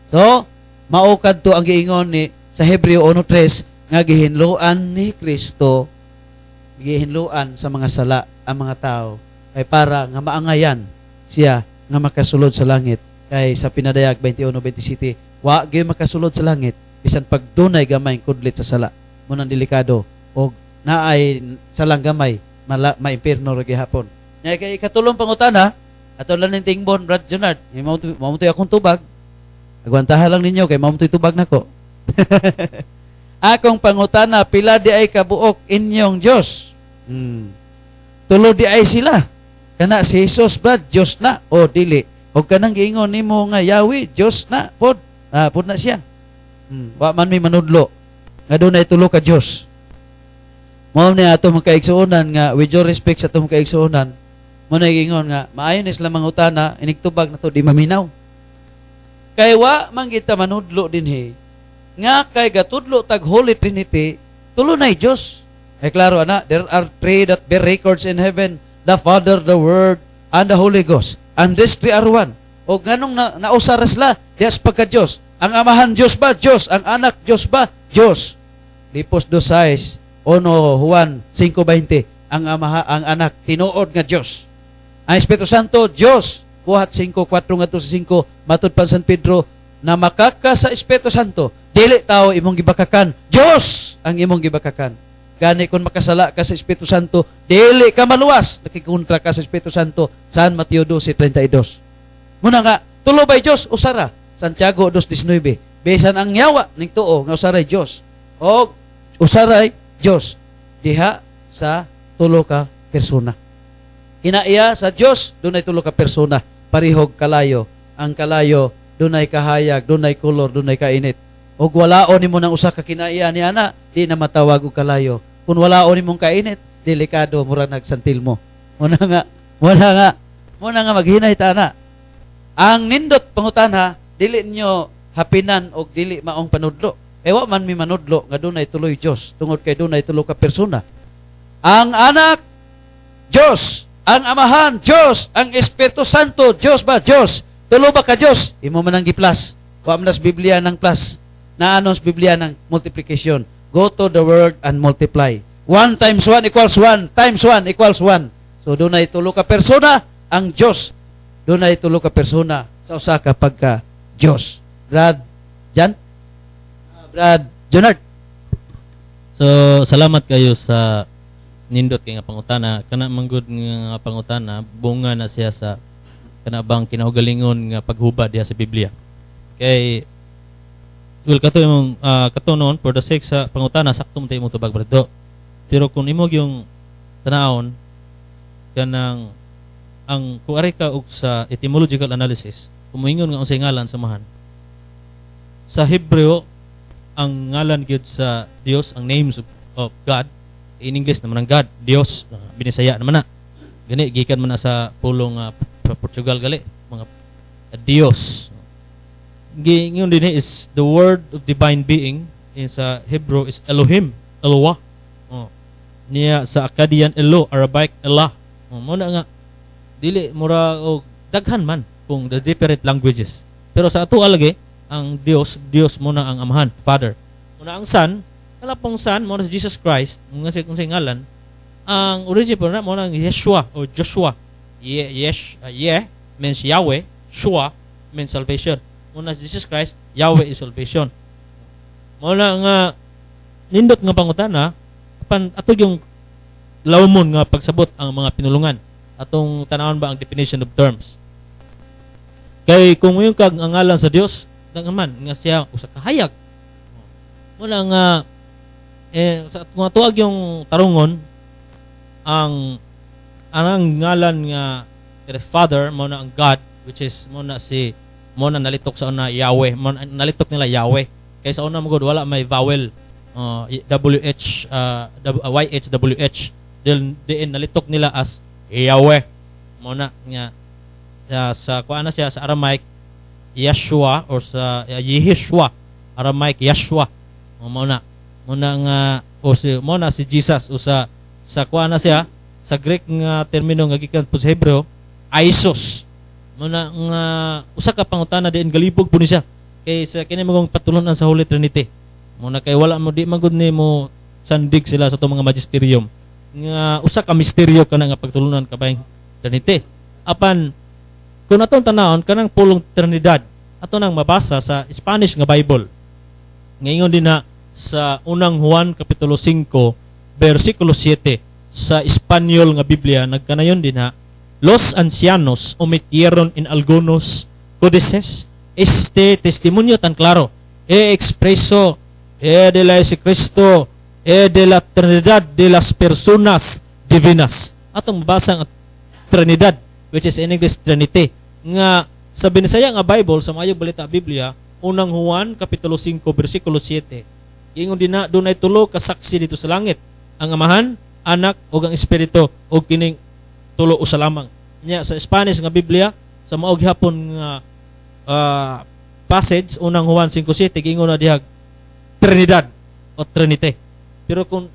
So mao kadto ang giingon ni sa Hebreo 1:3 nga gihinluan ni Kristo, gihinluan sa mga sala ang mga tao kay para nga maangayan siya nga makasulod sa langit. Kay sa pinadayag 21:27 wa gyud makasulod sa langit bisan pag dunay gamay kudlit sa sala. Mo nang delikado og naay salang gamay maimpierno ra gihapon. Nya kay katulong pangutana aton lang ning tingbon Brad Jonard, mamutoy akong tubag. Agwantahan lang ninyo kay mamutoy tubag nako. Akong pangutana, pila di ay kabuok inyong Diyos? Tulo di ay sila. Kana si Jesus ba Diyos na o dili? O kanang giingon nimo nga Yahweh Diyos na pod. Pod na siya. Wa man may manudlo nga dunay tulo ka Diyos. Mao ni ato mga kaigsuonan nga with due respect sa atong kaigsuonan, mo na giingon nga maayo ni sila mangutana inigtubag na to di maminaw. Kay wa man kita manudlo dinhi nga kay gatudlo tag Holy Trinity, tulo nay Dios. Ay klaro ana, there are three that bear records in heaven, the Father, the Word, and the Holy Ghost. And these three are one. O ganong nausar sila, Diyas pagka Diyos. Ang amahan Diyos ba? Diyos. Ang anak Diyos ba? Diyos. Lipos 2:6, 1 Juan 5:20, ang anak tinuod nga Diyos. Ang Espiritu Santo Diyos. Buhat 5:4 ngadto sa 5 matud pa San Pedro na makaka sa Espiritu Santo, dili tao imong gibakakan, Dios ang imong gibakakan. Gani kung makasala ka sa Espiritu Santo, dili ka maluwas, nakikontra ka sa Espiritu Santo. San Mateo 12:32. Muna nga, tulo bay Dios usara. Santiago 2:19. Bisan ang yawa ning tuo nga usaray Dios. O usaray Dios diha sa tulo ka persona. Kinaiya sa Dios dunay tulo ka persona, parihog kalayo. Ang kalayo dunay kahayag, dunay kolor, dunay kainit. Og walaon nimo nang usa ka kinaiya ni ana, di na matawag og kalayo. Kung walaon nimong kainit, delikado mura nagsantil mo. Muna nga maghinay ta na. Ang nindot pangutana, dili nyo hapinan og dili maong panudlo. Kay wa man mi manudlo nga dunay tuloy Dios, tungod kay dunay tulo ka persona. Ang anak Dios, ang amahan Dios, ang Espiritu Santo Dios ba Dios? Tulo ba ka Diyos? Imo man ang giplas. Wa man nas Biblia ng plus. Naanos Biblia ng multiplication. Go to the word and multiply. 1 times 1 equals 1 times 1 equals 1. So dunay tulo ka persona ang Diyos. Dunay tulo ka persona sa usa ka pagka Diyos. Brad Jonard. So salamat kayo sa nindot kay nga pangutana. Kana manggod nga pangutana, bunga na siya sa kanabang kinaugalingon nga paghubad diha sa Biblia. Kay kato imong katunon for the sake sa pangutana sakto mo tayo mo tubag brado. Pero kung imong yung tanawon kanang ang kuari ka og sa etymological analysis, kumuingon nga unsay ngalan samahan. Sa Hebreo ang ngalan gyud sa Dios, ang names of God, in English naman ang God, Dios, binisaya naman na. Gani gikan man na sa pulong Portugal gali, mga Dios. Ngayon din is the word of divine being in sa Hebrew is Elohim, Eloah. Niya sa Akkadian Elo, Arabic Elah. Muna nga dili mura og daghan man kung the different languages. Pero sa ato alagi ang Dios muna ang amahan, Father. Muna ang Son, kalapong Son mo na Jesus Christ, kung say ngalan, ang origin po na mo na Yeshua o Joshua. Means Yahweh, Shua means salvation. Muna Jesus Christ, Yahweh is salvation. Muna nga nindot nga pangutana apan ato yung lawmon nga pagsabot ang mga pinulungan. Atong tanawon ba ang definition of terms? Kay kung yung kag ang ngalan sa Dios, man nga siya usa ka hayag. Muna nga sa kung tuwag yung tarungon ang ngalan nga the Father mo na ang God, which is mo na nalitok sa una Yahweh, nalitok nila Yahweh. Kay sa una mo gud wala may vowel WH YHWH. Diin nalitok nila as Yahweh. Mo na nga sa kuana siya sa Aramaic Yeshua or sa Yeshua, Aramaic Yeshua. Mo na nga mo na si Jesus o sa kuana siya sa Greek nga termino nga gikan po sa Hebreo Isos. Muna nga usa ka pangutana diin galibog po ni siya kay sa kini magong patulunan sa Holy Trinity. Muna kay wala mo di magud nimo sandig sila sa mga magisterium nga usa ka misteryo kana nga pagtulunan kabay Trinity. Apan kung atong tanawon kanang pulong Trinidad ato nang mabasa sa Spanish nga Bible. Ngayon din na sa unang Juan kapitulo 5 bersikulo 7 sa Espanyol nga Biblia nagkanayon din ha. Los ancianos omitieron en algunos códices este testimonio tan claro expreso de la Jesucristo de la Trinidad de las personas divinas. Atong mabasa ang Trinidad, which is in English Trinity, nga sa Binisaya nga Bible sa Mayong Balita Biblia, unang Juan kapitulo 5 bersikulo 7. Ingon din na dunay tulo ka saksi dito sa langit, ang Amahan, Anak ug ang Espiritu ug kining tulo usa lamang. Nya sa Spanish nga Biblia sa maog hapon nga passage unang Juan 5:7 gingon na dihag Trinidad o Trinity. Pero kung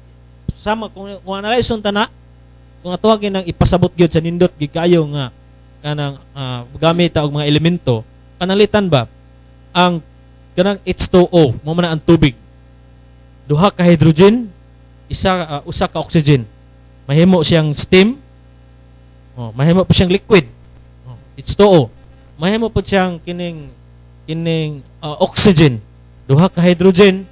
sama kung analyze tana kung atuwagin nang ipasabot gyud sa nindot gid kayo nga kanang gamit og mga elemento kanalitan ba ang kanang H2O mo man ang tubig. Duha ka hydrogen, usa ka oxygen. Mahimo siyang steam. Mahimo po siyang liquid. H2O. Mahimo po siyang kining oxygen. Duha ka hydrogen.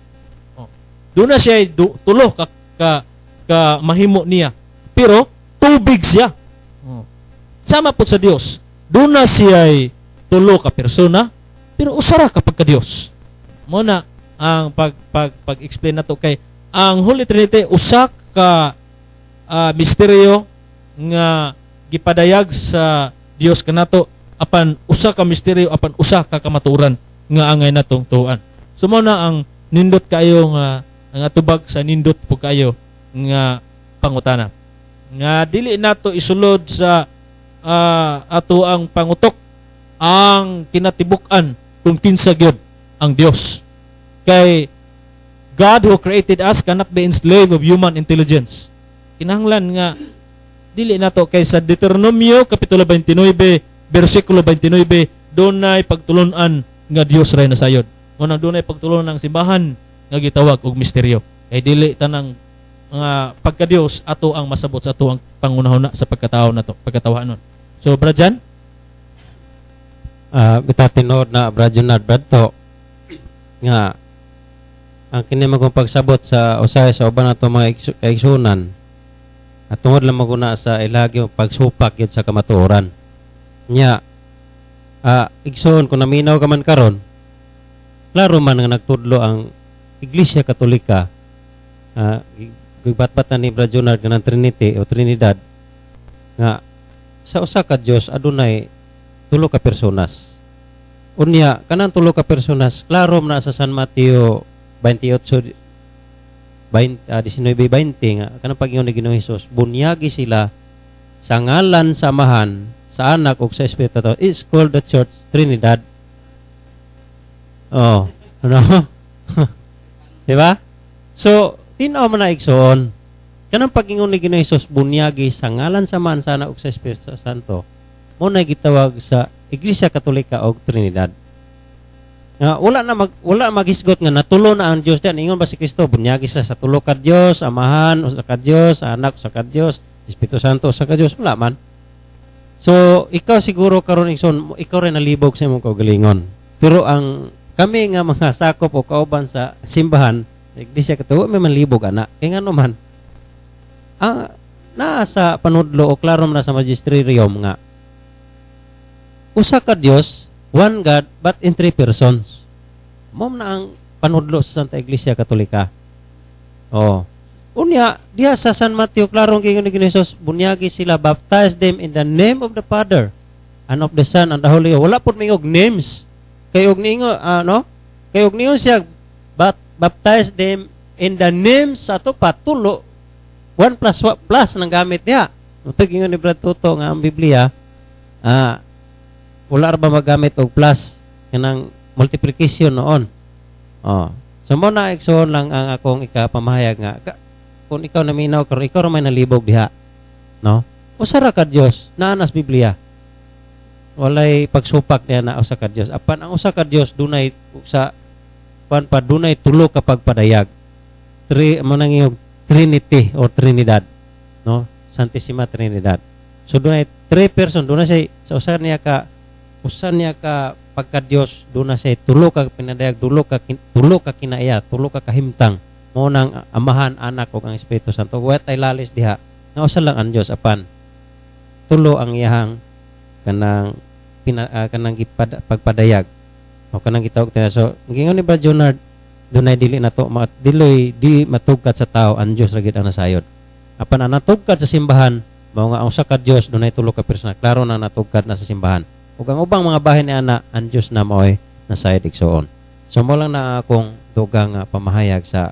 Doon na siya tulo ka mahimo niya. Pero tubig siya. Sama po sa Dios. Doon na siya tulo ka persona, pero usara ka pagka Dios. Mo na ang pag-explain nato kay ang Holy Trinity usa ka misteryo nga gipadayag sa Dios kanato apan usa ka misteryo apan usa ka kamatuoran nga angay natong tuan. So mo na ang nindot kayo nga tubag sa nindot po kayo nga pangutana. Nga dili nato isulod sa ato ang pangutok ang kinatibuk-an kung kinsa gyud ang Dios. Kay God who created us cannot be enslaved of human intelligence. Kinahanglan nga dili nato kay sa Deuteronomio kapitulo 29 bersikulo 29 dunay pagtulunan nga Dios ray nasayod. Unang dunay pagtulunan ng simbahan nga gitawag og misteryo. Kay dili tanang nga pagka-Dios ato ang masabot sa ato ang pangunahuna sa pagkatao nato, pagkatawanon. So Brajan, bitatinod na Brajonad Bradto nga ang kini magong pagsabot sa usahay sa uban nato mga kaigsunan at tungod lang maguna sa ilagi pagsupak yun sa kamatuoran. Nya, igsoon kung naminaw ka man karon, klaro man nga nagtudlo ang Iglesia Katolika, gigbatbatan ni Brajonard nga ng Trinity o Trinidad, nga sa usa ka Dios adunay tulo ka personas. Unya, kanang tulo ka personas, klaro man na sa San Mateo 19:20 nga kanang pag-ingon ni Ginoong Hesus, bunyagi sila sa ngalan sa Amahan, sa Anak ug sa Espiritu Santo. Is called the Church Trinidad. Oh, ano? Diba? So, tinaw man na igsoon. Kanang pag-ingon ni Ginoong Hesus, bunyagi sa ngalan sa Amahan, sa Anak ug sa Espiritu Santo. Mo na gitawag sa Iglesia Katolika og Trinidad. Wala magisgot nga natulo na ang Dios diyan. Ingon ba si Kristo bunyagi sa tulo ka Dios, Amahan usa ka Dios, Anak usa ka Dios, Espiritu Santo usa ka Dios? Wala man. So ikaw siguro karon igsoon, ikaw rin nalibog sa imong kaugalingon. Pero ang kami nga mga sakop o kauban sa simbahan, iglesia katuwa may manlibog ana. Kaya nga naman, nasa panudlo o klaro na sa magisterium nga, usa ka Dios, one God, but in three persons. Mom na ang panudlo sa Santa Iglesia Katolika. Oh. Unya, diha sa San Mateo, klarong kingon ni Jesus, bunyagi sila, baptize them in the name of the Father, and of the Son, and the Holy Ghost. Wala po mingog names. Kayog ningo, kayog ningo siya, baptize them in the names sa to patulo, 1 plus ng gamit niya. Ito kingon ni Brad Tuto nga ang Biblia, wala ba magamit og plus kanang multiplication noon. Oh. So mo na exon lang ang akong ikapamahayag nga kung ikaw naminaw karon ikaw ra may nalibog diha. No? Usa ra ka Dios naa nas Biblia. Walay pagsupak niya na usa ka Dios. Apan ang usa ka Dios dunay sa dunay tulo ka pagpadayag. Mo nang iyong Trinity or Trinidad. No? Santissima Trinidad. So dunay 3 person dunay sa usa niya ka pagka Dios doon na say tulo ka pinadayag tulo ka kinaya tulo ka kahimtang mo nang Amahan, Anak ug ang Espiritu Santo. Wa tay lalis diha nga usa lang ang Dios apan tulo ang iyahang kanang pagpadayag o kanang gitawag tayo. So gingon ni Brad Junard dunay dili na to di matugkad sa tao ang Dios ra gid ang nasayod. Apan ang natugkad sa simbahan mao nga ang usa ka Dios dunay tulo ka persona klaro na natugkad na sa simbahan. Ug ang ubang mga bahin ni ana ang Dios na maoy nasayod igsoon. So mo lang na akong dugang pamahayag sa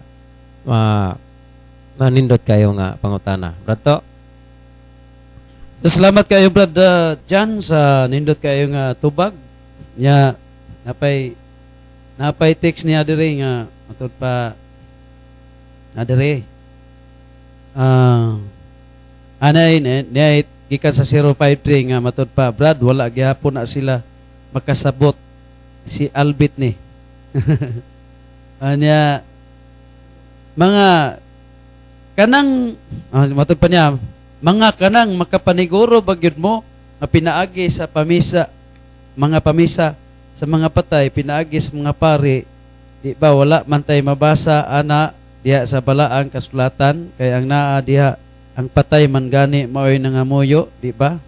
manindot kayo nga pangutana. Brato. Salamat kayo Brad Jan sa nindot kayo nga tubag. Nya napay text niya diri nga matud pa na diri. Anay niya gikan sa 053 nga matud pa Brad wala gyapon na sila makasabot si Albit ni. Anya mga kanang matud pa niya mga kanang makapaniguro bagyod mo nga pinaagi sa pamisa mga pamisa sa mga patay pinaagi sa mga pari di ba wala man tay mabasa ana diha sa balaang kasulatan kay ang naa diha ang patay man gani maoy nangamuyo, di ba?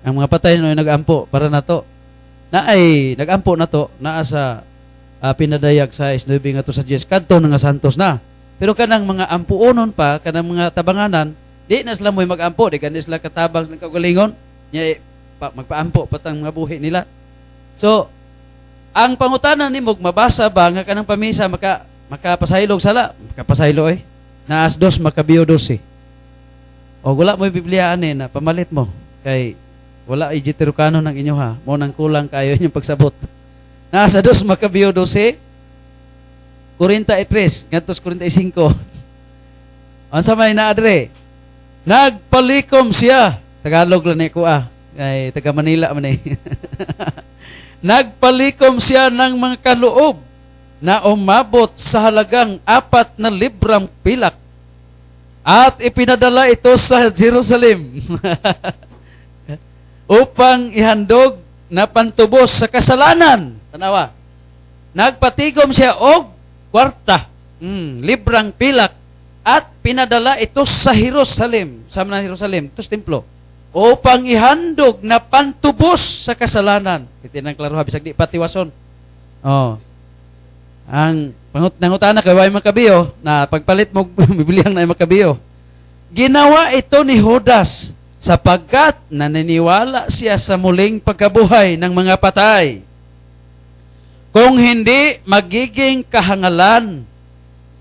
Ang mga patay no nagampo para nato. Naay nagampo nato naa sa pinadayag sa isnubi nga to sa Dios kadto nga santos na. Pero kanang mga ampuonon pa, kanang mga tabanganan, di na sila moy magampo, di kanila sila katabang ng kagalingon, nya magpaampo patang mga buhi nila. So, ang pangutanan nimo mabasa ba nga kanang pamisa makapasaylo sala, makapasaylo naas 2 Makabeo 12. O wala mo Biblia ani na pamalit mo kay wala ijiterukano ng inyo ha mo nang kulang kayo inyong pagsabot. Nasa 2 Makabeo 12 43 ngadtos 45. Unsa may naadre? Nagpalikom siya. Tagalog lang ni ko kay taga Manila man Nagpalikom siya ng mga kaloob na umabot sa halagang 4 na librang pilak. At ipinadala ito sa Jerusalem upang ihandog na pantubos sa kasalanan. Tanawa. Nagpatigom siya og kwarta, librang pilak at pinadala ito sa Jerusalem, sa Jerusalem, ito sa templo, upang ihandog na pantubos sa kasalanan. Itinang klaro bisag di patiwason. Oh. Ang nangutana kay way Makabeo na pagpalit mo bibilihang na Makabeo. Ginawa ito ni Judas sapagkat naniniwala siya sa muling pagkabuhay ng mga patay. Kung hindi magiging kahangalan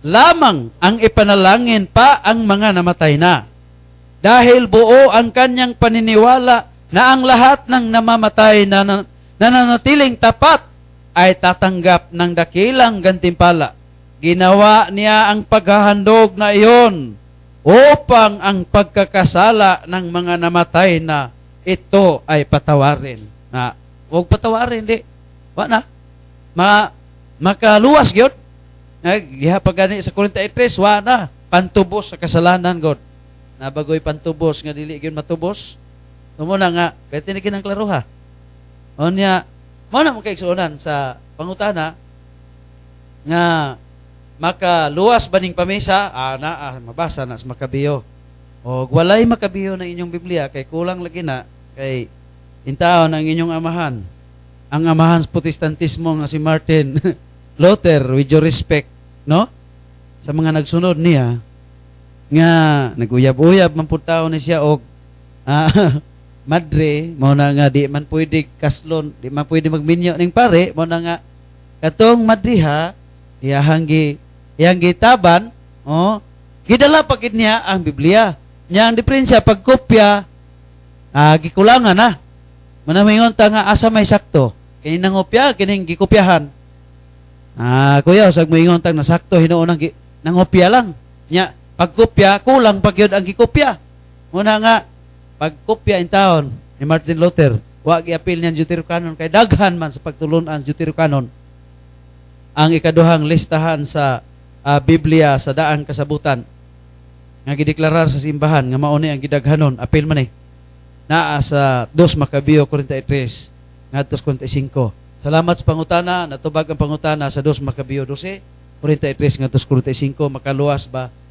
lamang ang ipanalangin pa ang mga namatay na. Dahil buo ang kanyang paniniwala na ang lahat ng namamatay na nananatiling tapat ay tatanggap ng dakilang gantimpala. Ginawa niya ang paghahandog na iyon upang ang pagkakasala ng mga namatay na ito ay patawarin. Na, huwag patawarin, di. Wa na. Makaluwas, God. Diha pagani sa 43, wa na. Pantubos sa kasalanan, God. Nabagoy pantubos, nga dili yun matubos. Tumuna nga, pwede na kinang klaro ha. O niya, mo na mong kaigsuunan sa pangutana nga makaluwas ba ning pamesa? Mabasa na sa Makabiyo. O walay Makabiyo na inyong Biblia kay kulang lagi na kay intaon ang inyong amahan. Ang amahan sa Protestantismo nga si Martin Luther, with your respect, no? Sa mga nagsunod niya nga naguyab-uyab man pud taon ni siya og madre mo na nga di man pwede kaslon, di man pwede magminyo ning pare mo na nga katong madriha iyang gitaban gidala pagid niya ang Biblia niya. Ang diferensya pagkopya gikulangan na manamingon ta nga asa may sakto kini nangopya kining gikopyahan. Kuya usag moingon tag nasakto hinuon ang nangopya lang nya. Pagkopya kulang pagyud ang gikopya. Muna nga pagkopya in taon ni Martin Luther wa giapil niya Deuterocanon kay daghan man sa pagtulon-an Deuterocanon ang ikaduhang listahan sa Biblia sa daang kasabutan nga gideklarar sa simbahan nga mao ni ang gidaghanon apil man naa sa 2 Makabiyo 43 ngadto 45. Salamat sa pangutana, natubag ang pangutana sa 2 Makabiyo 12 43 ngadto 45.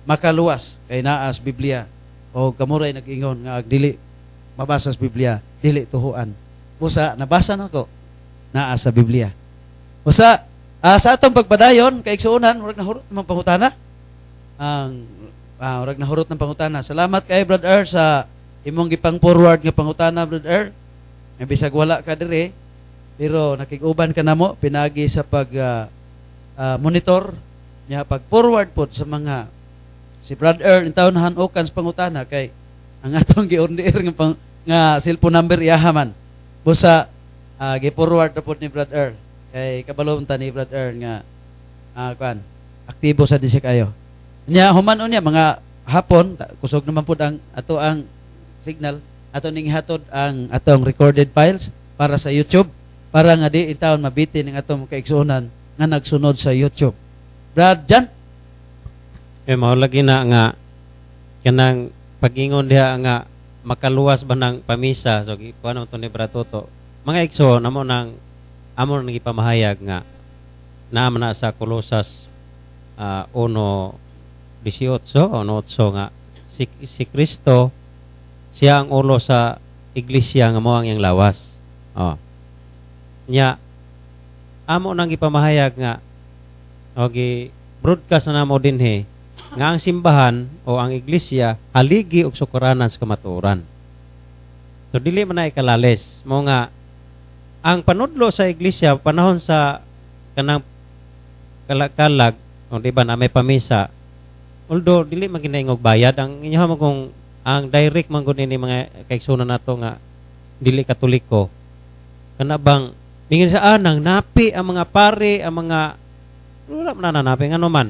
Makaluwas kay naa sa Biblia o kamuray nag-ingon nga dili mabasa sa Biblia dili tuhuan. Busa nabasa nako naa sa Biblia. Busa sa atong pagpadayon kay igsuonan murag nahurot ng pangutana. Murag nahurot ng pangutana. Salamat kay Brother Earl sa imong gipang forward nga pangutana, Brother Earl. Nga bisag wala ka dire pero nakig-uban ka namo pinagi sa pag monitor nya pag forward pod sa mga si Brother Earl intaw na hanukan sa pangutana kay ang atong gi-order nga cellphone number iyahaman. Busa gi-forward na pod ni Brother Earl kay kabalo unta ni Brother Earl nga aktibo sa disik kayo. Nya human unya mga hapon kusog naman pod ang ato ang signal ato ning hatod ang atong recorded files para sa YouTube para nga di intawon mabitin ang atong kaigsuonan nga nagsunod sa YouTube. Brad Jan mao lagi na nga kanang pagingon diha nga makaluwas ba ng pamisa so kuno to ni Bratoto mga igsoon amo nang gipamahayag nga naa man na sa Kolosas 1:18 nga si Kristo siya ang ulo sa iglesia nga mao ang iyang lawas. Nya amo nang gipamahayag nga broadcast na mo dinhi nga ang simbahan o ang iglesia haligi og sukaranan sa kamatuoran. So dili man na ikalales mo nga ang panudlo sa iglesia panahon sa kanang kalag o di ba na may pamisa although dili man ginaingog bayad ang inyo mo kung ang direct man gud ni mga kaigsunan nato nga dili katoliko kana bang ningin sa anang napi ang mga pare ang mga wala man nanapi ngano man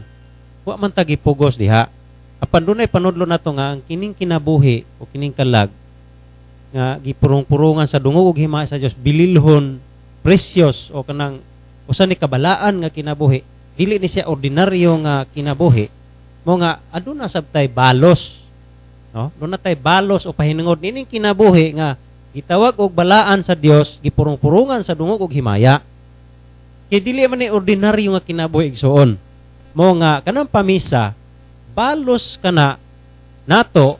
wa man tagipugos diha apan dunay panudlo nato nga ang kining kinabuhi o kining kalag nga gipurong-purungan sa dungog ug himaya sa Dios bililhon precious o kanang usa ni kabalaan nga kinabuhi dili ni siya ordinaryo nga kinabuhi mo nga aduna sabtay balos no aduna tay balos o pahinungod nining kinabuhi nga gitawag og balaan sa Dios gipurong-purungan sa dungog ug himaya kay dili man ni ordinaryo nga kinabuhi igsoon mo nga kanang pamisa balos kana nato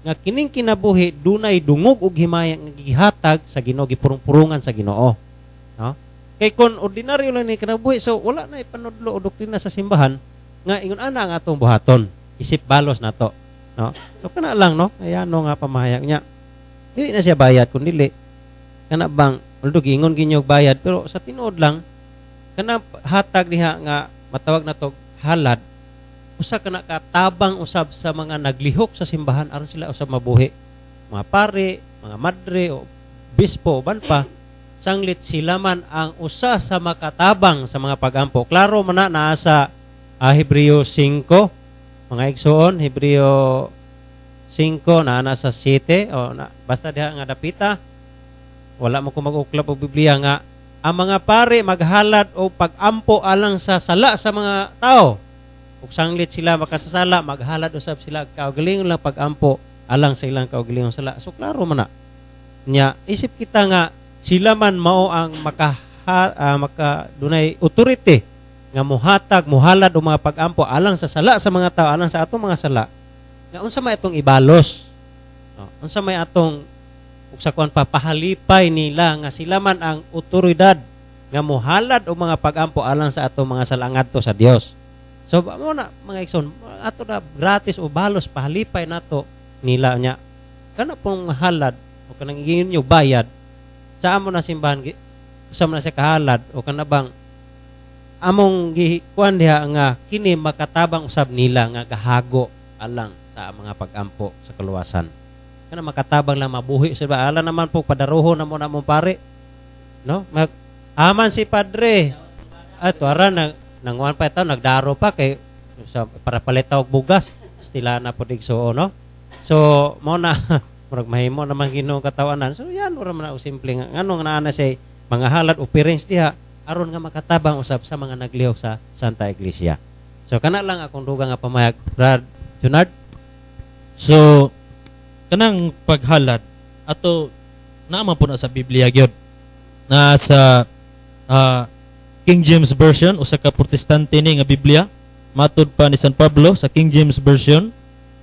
nga kining kinabuhi dunay dungog ug himaya nga gihatag sa Ginoo gipurong-purungan sa Ginoo no kay kon ordinaryo lang ni kinabuhi so wala na ipanudlo o doktrina sa simbahan nga ingon ana ang atong buhaton isip balos nato no so kana lang no ayano nga pamahayag niya dili na siya bayad kun dili kana bang although gingon ginyog bayad pero sa tinuod lang kana hatag diha nga matawag nato halad usa kana katabang usab sa mga naglihok sa simbahan aron sila usab mabuhi mga pare mga madre o bispo uban pa sanglit sila man ang usa sa makatabang sa mga pagampo klaro man na sa Hebreo 5 mga igsoon Hebreo 5 na sa 7 o na, basta diha nga dapita wala mo ko mag-uklap og Biblia nga ang mga pare maghalad o pagampo alang sa sala sa mga tao ug sanglit sila makasasala maghalad usab sila kaugalingon lang pagampo alang sa ilang kaugalingon sala so klaro man na nya isip kita nga sila man mao ang dunay authority nga muhatag, muhalad o mga pag-ampo alang sa sala sa mga tao, alang sa atong mga sala. Nga unsa may atong ibalos? No? Unsa may atong sa kuan papahalipay nila nga sila man ang otoridad nga muhalad o mga pag-ampo alang sa atong mga sala ngadto sa Dios. So mo na mga igsoon, ato na gratis o balos pahalipay nato nila nya. Kana pong halad o kanang ingin nyo bayad sa amo na simbahan sa na siya kahalad o kana bang among gikuan diha nga kini makatabang usab nila nga gahago alang sa mga pag-ampo sa kaluwasan. Kana makatabang lang mabuhi sila ala naman po padaruho na mo na mong pare. No? Aman si padre. Ato ara nanguan pa ito nagdaro pa kay para palitaw og bugas. Stila na pod igsuo no. So mo na murag mahimo naman Ginoo katawanan. So yan ora man o simple nga ngano nga ana say mga halad o parents diha aron nga makatabang usab sa mga naglihok sa Santa Iglesia. So kana lang akong dugang nga pamayag Brad Junard. So kanang paghalad ato naman po na sa Biblia gyud na sa King James Version usa ka protestante ni nga Biblia matud pa ni San Pablo sa King James Version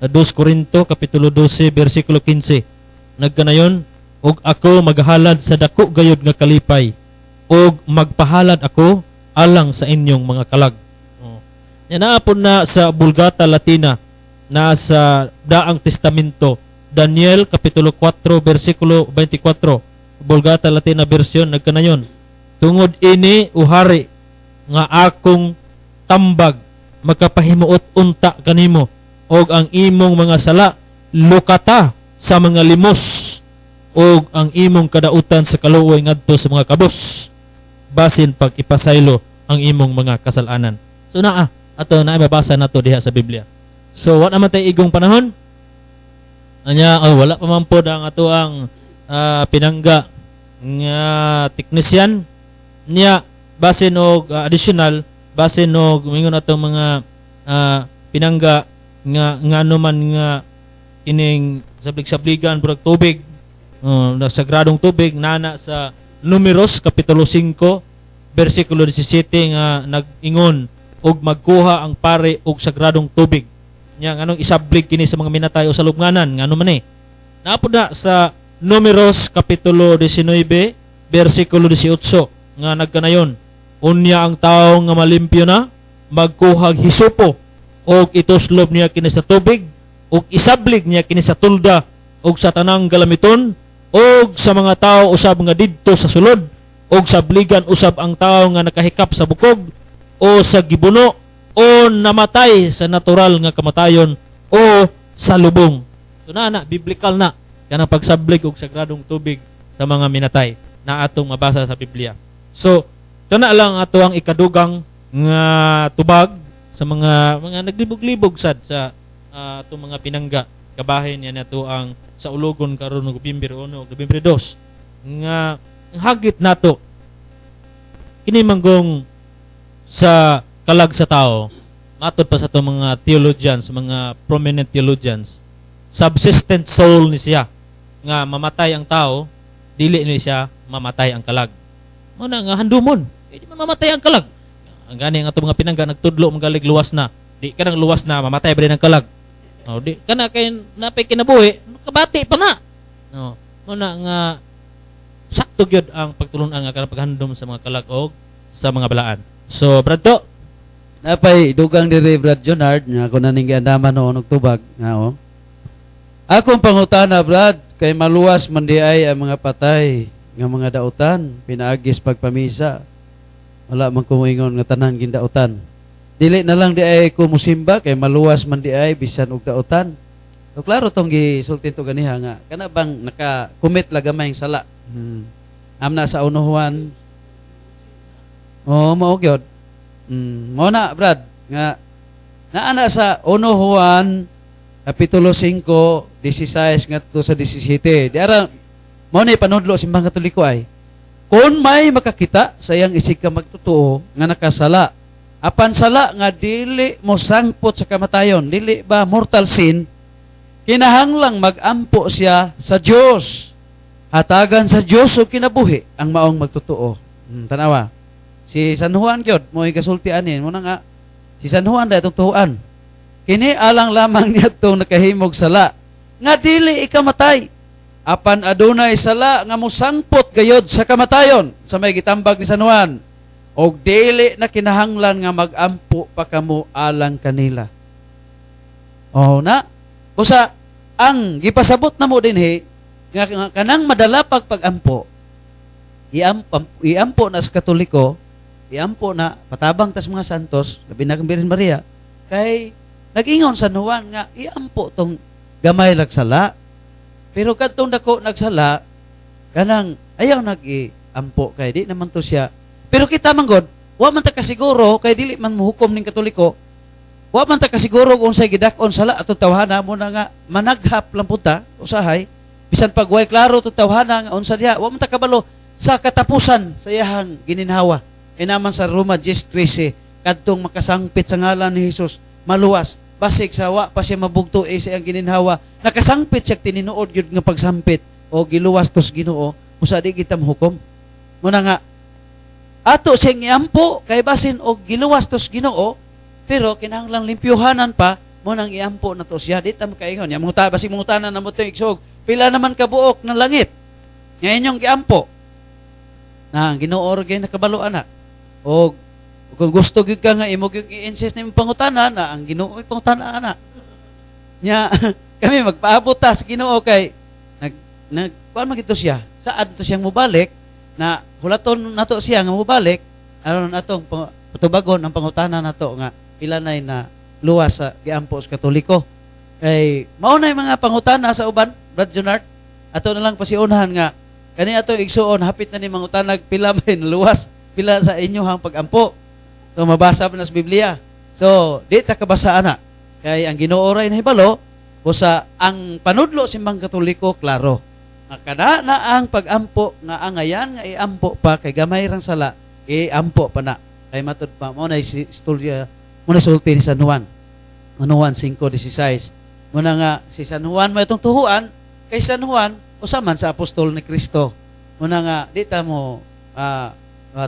2 Corinto kapitulo 12 bersikulo 15 nagkanayon og ako maghalad sa dako gayud nga kalipay og magpahalad ako alang sa inyong mga kalag. Yan naapon na sa Vulgata Latina na sa Daang Testamento Daniel kapitulo 4 bersikulo 24 Vulgata Latina version nagkanayon tungod ini uhari nga akong tambag makapahimuot unta kanimo og ang imong mga sala lukata sa mga limos og ang imong kadautan sa kaluoy ngadto sa mga kabos basin pag ipasaylo ang imong mga kasalanan. So ato na mabasa nato diha sa Biblia. So what naman tay igong panahon? Anya wala pa man pod ang ato ang pinangga nga technician niya basin og additional basin og mingon atong mga pinangga nga anuman nga kining sablig-sabligan burag tubig na sagradong tubig nana sa Numeros kapitulo 5 bersikulo 17 nga nag-ingon og magkuha ang pare og sagradong tubig nya nganong isablig kini sa mga minatay o sa lubnganan ngano man naapod na sa Numeros kapitulo 19 bersikulo 18 nga nagkanayon unya ang tawo nga malimpyo na magkuhag hisupo og ituslob niya kini sa tubig og isablig niya kini sa tulda og sa tanang galamiton og sa mga tao usab nga didto sa sulod og sabligan usab ang tao nga nakahikap sa bukog o sa gibuno o namatay sa natural nga kamatayon o sa lubong. So na biblical na kanang pagsablig og sagradong tubig sa mga minatay na atong mabasa sa Biblia. So kana lang ato ang ikadugang nga tubag sa mga naglibog-libog sad sa atong mga pinangga kabahin yan nato ang sa ulogon karon ng Nobyembre 1 ug Nobyembre 2 nga hagit nato kini manggong sa kalag sa tao matod pa sa itong mga theologians, mga prominent theologians, subsistent soul ni siya nga mamatay ang tao dili ni siya mamatay ang kalag mo na nga handumon di man mamatay ang kalag ang gani nga itong mga pinangga nagtudlo magalig luwas na di ka nang luwas na mamatay ba rin ang kalag di ka na kay napay kinabuhi kabati pa na mo na nga sakto gyud ang pagtulunan nga kanang paghandom sa mga kalag og sa mga balaan. So Brad to napay dugang diri Brad Junard nga ako naning giandaman noon og tubag nga akong pangutana Brad kay maluwas man di ay ang mga patay nga mga dautan pinaagis pagpamisa wala man ko moingon nga tanan gindautan dili na lang di ay ko musimba kay maluwas man di ay bisan og dautan. So klaro tong gisulti to ganiha nga kana bang naka-commit lagamay ang sala. Amna sa unuhuan. Mao gyud. Mao na Brad nga naana sa unuhuan kapitulo 5 16 ngadto sa 17. Di ara mao ni panudlo simbang Katoliko ay kun may makakita sa iyang isig ka magtotoo nga nakasala apan sala nga dili mo sangpot sa kamatayon dili ba mortal sin kinahanglang magampo siya sa Dios hatagan sa Dios og kinabuhi ang maong magtotoo Tanawa. Si San Juan gyud mo ikasultian mo na nga si San Juan da itong tuhuan. Kini alang lamang niya itong nakahimog sala nga dili ikamatay. Apan adunay sala nga musangpot gayod sa kamatayon sa may gitambag ni San Juan. Og dili na kinahanglan nga magampo pa kamo alang kanila. Oh na. Busa ang gipasabot na mo dinhi nga kanang madala pag-ampo. Iampo na sa Katoliko, iampo na patabang tas mga santos, labi na kang Birhen Maria, kay nag-ingon San Juan nga iampo tong gamay lagsala. Pero kadtong dako nagsala, kanang ayaw nag-iampo kay di naman to siya. Pero kita man god, wa man ta kasiguro kay dili man muhukom ning Katoliko. Wa man ta kasiguro kung unsay gidakon sala atong tawhana mo na nga managhap lang puta usahay. Bisan pag way klaro to tawhana nga unsa diha, wa man ta kabalo sa katapusan sa iyahang gininhawa. E naman sa Roma 10:13, kadtong makasangpit sa ngalan ni Hesus, maluwas basig sa wa pa siya mabugto sa iyang gininhawa. Nakasangpit siya tininuod gyud nga pagsampit o giluwas tos Ginoo, usa di kita mahukom. Muna nga ato siyang iampo kay basin og giluwas tos Ginoo, pero kinahanglang limpyuhanan pa mo nang iampo na to siya. Di ta makaingon nya basig mangutanan na mo to igsog. Pila naman kabuok ng langit nga inyong giampo na ang Ginoo gay nakabalo ana. Og kung gusto gyud ka nga imo gyud i-insist na pangutana na ang Ginoo ay pangutana ana. Nya kami magpaabot ta sa Ginoo kay nag kuan man gito siya. Saad to siyang mobalik na hulaton nato siya nga mobalik aron atong patubagon ang pangutana nato nga ilanay na luwas sa giampo sa Katoliko. Kay mao na mga pangutana sa uban, Brad Junard. Ato na lang pasiunhan nga kani ato igsuon hapit na ni mangutanag pila may luwas, pila sa inyohang pagampo. So mabasa pa na sa Biblia. So di ta kabasa ana. Kay ang Ginoo ray nahibalo busa ang panudlo simbang Katoliko klaro. Kada na ang pagampo nga angayan nga iampo pa kay gamay rang sala, iampo pa na. Kay matud pa mo na istorya mo na sulti ni San Juan. Juan 5:16. Muna nga si San Juan may itong tuhuan kay San Juan usaman sa apostol ni Kristo. Muna nga di ta mo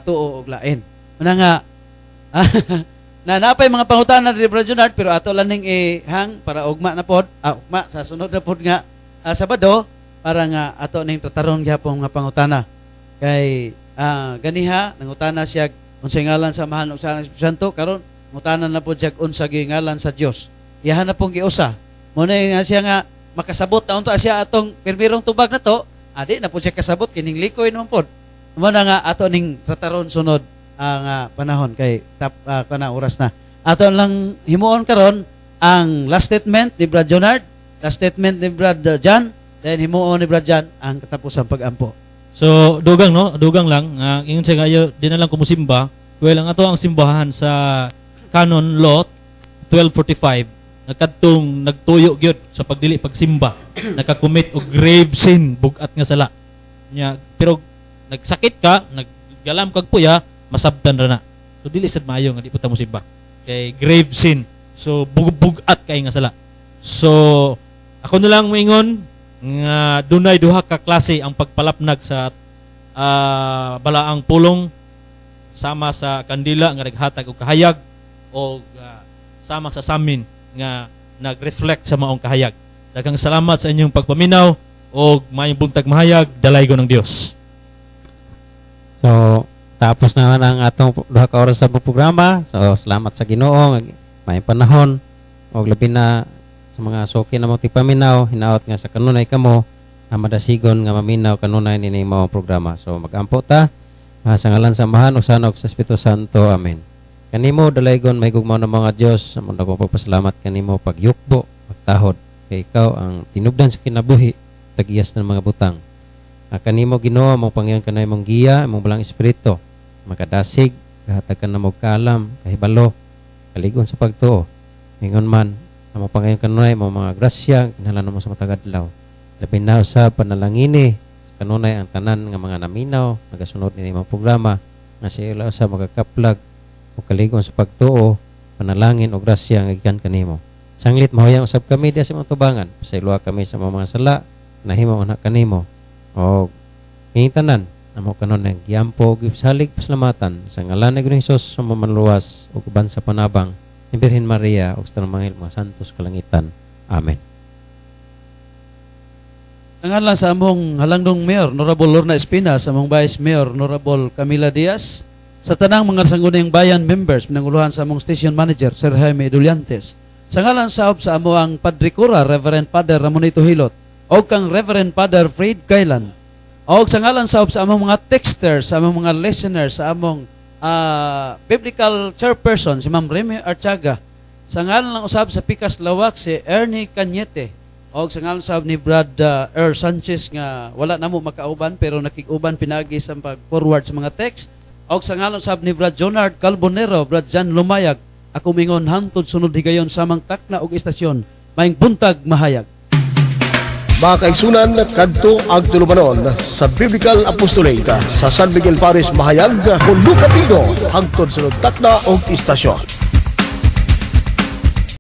tuo og lain. Muna nga na napay mga pangutana ni Brother Junard pero ato lang ning ihang para ugma na pod, ugma sa sunod na pod nga Sabado para nga ato ning tataron gyapon nga pangutana. Kay ganiha nangutana siya unsay ngalan sa Mahal ug sa Espiritu Santo karon ngutanan na pod siya unsa gyud ngalan sa Dios. Iyahan na pong giusa. Muna nga siya nga makasabot na unta siya atong pirmirong tubag na to, adi na po siya kasabot kining likoy naman pod. Muna nga ato ning tataron sunod ang panahon kay kana oras na. Ato lang himuon karon ang last statement ni Brad Junard, last statement ni Brad Jan, then himuon ni Brad Jan ang katapusang pagampo. So dugang lang ingon siya ngayo di na lang kumusimba. Well ang ato ang simbahan sa Canon Law 1245 nakadtong nagtuyo gyud sa pagdili pagsimba nakakommit og grave sin bugat nga sala nya pero nagsakit ka naggalam kag puya masabtan ra na so dili sad maayo nga di puta mo simba kay grave sin so bugat kay nga sala so ako na lang moingon nga dunay duha ka klase ang pagpalapnag sa balaang pulong sama sa kandila nga naghatag og kahayag o sama sa samin nga nag-reflect sa maong kahayag. Daghang salamat sa inyong pagpaminaw o mayong buntag mahayag, dalaygon ng Dios. So, tapos na ang atong duha ka oras sa programa. So, salamat sa Ginoo may panahon o labi na sa mga suki na mong tipaminaw, hinaot nga sa kanunay kamo na madasigon nga maminaw kanunay nini maong programa. So, mag-ampo ta sa ngalan samahan ug sanog sa Espiritu Santo. Amen. Kanimo dalaygon may gugmaw ng mga Dios, amon ako pagpasalamat kanimo pagyukbo, pagtahod kay ikaw ang tinubdan sa kinabuhi, tagiyas ng mga butang. Kanimo Ginoo mong Panginoon kanay mong giya, mong balang espiritu, makadasig, gahatag ka na mo kalam, kahibalo, kaligon sa pagtuo. Ingon man, among Panginoon kanay mong mga grasya, kinahanglan mo sa matag adlaw. Labi na usab panalangini, sa kanunay ang tanan nga mga naminaw, nagasunod ni mga programa, nga sila usab magakaplag o kaligon sa pagtuo, panalangin o grasya nga gikan kanimo. Sanglit mahuyang usab kami diha sa imong tubangan. Pasayloa kami sa mga sala nahimo anak kanimo. O hingitanan namo kanon ng giyampo gisalig pasalamatan sa ngalan ni Hesus sa mamanluwas ug uban sa panabang ni Birhen Maria ug sa tanang mga santos kalangitan. Amen. Ang lang sa among halangdong Mayor, Honorable Lorna Espina, sa among Vice Mayor, Honorable Camila Diaz, sa tanang mga sangguniang bayan members, pinanguluhan sa among Station Manager, Sir Jaime Dulyantes, sa ngalan saop sa among Padre Cura, Reverend Father Ramonito Hilot, o kang Reverend Father Fred Kailan, o sa ngalan saop sa among mga texters, sa among mga listeners, sa among Biblical Chairperson, si Ma'am Remy Archaga, sa ngalan ng usab sa Pikas Lawak, si Ernie Cañete, o sa ngalan saop ni Brad Earl Sanchez nga wala namo makauban pero nakig-uban pinagi sa pag-forward sa mga text, o sa ngalan saop ni Brad Jonard Calbonero, Brad Jan Lumayag, ako mingon hangtod sunod higayon samang takna og istasyon, maing buntag mahayag. Mga kaigsunan, kadto ag tulumanon sa Biblical Apostolate sa San Miguel Paris Mahayag, Lucapido, hangtod sunod takna og istasyon.